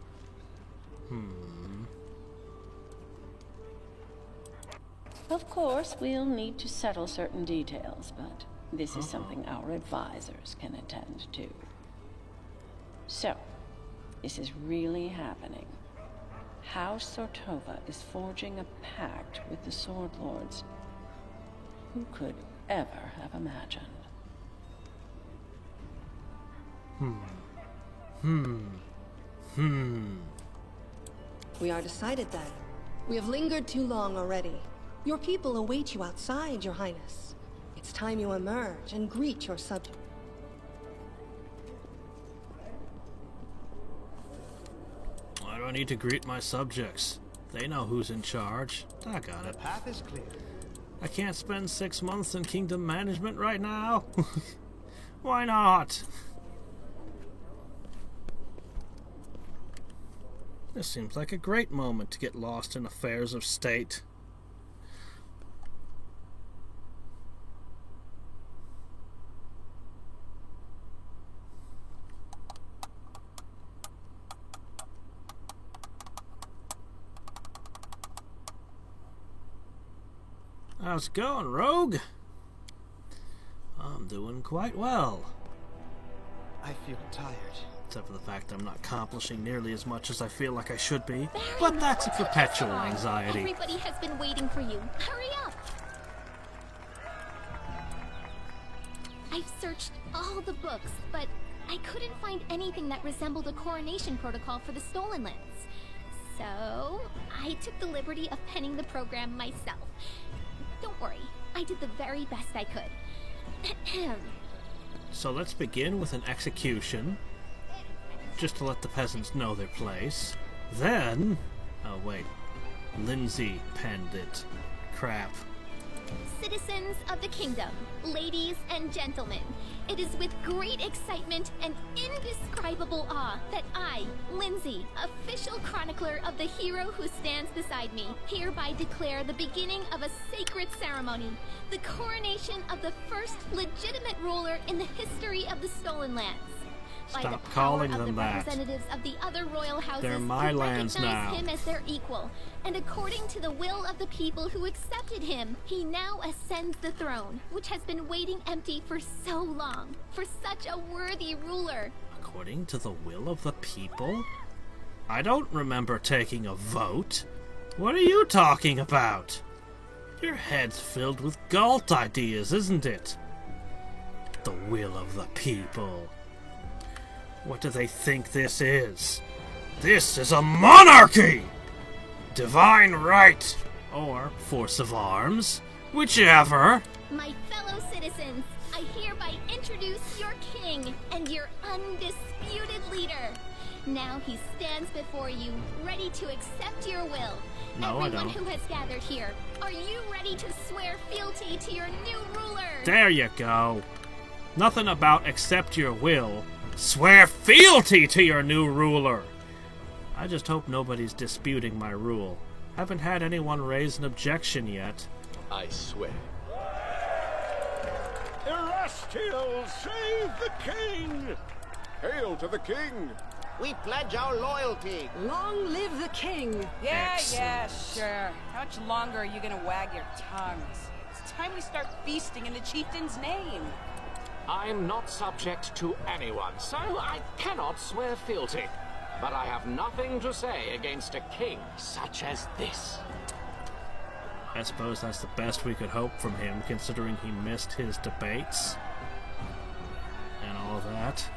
Of course, we'll need to settle certain details, but this is something our advisors can attend to. So, this is really happening. House Sertova is forging a pact with the Sword Lords. Who could ever have imagined? We are decided then. We have lingered too long already. Your people await you outside, Your Highness. It's time you emerge and greet your subject. I don't need to greet my subjects. They know who's in charge. I got it. The path is clear. I can't spend 6 months in kingdom management right now. Why not? This seems like a great moment to get lost in affairs of state. How's it going, Rogue? I'm doing quite well. I feel tired. Except for the fact I'm not accomplishing nearly as much as I feel like I should be. But that's a perpetual anxiety. Everybody has been waiting for you. Hurry up! I've searched all the books, but I couldn't find anything that resembled a coronation protocol for the Stolen Lands. So, I took the liberty of penning the program myself. Don't worry, I did the very best I could. So let's begin with an execution, just to let the peasants know their place. Then... oh wait, Lindsay penned it. Crap. Citizens of the kingdom, ladies and gentlemen, it is with great excitement and indescribable awe that I, Lindsay, official chronicler of the hero who stands beside me, hereby declare the beginning of a sacred ceremony, the coronation of the first legitimate ruler in the history of the Stolen Lands. Stop calling them that. Representatives of the other royal houses They're my lands now. him as their equal, and according to the will of the people who accepted him, he now ascends the throne, which has been waiting empty for so long, for such a worthy ruler. According to the will of the people? I don't remember taking a vote. What are you talking about? Your head's filled with Galt ideas, isn't it? The will of the people. What do they think this is? This is a monarchy! Divine right! Or force of arms, whichever. My fellow citizens, I hereby introduce your king and your undisputed leader. Now he stands before you, ready to accept your will. No, Everyone I don't. who has gathered here, are you ready to swear fealty to your new ruler? There you go. Nothing about accept your will. Swear fealty to your new ruler. I just hope nobody's disputing my rule. Haven't had anyone raise an objection yet. I swear. Erasteel, save the king! Hail to the king! We pledge our loyalty. Long live the king. Yeah, Excellent. sure. How much longer are you gonna wag your tongues? It's time we start feasting in the chieftain's name. I'm not subject to anyone, so I cannot swear fealty. But I have nothing to say against a king such as this. I suppose that's the best we could hope from him, considering he missed his debates. And all that.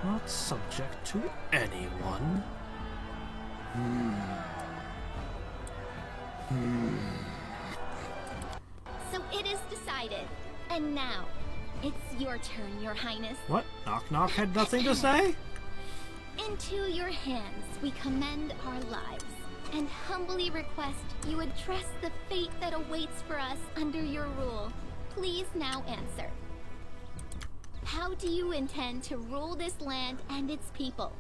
Not subject to anyone. So it is decided. And now, it's your turn, your highness. What? Knock Knock had nothing to say? Into your hands we commend our lives, and humbly request you address the fate that awaits for us under your rule. Please now answer. How do you intend to rule this land and its people?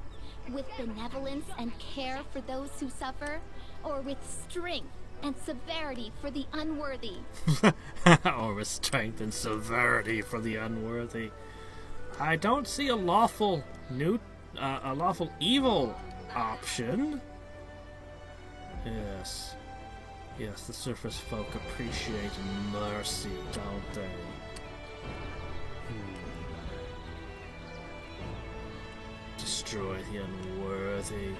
With benevolence and care for those who suffer, or with strength and severity for the unworthy? Or with strength and severity for the unworthy. I don't see a lawful evil option. Yes. Yes, the surface folk appreciate mercy, don't they? Destroy the unworthy.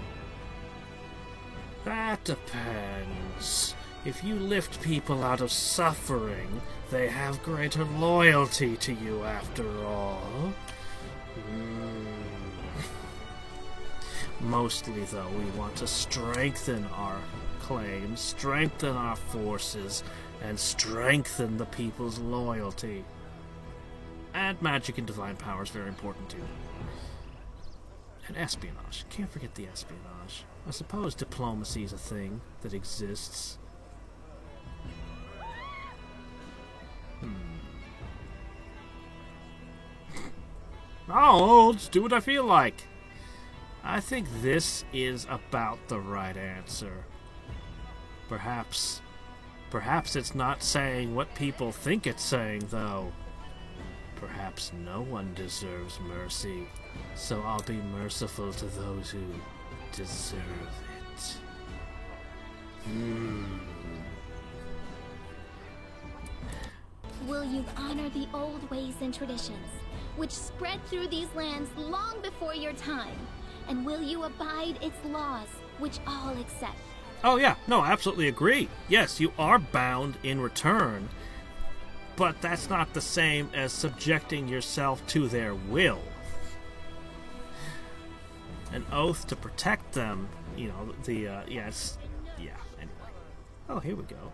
That depends. If you lift people out of suffering, they have greater loyalty to you after all. Mostly, though, we want to strengthen our claims, strengthen our forces, and strengthen the people's loyalty. And magic and divine power is very important, too. And espionage. Can't forget the espionage. I suppose diplomacy is a thing that exists. I'll just do what I feel like. I think this is about the right answer. Perhaps it's not saying what people think it's saying, though. Perhaps no one deserves mercy, so I'll be merciful to those who deserve it. Will you honor the old ways and traditions, which spread through these lands long before your time? And will you abide its laws, which all accept? Oh yeah, no, I absolutely agree. Yes, you are bound in return, but that's not the same as subjecting yourself to their will. An oath to protect them, you know, anyway. Oh, here we go.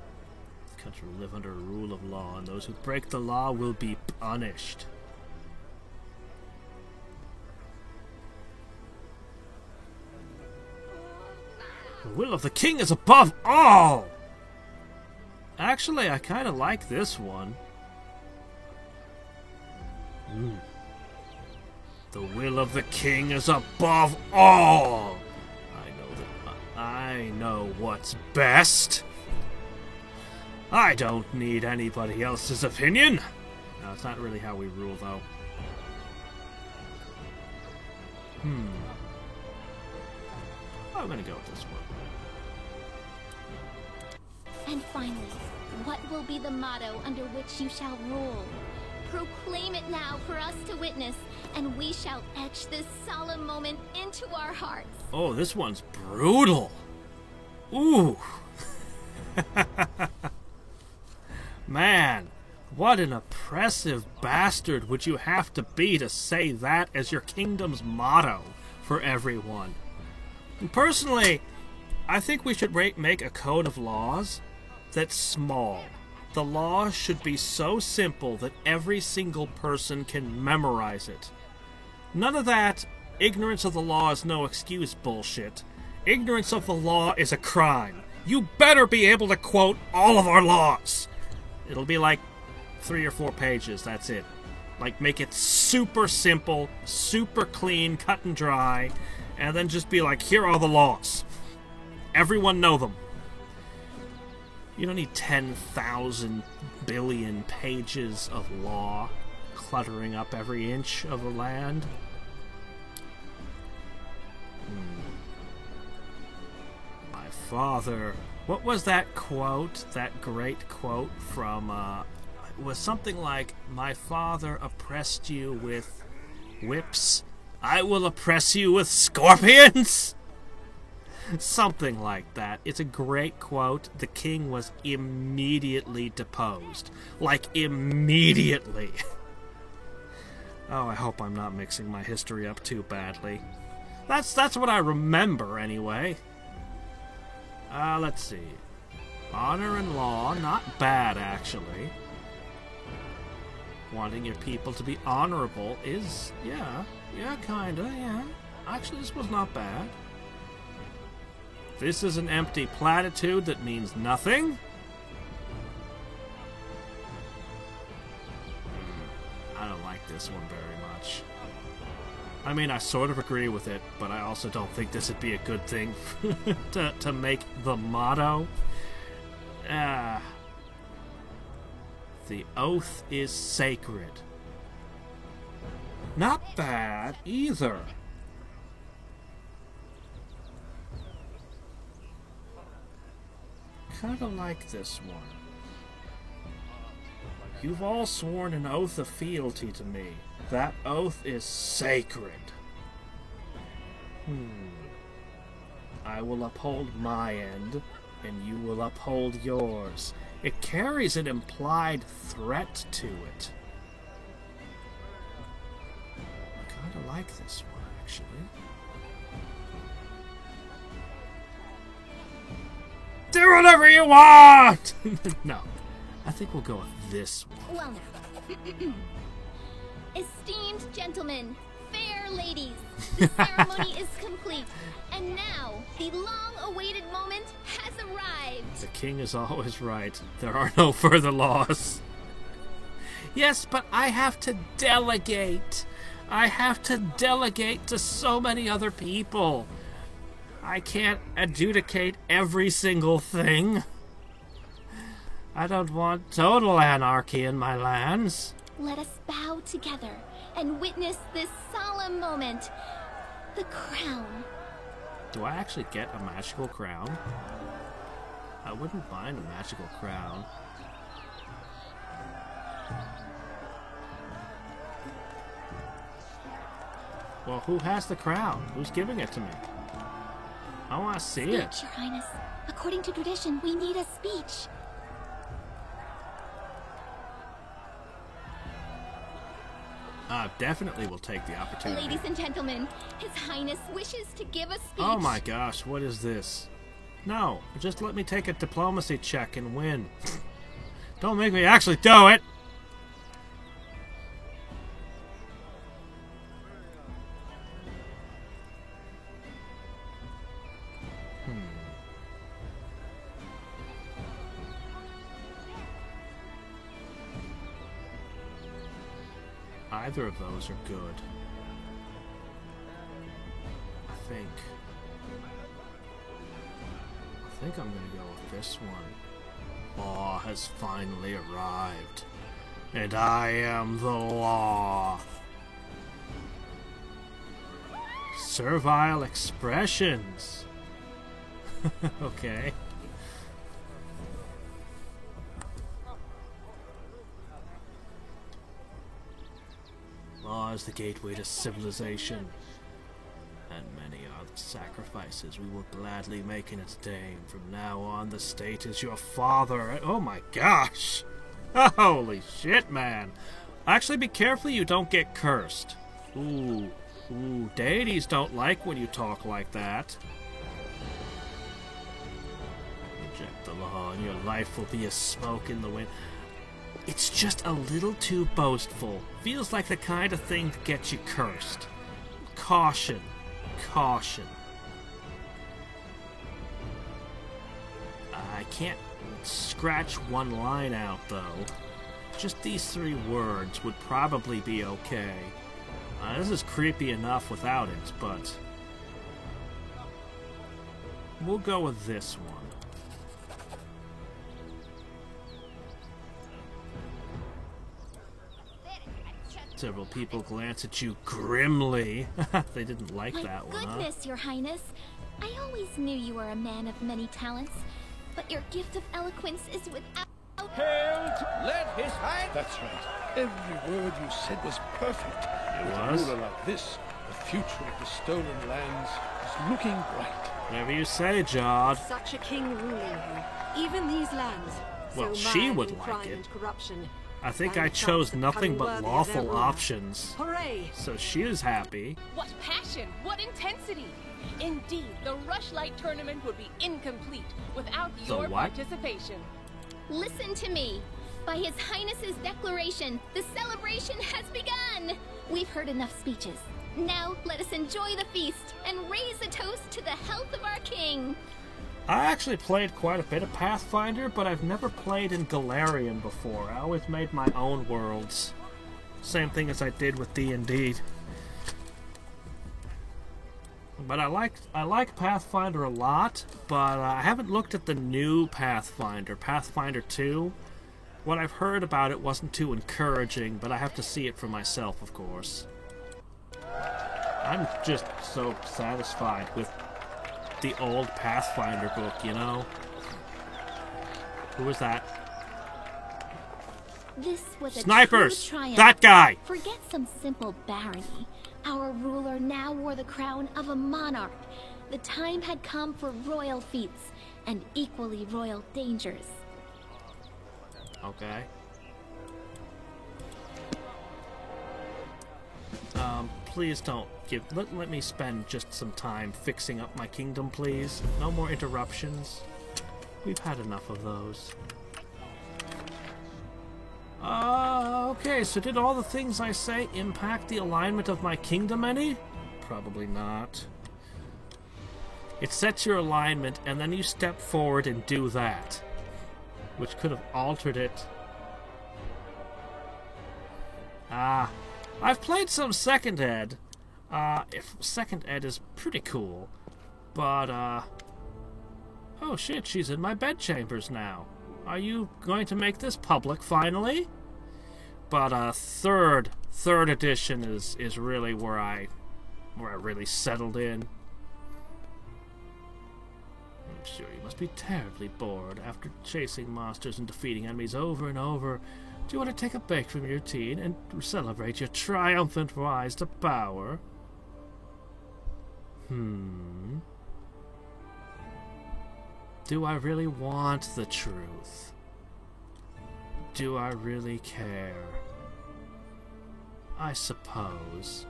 The country will live under a rule of law, and those who break the law will be punished. The will of the king is above all! Actually, I kind of like this one. The will of the king is above all! I know what's best. I don't need anybody else's opinion. No, it's not really how we rule, though. I'm gonna go with this one. And finally, what will be the motto under which you shall rule? Proclaim it now for us to witness, and we shall etch this solemn moment into our hearts. Oh, this one's brutal. Ooh. Man, what an oppressive bastard would you have to be to say that as your kingdom's motto for everyone. And personally, I think we should make a code of laws that's small. The law should be so simple that every single person can memorize it. None of that ignorance of the law is no excuse bullshit. Ignorance of the law is a crime. You better be able to quote all of our laws. It'll be like 3 or 4 pages, that's it. Like, make it super simple, super clean, cut and dry, and then just be like, here are the laws. Everyone know them. You don't need 10,000 billion pages of law cluttering up every inch of the land. My father... What was that quote, that great quote from, it was something like, my father oppressed you with whips, I will oppress you with scorpions? Something like that. It's a great quote. The king was immediately deposed. Like, immediately. Oh, I hope I'm not mixing my history up too badly. That's what I remember, anyway. Let's see. Honor and law, not bad, actually. Wanting your people to be honorable is, yeah, kinda, yeah. Actually, this was not bad. This is an empty platitude that means nothing. I don't like this one very much. I mean, I sort of agree with it, but I also don't think this would be a good thing to make the motto. The oath is sacred. Not bad, either. Kinda like this one. You've all sworn an oath of fealty to me. That oath is sacred. I will uphold my end, and you will uphold yours. It carries an implied threat to it. I kinda like this one, actually. Do whatever you want! No, I think we'll go with this one. Well now. Esteemed gentlemen, fair ladies, the ceremony is complete, and now the long-awaited moment has arrived. The king is always right. There are no further laws. Yes, but I have to delegate. I have to delegate to so many other people. I can't adjudicate every single thing. I don't want total anarchy in my lands. Let us bow together and witness this solemn moment. The crown. Do I actually get a magical crown? I wouldn't mind a magical crown. Well, who has the crown? Who's giving it to me? I want to see it. Speech, Your Highness. According to tradition, we need a speech. Definitely will take the opportunity. Ladies and gentlemen, His Highness wishes to give a speech. Oh my gosh, what is this? No, just let me take a diplomacy check and win. Don't make me actually do it! Either of those are good. I think I'm gonna go with this one. Law has finally arrived, and I am the law. Servile expressions. Okay. Law is the gateway to civilization, and many are Sacrifices we will gladly make in its name. From now on, the state is your father. Oh my gosh! Holy shit, man! Actually, be careful you don't get cursed. Ooh, deities don't like when you talk like that. Reject the law and your life will be as smoke in the wind. It's just a little too boastful. Feels like the kind of thing that gets you cursed. Caution. Caution. I can't scratch one line out, though. Just these 3 words would probably be okay. This is creepy enough without it, but we'll go with this one. Several people glance at you grimly. They didn't like that one, huh? My goodness, Your Highness. I always knew you were a man of many talents, but your gift of eloquence is without... Hail to... Let his hand... That's right. Every word you said was perfect. With a ruler like this, the future of the stolen lands is looking bright. Whatever you say, Jod. Such a king ruling you. Even these lands. Well, so she mired would in like crime it. and corruption. I think And I chose become nothing but worthy of their lawful ruler. options. Hooray! So she is happy. What passion! What intensity! Indeed, the Rushlight tournament would be incomplete without your participation. Listen to me. By His Highness's declaration, the celebration has begun. We've heard enough speeches. Now let us enjoy the feast and raise a toast to the health of our king. I actually played quite a bit of Pathfinder, but I've never played in Galarian before. I always made my own worlds. Same thing as I did with D&D. But I like Pathfinder a lot, but I haven't looked at the new Pathfinder, Pathfinder 2. What I've heard about it wasn't too encouraging, but I have to see it for myself, of course. I'm just so satisfied with the old Pathfinder book, you know? Who was that? This was a Snipers! true triumph. That guy! Forget some simple barony. Our ruler now wore the crown of a monarch. The time had come for royal feats and equally royal dangers. Okay. Please don't let me spend just some time fixing up my kingdom, please. No more interruptions. We've had enough of those. Okay, so did all the things I say impact the alignment of my kingdom any? Probably not. It sets your alignment, and then you step forward and do that, which could have altered it. I've played some 2nd Ed. If 2nd Ed is pretty cool, but, oh shit, she's in my bedchambers now. Are you going to make this public, finally? But, third edition is really where I really settled in. I'm sure you must be terribly bored after chasing monsters and defeating enemies over and over. Do you want to take a break from your routine and celebrate your triumphant rise to power? Do I really want the truth? Do I really care? I suppose.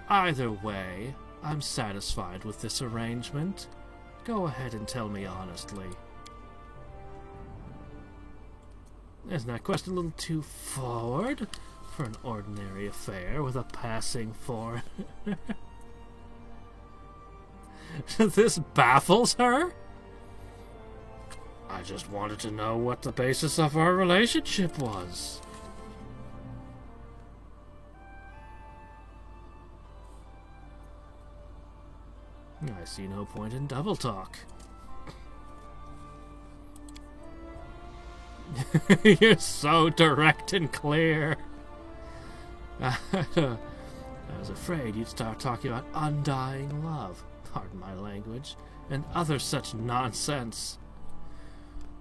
Either way, I'm satisfied with this arrangement. Go ahead and tell me honestly. Isn't that quest a little too forward for an ordinary affair with a passing foreigner? This baffles her? I just wanted to know what the basis of our relationship was. I see no point in double talk. You're so direct and clear. I was afraid you'd start talking about undying love, pardon my language, and other such nonsense.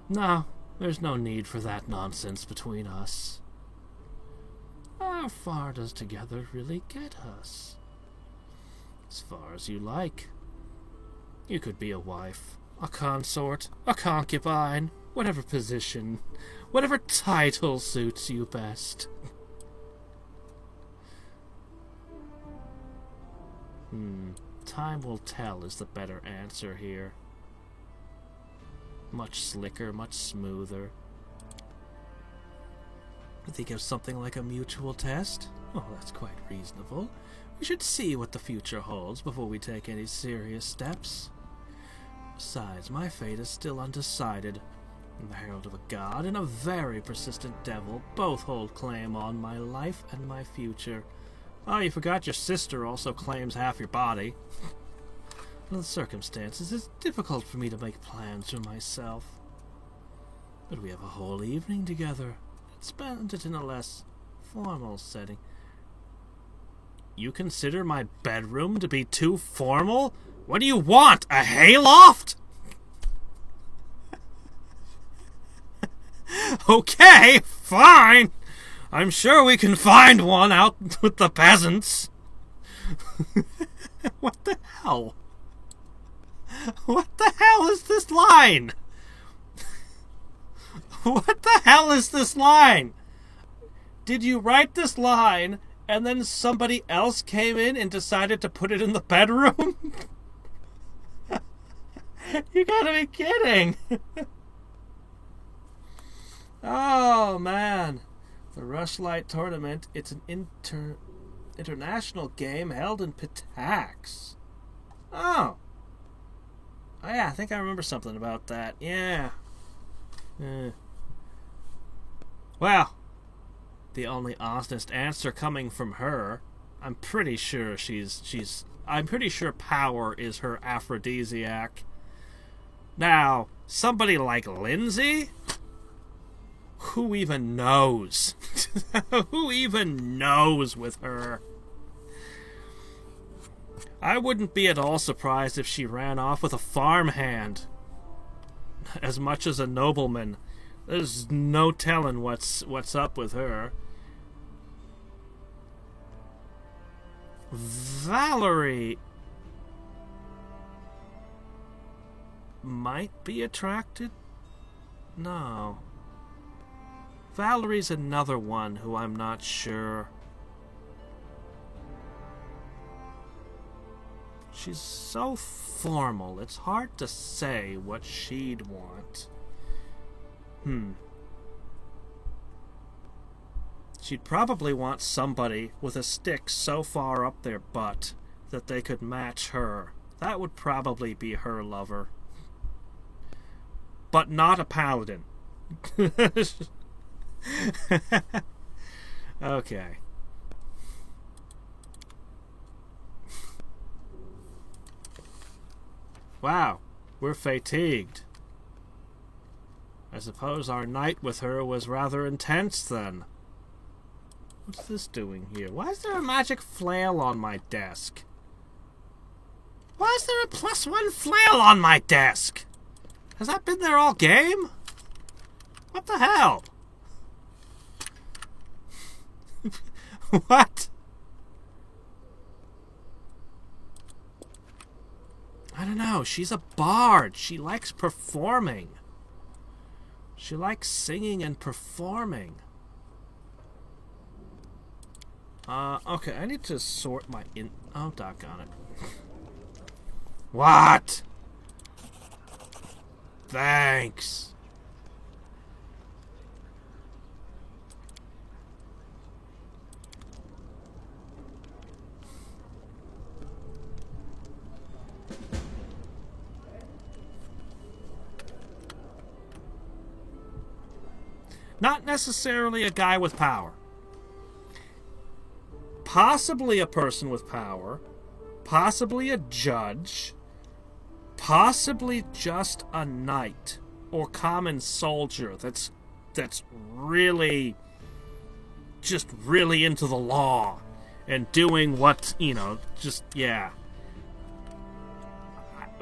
No, there's no need for that nonsense between us. How far does together really get us? As far as you like, You could be a wife, a consort, a concubine, whatever position, whatever title suits you best. Time will tell is the better answer here. Much slicker, much smoother. You think of something like a mutual test? Oh, that's quite reasonable. We should see what the future holds before we take any serious steps. Besides, my fate is still undecided. The Herald of a God and a very persistent devil both hold claim on my life and my future. Oh, you forgot your sister also claims half your body. Under the circumstances, it's difficult for me to make plans for myself. But we have a whole evening together. Let's spend it in a less formal setting. You consider my bedroom to be too formal? What do you want? A hayloft? Okay, fine. I'm sure we can find one out with the peasants. What the hell? What the hell is this line? What the hell is this line? Did you write this line and then somebody else came in and decided to put it in the bedroom? You gotta be kidding. Oh, man. The Rushlight Tournament, it's an international game held in Pitax. Oh, yeah, I think I remember something about that. Yeah. Well, the only honest answer coming from her, I'm pretty sure I'm pretty sure power is her aphrodisiac. Now, somebody like Lindsay? Who even knows? Who even knows with her? I wouldn't be at all surprised if she ran off with a farmhand. As much as a nobleman. There's no telling what's up with her. Valerie might be attracted? No. Valerie's another one who I'm not sure. She's so formal, it's hard to say what she'd want. She'd probably want somebody with a stick so far up their butt that they could match her. That would probably be her lover. But not a paladin. Okay. Wow, we're fatigued. I suppose our night with her was rather intense then. What's this doing here? Why is there a magic flail on my desk? Why is there a +1 flail on my desk? Has that been there all game? What the hell? What? I don't know. She's a bard. She likes performing. She likes singing and performing. Okay, I need to sort my oh, doggone it. What? Thanks. Not necessarily a guy with power. Possibly a person with power. Possibly a judge. Possibly just a knight or common soldier that's really just really into the law and doing what, just, yeah.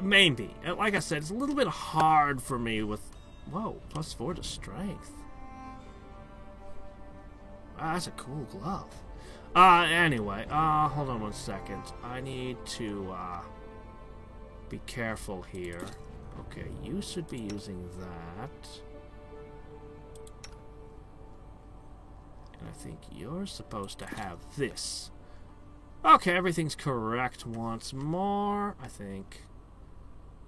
Maybe. Like I said, it's a little bit hard for me with, whoa, +4 to strength. That's a cool glove. Anyway, hold on one second. I need to, be careful here. Okay, you should be using that. And I think you're supposed to have this. Okay, everything's correct once more. I think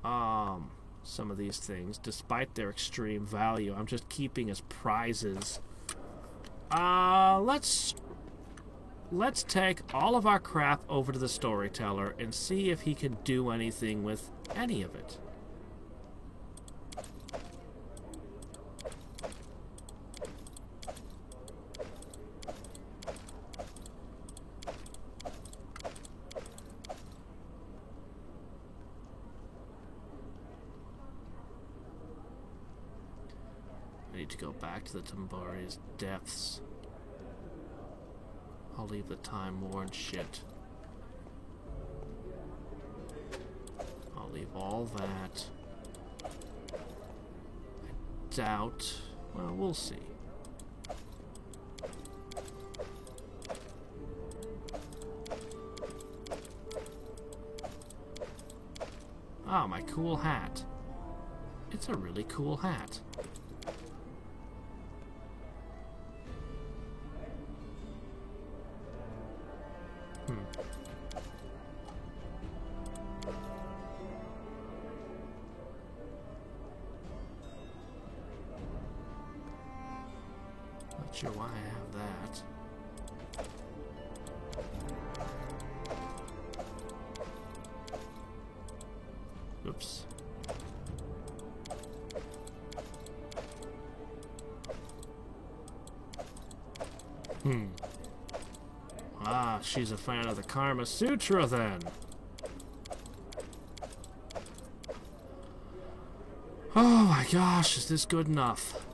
some of these things, despite their extreme value, I'm just keeping as prizes. Let's take all of our crap over to the storyteller and see if he can do anything with any of it. I need to go back to the Tambari's depths. I'll leave the time-worn shit. I'll leave all that. I doubt... Well, we'll see. Ah, my cool hat. It's a really cool hat. Not sure why I have that. Oops. Ah, she's a fan of the Karma Sutra then. Oh my gosh, is this good enough?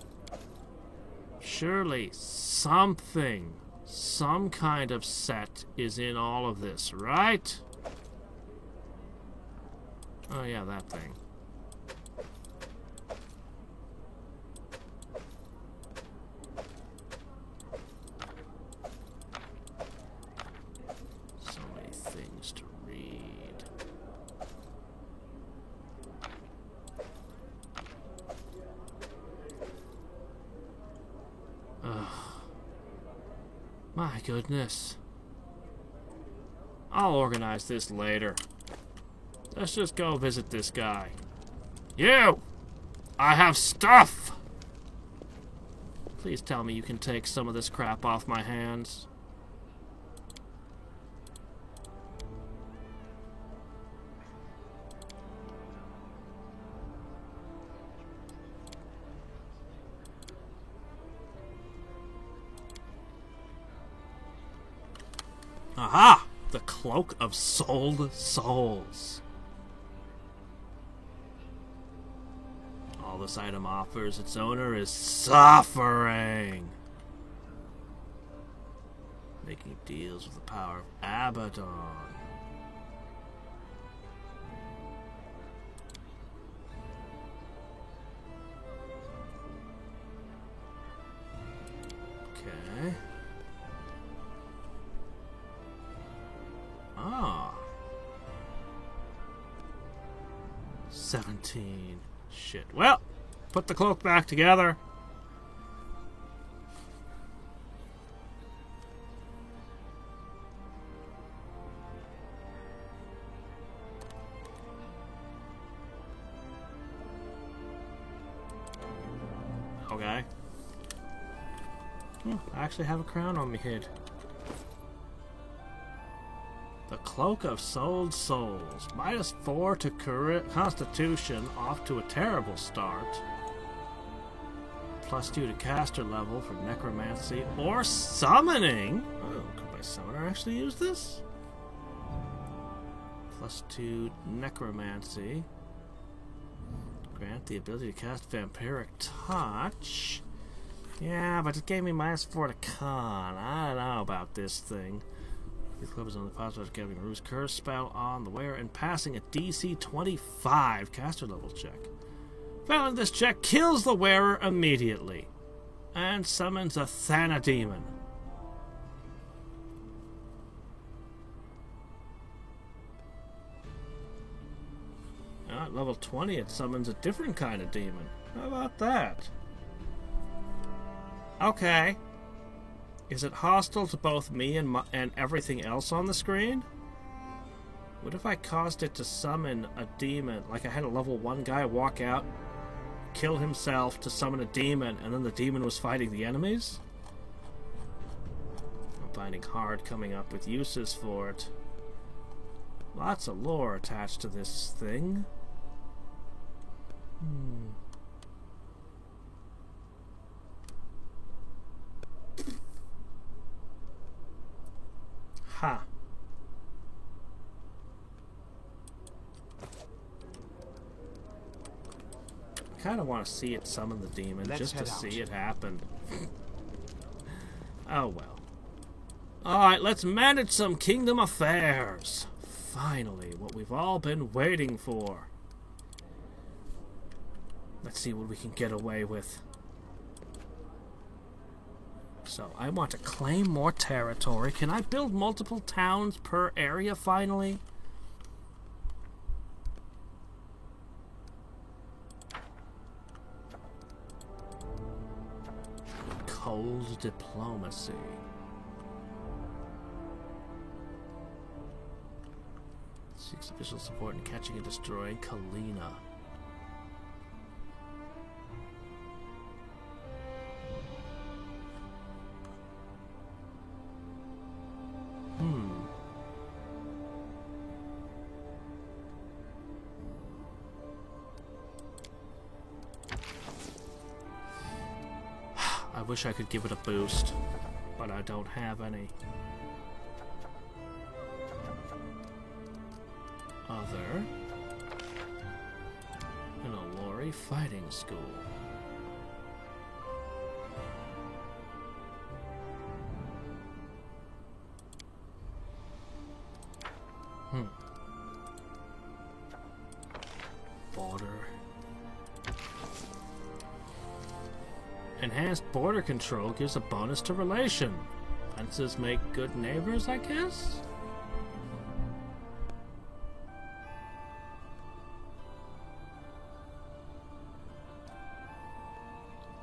Surely something, some kind of set is in all of this, right? Oh yeah, that thing. So many things to read. Ugh. My goodness. I'll organize this later. Let's just go visit this guy. You! I have stuff! Please tell me you can take some of this crap off my hands. Aha! The Cloak of Sold Souls. All this item offers its owner is suffering. Making deals with the power of Abaddon. Okay. Ah. 17. Shit. Well, put the cloak back together. Okay. I actually have a crown on my head. The Cloak of Sold Souls. -4 to Constitution, off to a terrible start. +2 to caster level for Necromancy or Summoning. Oh, could my Summoner actually use this? +2 Necromancy. Grant the ability to cast Vampiric Touch. Yeah, but it gave me -4 to Con. I don't know about this thing. These clubs on the possibility of getting a Ruse Curse spell on the wearer and passing a DC 25 caster level check. Failing this check kills the wearer immediately and summons a Thana demon. At level 20, it summons a different kind of demon. How about that? Okay. Is it hostile to both me and everything else on the screen? What if I caused it to summon a demon? Like I had a level 1 guy walk out, kill himself to summon a demon, and then the demon was fighting the enemies? I'm finding hard coming up with uses for it. Lots of lore attached to this thing. Ha. I kind of want to see it summon the demon just to see it happen. Oh well. Alright, let's manage some kingdom affairs. Finally, what we've all been waiting for. Let's see what we can get away with. So, I want to claim more territory. Can I build multiple towns per area finally? Cold diplomacy. Seeks official support in catching and destroying Kalina. I wish I could give it a boost, but I don't have any. Other an Allori fighting school. Border. Enhanced border control gives a bonus to relation. Princes make good neighbors, I guess?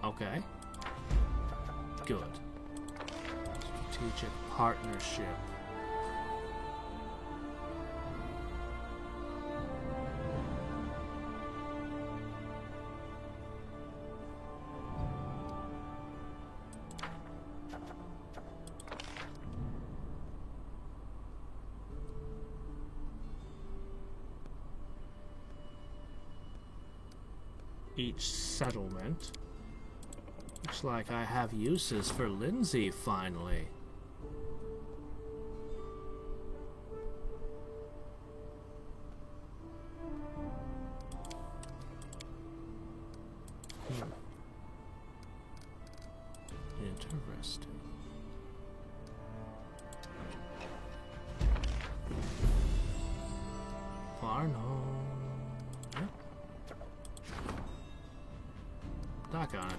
Okay. Good. Strategic partnership. Each settlement. Looks like I have uses for Lindsay finally. Interesting. Farno. Yep. Dock on it.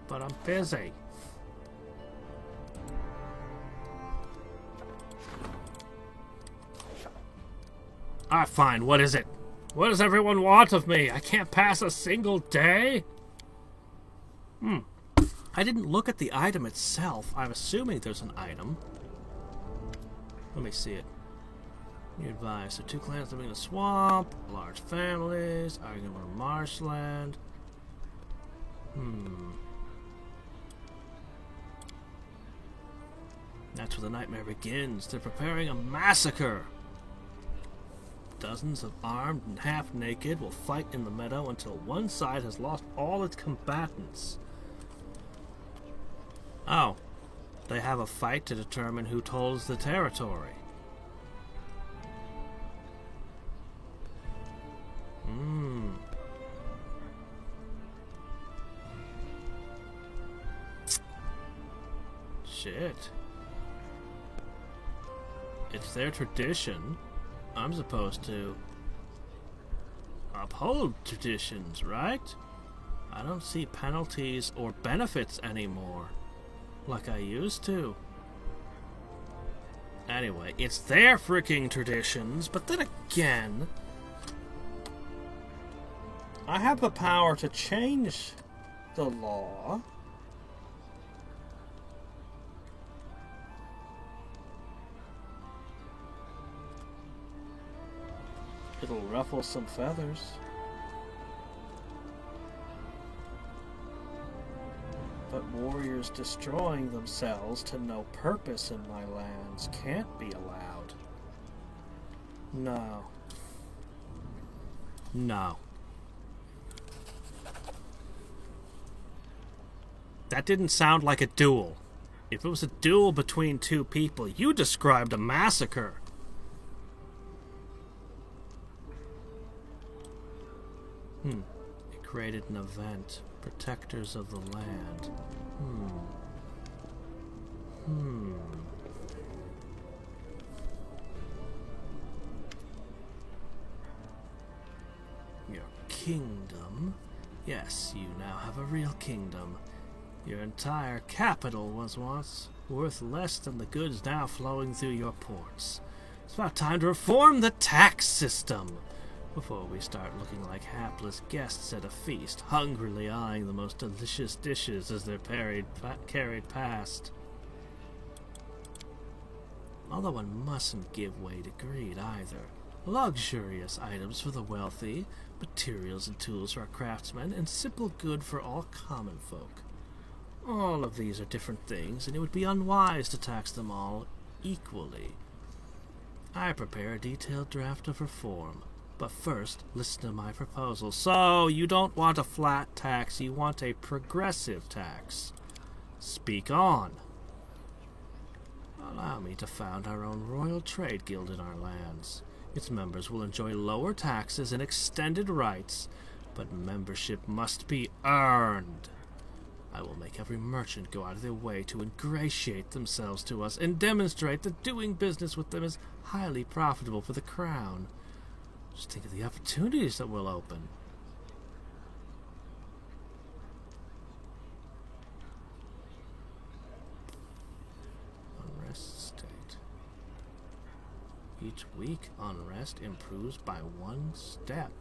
But I'm busy. Alright, fine. What is it? What does everyone want of me? I can't pass a single day? I didn't look at the item itself. I'm assuming there's an item. Let me see it. New advice. So 2 clans living in a swamp, large families, arguing over marshland. That's where the nightmare begins. They're preparing a massacre. Dozens of armed and half-naked will fight in the meadow until one side has lost all its combatants. Oh, they have a fight to determine who holds the territory. Shit. It's their tradition. I'm supposed to uphold traditions, right? I don't see penalties or benefits anymore, like I used to. Anyway, it's their freaking traditions, but then again, I have the power to change the law. It'll ruffle some feathers. But warriors destroying themselves to no purpose in my lands can't be allowed. No. No. That didn't sound like a duel. If it was a duel between two people, you described a massacre. It created an event. Protectors of the land. Your kingdom? Yes, you now have a real kingdom. Your entire capital was once worth less than the goods now flowing through your ports. It's about time to reform the tax system before we start looking like hapless guests at a feast, hungrily eyeing the most delicious dishes as they're carried past. Although one mustn't give way to greed either. Luxurious items for the wealthy, materials and tools for our craftsmen, and simple good for all common folk. All of these are different things, and it would be unwise to tax them all equally. I prepare a detailed draft of reform. But first, listen to my proposal. So, you don't want a flat tax, you want a progressive tax. Speak on. Allow me to found our own Royal Trade Guild in our lands. Its members will enjoy lower taxes and extended rights, but membership must be earned. I will make every merchant go out of their way to ingratiate themselves to us and demonstrate that doing business with them is highly profitable for the crown. Just think of the opportunities that will open. Unrest state. Each week, unrest improves by 1 step.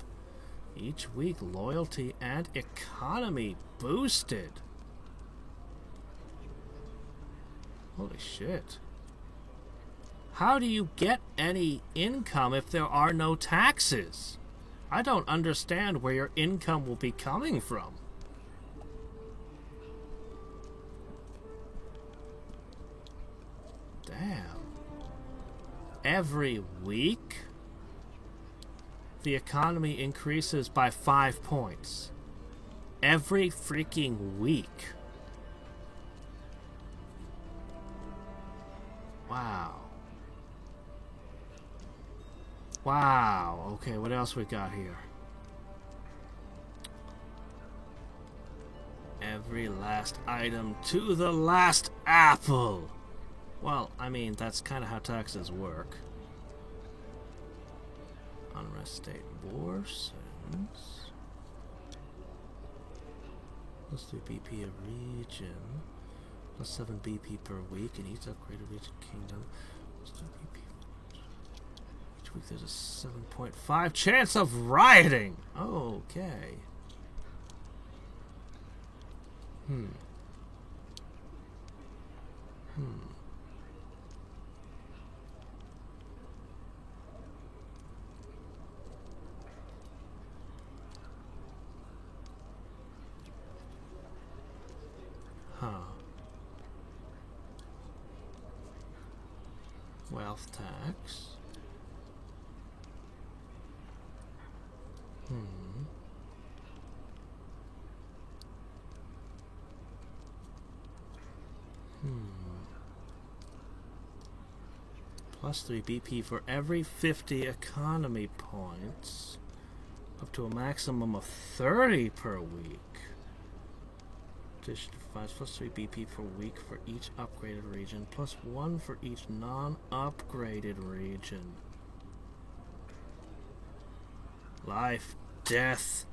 Each week, loyalty and economy boosted. Holy shit. How do you get any income if there are no taxes? I don't understand where your income will be coming from. Damn. Every week, the economy increases by 5 points. Every freaking week. Wow. Wow. Okay, what else we got here? Every last item to the last apple. Well, I mean, that's kind of how taxes work. Unrest state worsens. Plus 3 BP a region. Plus 7 BP per week in each upgraded region kingdom. Plus 2 BP. Each week there's a 7.5 chance of rioting. Okay. Wealth tax. Plus 3 BP for every 50 economy points. Up to a maximum of 30 per week. Addition provides plus 3 BP per week for each upgraded region, plus 1 for each non-upgraded region. Life, death,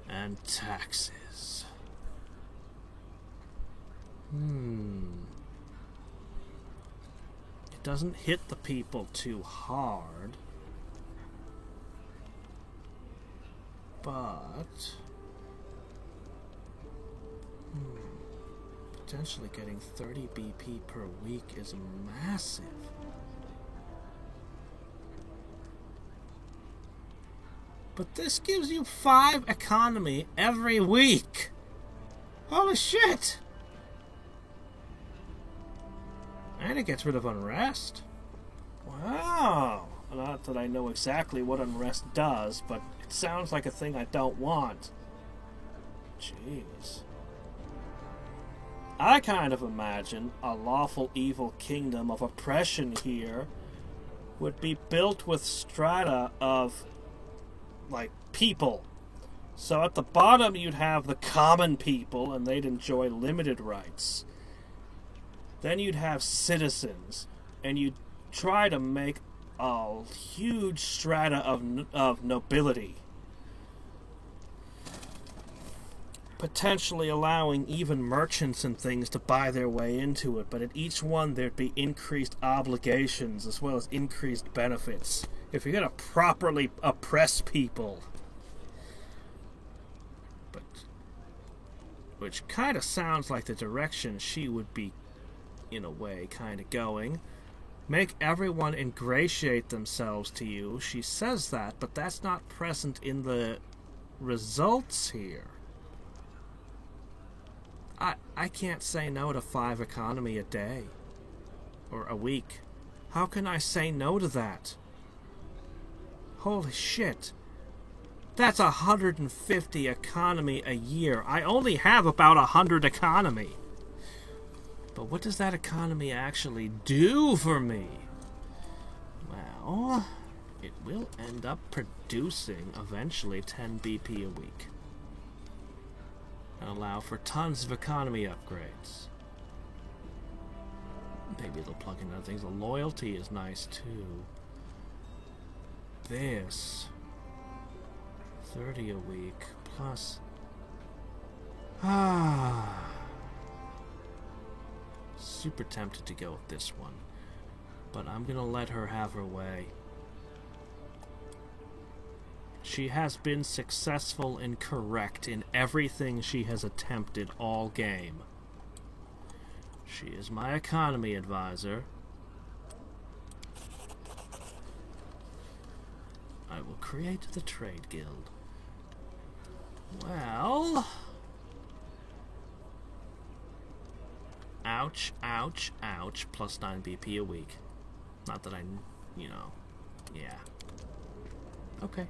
and taxes. doesn't hit the people too hard. But potentially getting 30 BP per week is massive. But this gives you 5 economy every week. Holy shit! And it gets rid of unrest. Wow! Not that I know exactly what unrest does, but it sounds like a thing I don't want. Jeez. I kind of imagine a lawful evil kingdom of oppression here would be built with strata of, like, people. So at the bottom you'd have the common people, and they'd enjoy limited rights. Then you'd have citizens, and you'd try to make a huge strata of nobility. Potentially allowing even merchants and things to buy their way into it, but at each one there'd be increased obligations as well as increased benefits. If you're going to properly oppress people. But, which kind of sounds like the direction she would be, in a way, kind of going. Make everyone ingratiate themselves to you. She says that, but that's not present in the results here. I can't say no to 5 economy a day. Or a week. How can I say no to that? Holy shit. That's 150 economy a year. I only have about 100 economy. But what does that economy actually do for me? Well, it will end up producing eventually 10 BP a week. And allow for tons of economy upgrades. Maybe it'll plug in other things. The loyalty is nice too. This 30 a week plus super tempted to go with this one, but I'm gonna let her have her way. She has been successful and correct in everything she has attempted all game. She is my economy advisor. I will create the trade guild. Well... Ouch, ouch, ouch, plus 9 BP a week. Not that I, you know, yeah. Okay.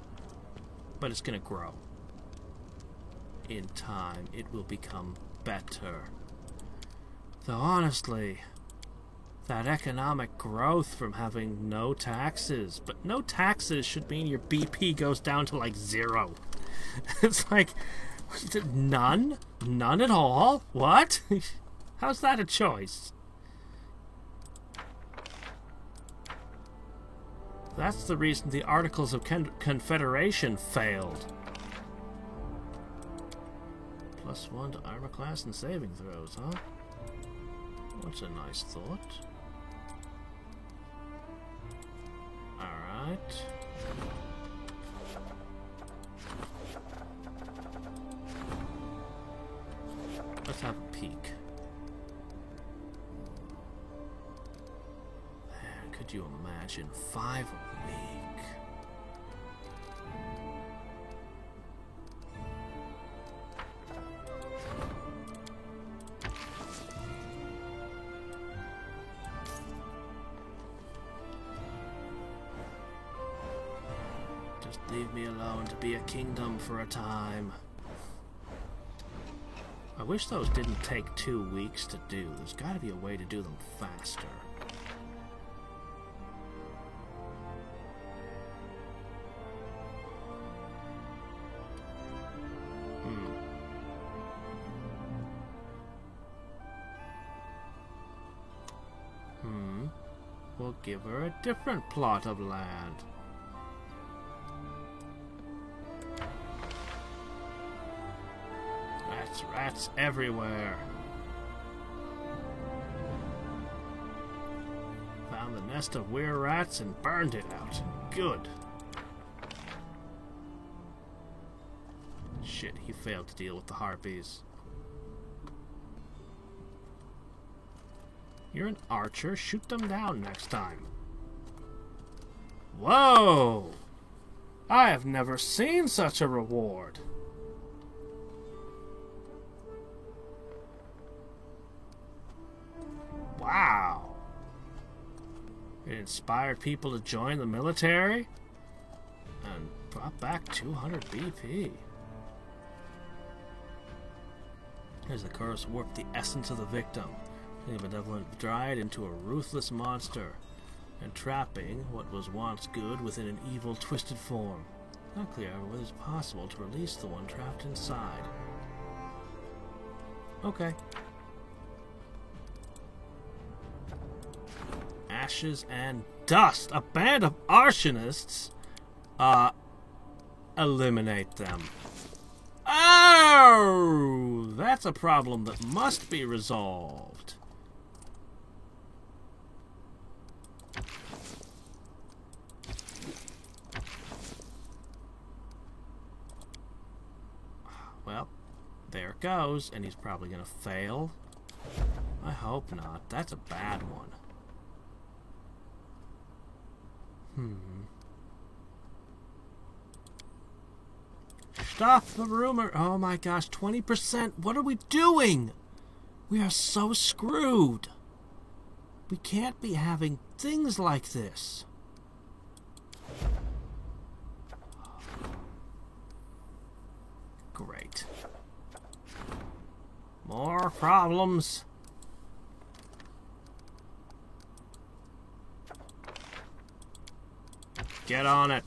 But it's gonna grow. In time, it will become better. Though honestly, that economic growth from having no taxes, but no taxes should mean your BP goes down to like 0. It's like, none? None at all? What? How's that a choice? That's the reason the Articles of Confederation failed. +1 to armor class and saving throws, huh? What's a nice thought? Alright. Let's have a peek. Man, could you imagine 5 a week? Just leave me alone to be a kingdom for a time. I wish those didn't take 2 weeks to do. There's got to be a way to do them faster. We'll give her a different plot of land. Rats everywhere. Found the nest of were rats and burned it out. Good. Shit, he failed to deal with the harpies. You're an archer. Shoot them down next time. Whoa! I have never seen such a reward. Wow. It inspired people to join the military and brought back 200 BP. As the curse warped the essence of the victim, the benevolent dried into a ruthless monster, entrapping what was once good within an evil, twisted form. Not clear whether it's possible to release the one trapped inside. Okay. Ashes and dust. A band of arsonists. Eliminate them. Oh! That's a problem that must be resolved. Well, there it goes, and he's probably gonna fail. I hope not. That's a bad one. Stop the rumor. Oh my gosh, 20%. What are we doing? We are so screwed. We can't be having things like this. Great. More problems. Get on it.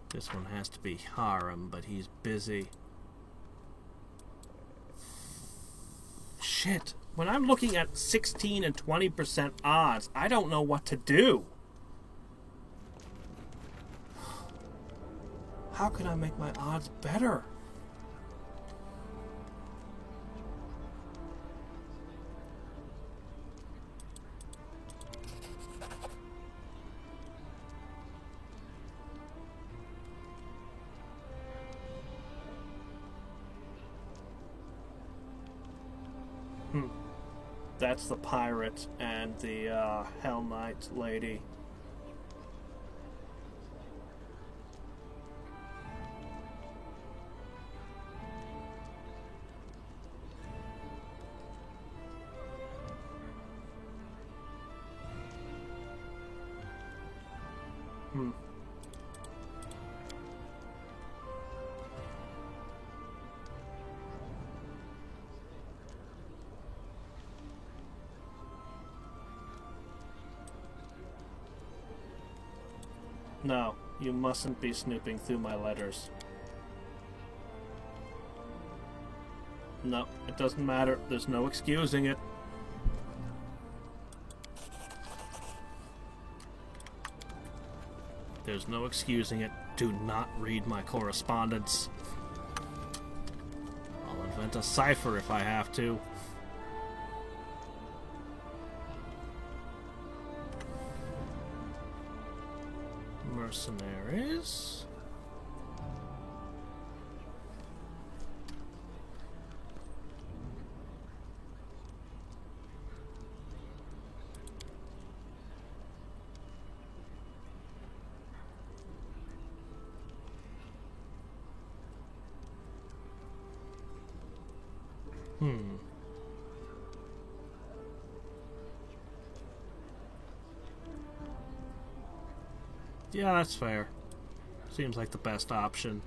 This one has to be Harem, but he's busy. Shit. When I'm looking at 16 and 20% odds, I don't know what to do. How can I make my odds better? That's the pirate and the Hell Knight lady. No, you mustn't be snooping through my letters. No, it doesn't matter. There's no excusing it. There's no excusing it. Do not read my correspondence. I'll invent a cipher if I have to. Mercenaries. Yeah, that's fair. Seems like the best option.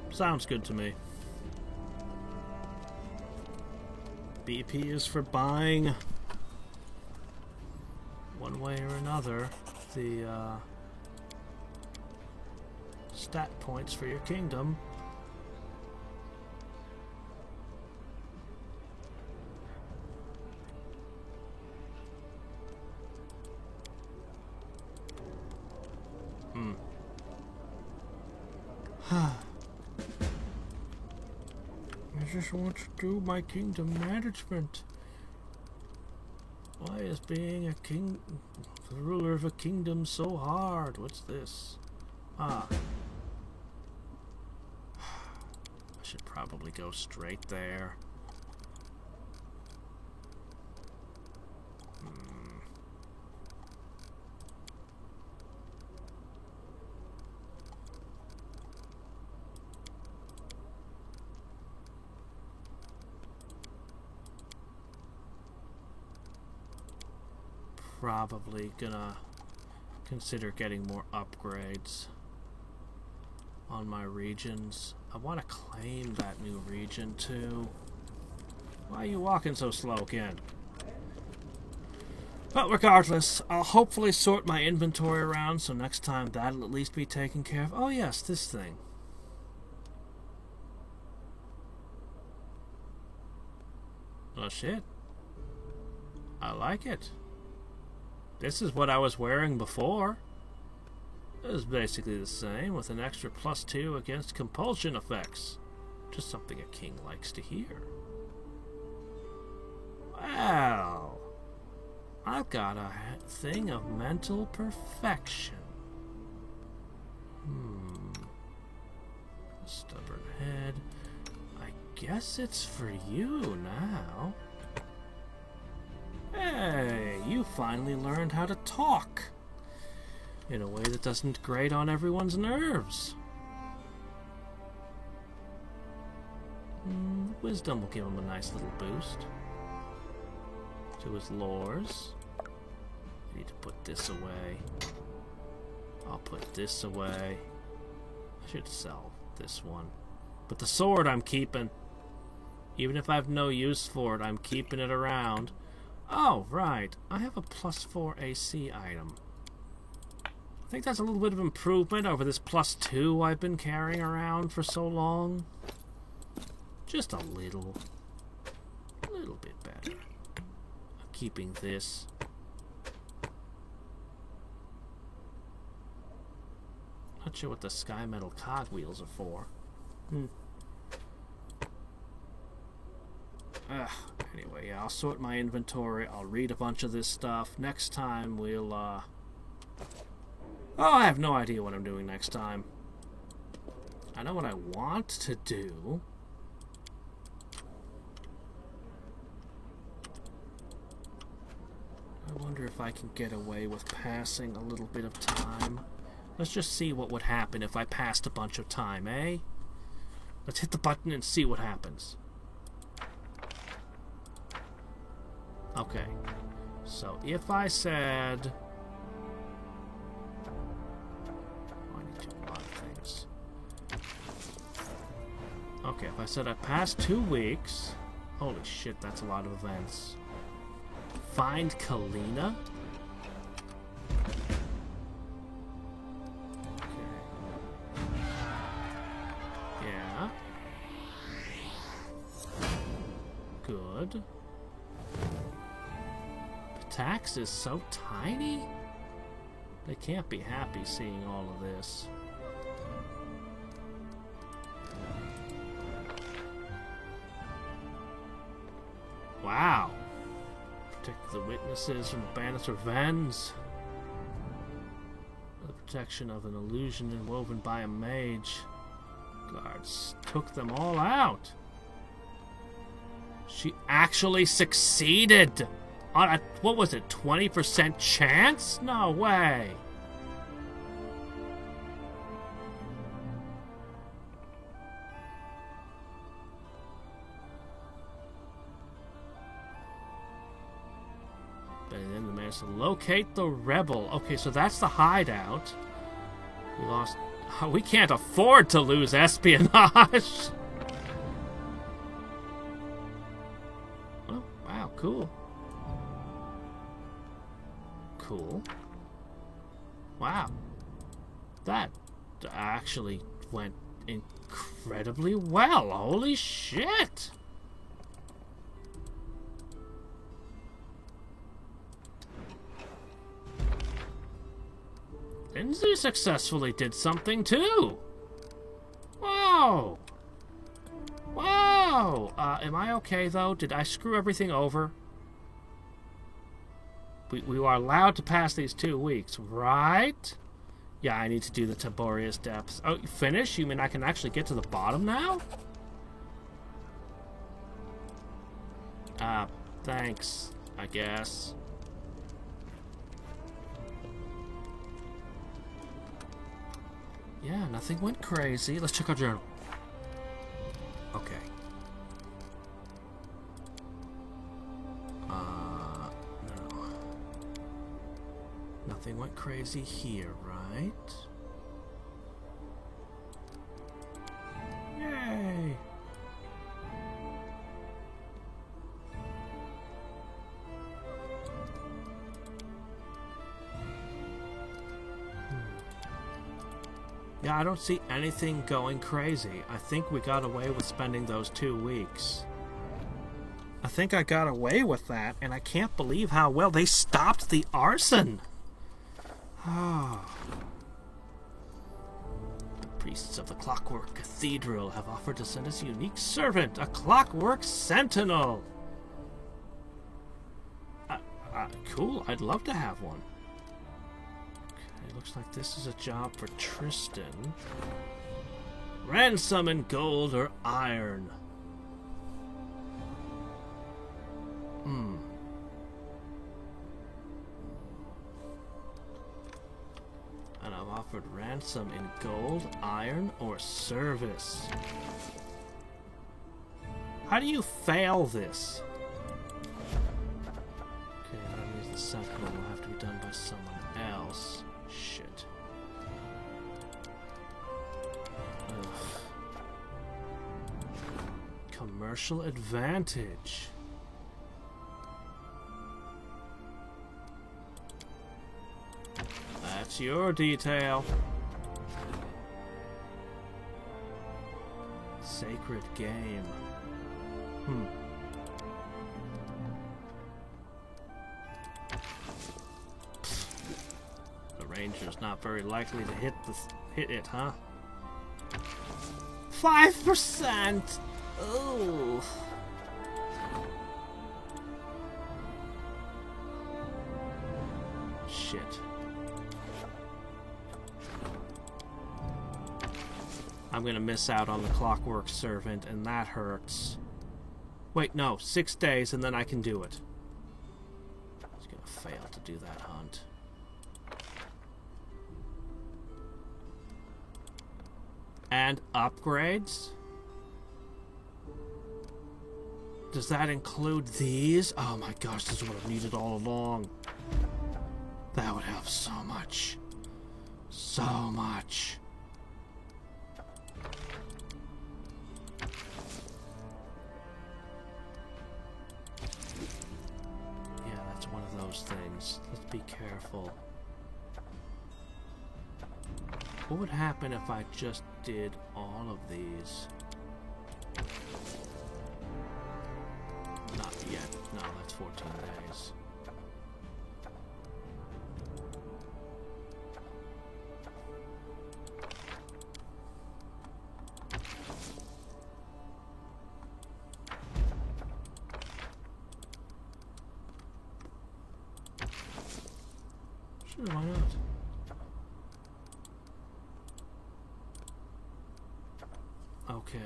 Sounds good to me. BP is for buying, one way or another, the stat points for your kingdom. I just want to do my kingdom management. Why is being a king, the ruler of a kingdom, so hard? What's this? Ah. I should probably go straight there. Probably gonna consider getting more upgrades on my regions. I want to claim that new region too. Why are you walking so slow again? But regardless, I'll hopefully sort my inventory around so next time that'll at least be taken care of. Oh yes, this thing. Oh shit. I like it. This is what I was wearing before. It was basically the same, with an extra +2 against compulsion effects. Just something a king likes to hear. Well, I've got a thing of mental perfection. Stubborn head. I guess it's for you now. Hey, you finally learned how to talk. In a way that doesn't grate on everyone's nerves. Wisdom will give him a nice little boost. To his lores. I need to put this away. I'll put this away. I should sell this one. But the sword I'm keeping. Even if I have no use for it, I'm keeping it around. Oh, right. I have a +4 AC item. I think that's a little bit of improvement over this +2 I've been carrying around for so long. Just a little bit better. I'm keeping this. Not sure what the Sky Metal cogwheels are for. Anyway, yeah, I'll sort my inventory. I'll read a bunch of this stuff. Next time we'll, Oh, I have no idea what I'm doing next time. I know what I want to do. I wonder if I can get away with passing a little bit of time. Let's just see what would happen if I passed a bunch of time, eh? Let's hit the button and see what happens. Okay, so if I said... Oh, I need to do a lot of things. Okay, if I said I passed 2 weeks... Holy shit, that's a lot of events. Find Kalina? Okay. Yeah. Good. Tax is so tiny? They can't be happy seeing all of this. Wow. Protect the witnesses from the Banister Vens. The protection of an illusion woven by a mage. Guards took them all out. She actually succeeded! On a, what was it, 20% chance? No way. And then the managed to locate the rebel. Okay, so that's the hideout. We lost... Oh, we can't afford to lose espionage. Oh, wow, cool. Cool. Wow. That actually went incredibly well. Holy shit! Lindsay successfully did something too. Whoa! Whoa! So, am I okay, though? Did I screw everything over? We are allowed to pass these 2 weeks, right? Yeah, I need to do the Tiberius Depths. Oh, finish? You mean I can actually get to the bottom now? Thanks, I guess. Yeah, nothing went crazy. Let's check our journal. Okay. No. Nothing went crazy here, right? Yay! Yeah, I don't see anything going crazy. I think we got away with spending those 2 weeks. I think I got away with that, and I can't believe how well they stopped the arson. Oh. The priests of the Clockwork Cathedral have offered to send us a unique servant, a Clockwork Sentinel. Cool, I'd love to have one. Okay, looks like this is a job for Tristan. Ransom in gold or iron. And I've offered ransom in gold, iron, or service. How do you fail this? Okay, that means the Sentinel will have to be done by someone else. Shit. Ugh. Commercial advantage. That's your detail. Sacred game. The Ranger's not very likely to hit it, huh? 5%. Oh. Shit. I'm gonna miss out on the Clockwork Servant, and that hurts. Wait, no, 6 days, and then I can do it. I was gonna fail to do that hunt. And upgrades? Does that include these? Oh my gosh, this is what I've needed all along. That would help so much. So much. Yeah, that's one of those things. Let's be careful. What would happen if I just did all of these? Not yet. No, that's 14 days. Sure, why not? Okay.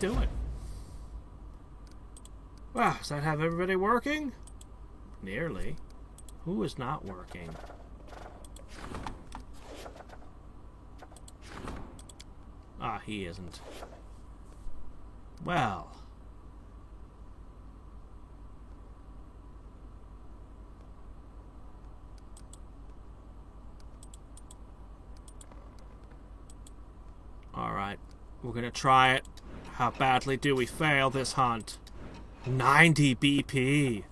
Do it. Wow, does that have everybody working? Nearly. Who is not working? Ah, he isn't. Well. Alright, we're gonna try it. How badly do we fail this hunt? 90 BP!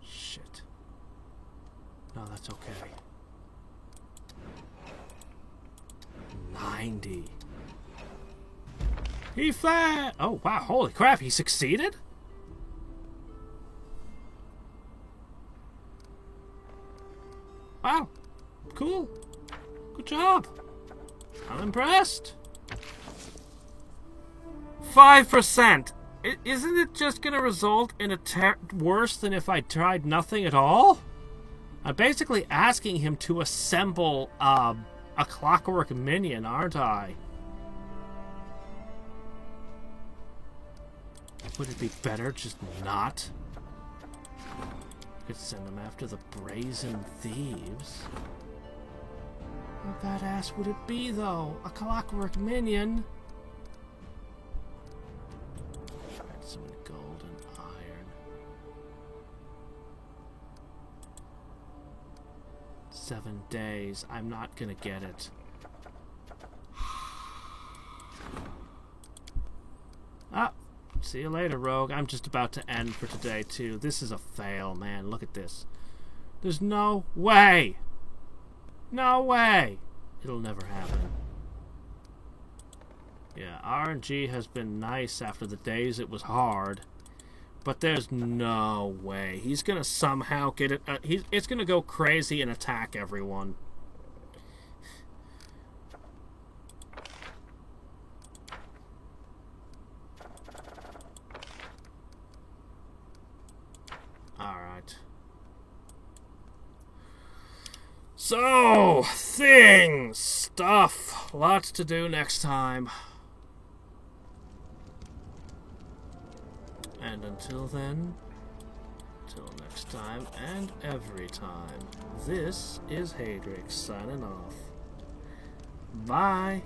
Shit. No, that's okay. 90. He failed! Oh, wow, holy crap, he succeeded? Wow. Cool. Good job. I'm impressed. 5%. Isn't it just going to result in a worse than if I tried nothing at all? I'm basically asking him to assemble a clockwork minion, aren't I? Would it be better just not? Could send them after the brazen thieves. How badass would it be, though? A clockwork minion? Some gold and iron. 7 days. I'm not gonna get it. Ah, see you later, Rogue. I'm just about to end for today, too. This is a fail, man. Look at this. There's no way. No way. It'll never happen. Yeah, RNG has been nice after the days it was hard. But there's no way. He's going to somehow get it. It's going to go crazy and attack everyone. Alright. So, things, stuff, lots to do next time. And until then, till next time and every time, this is Hadrix signing off. Bye.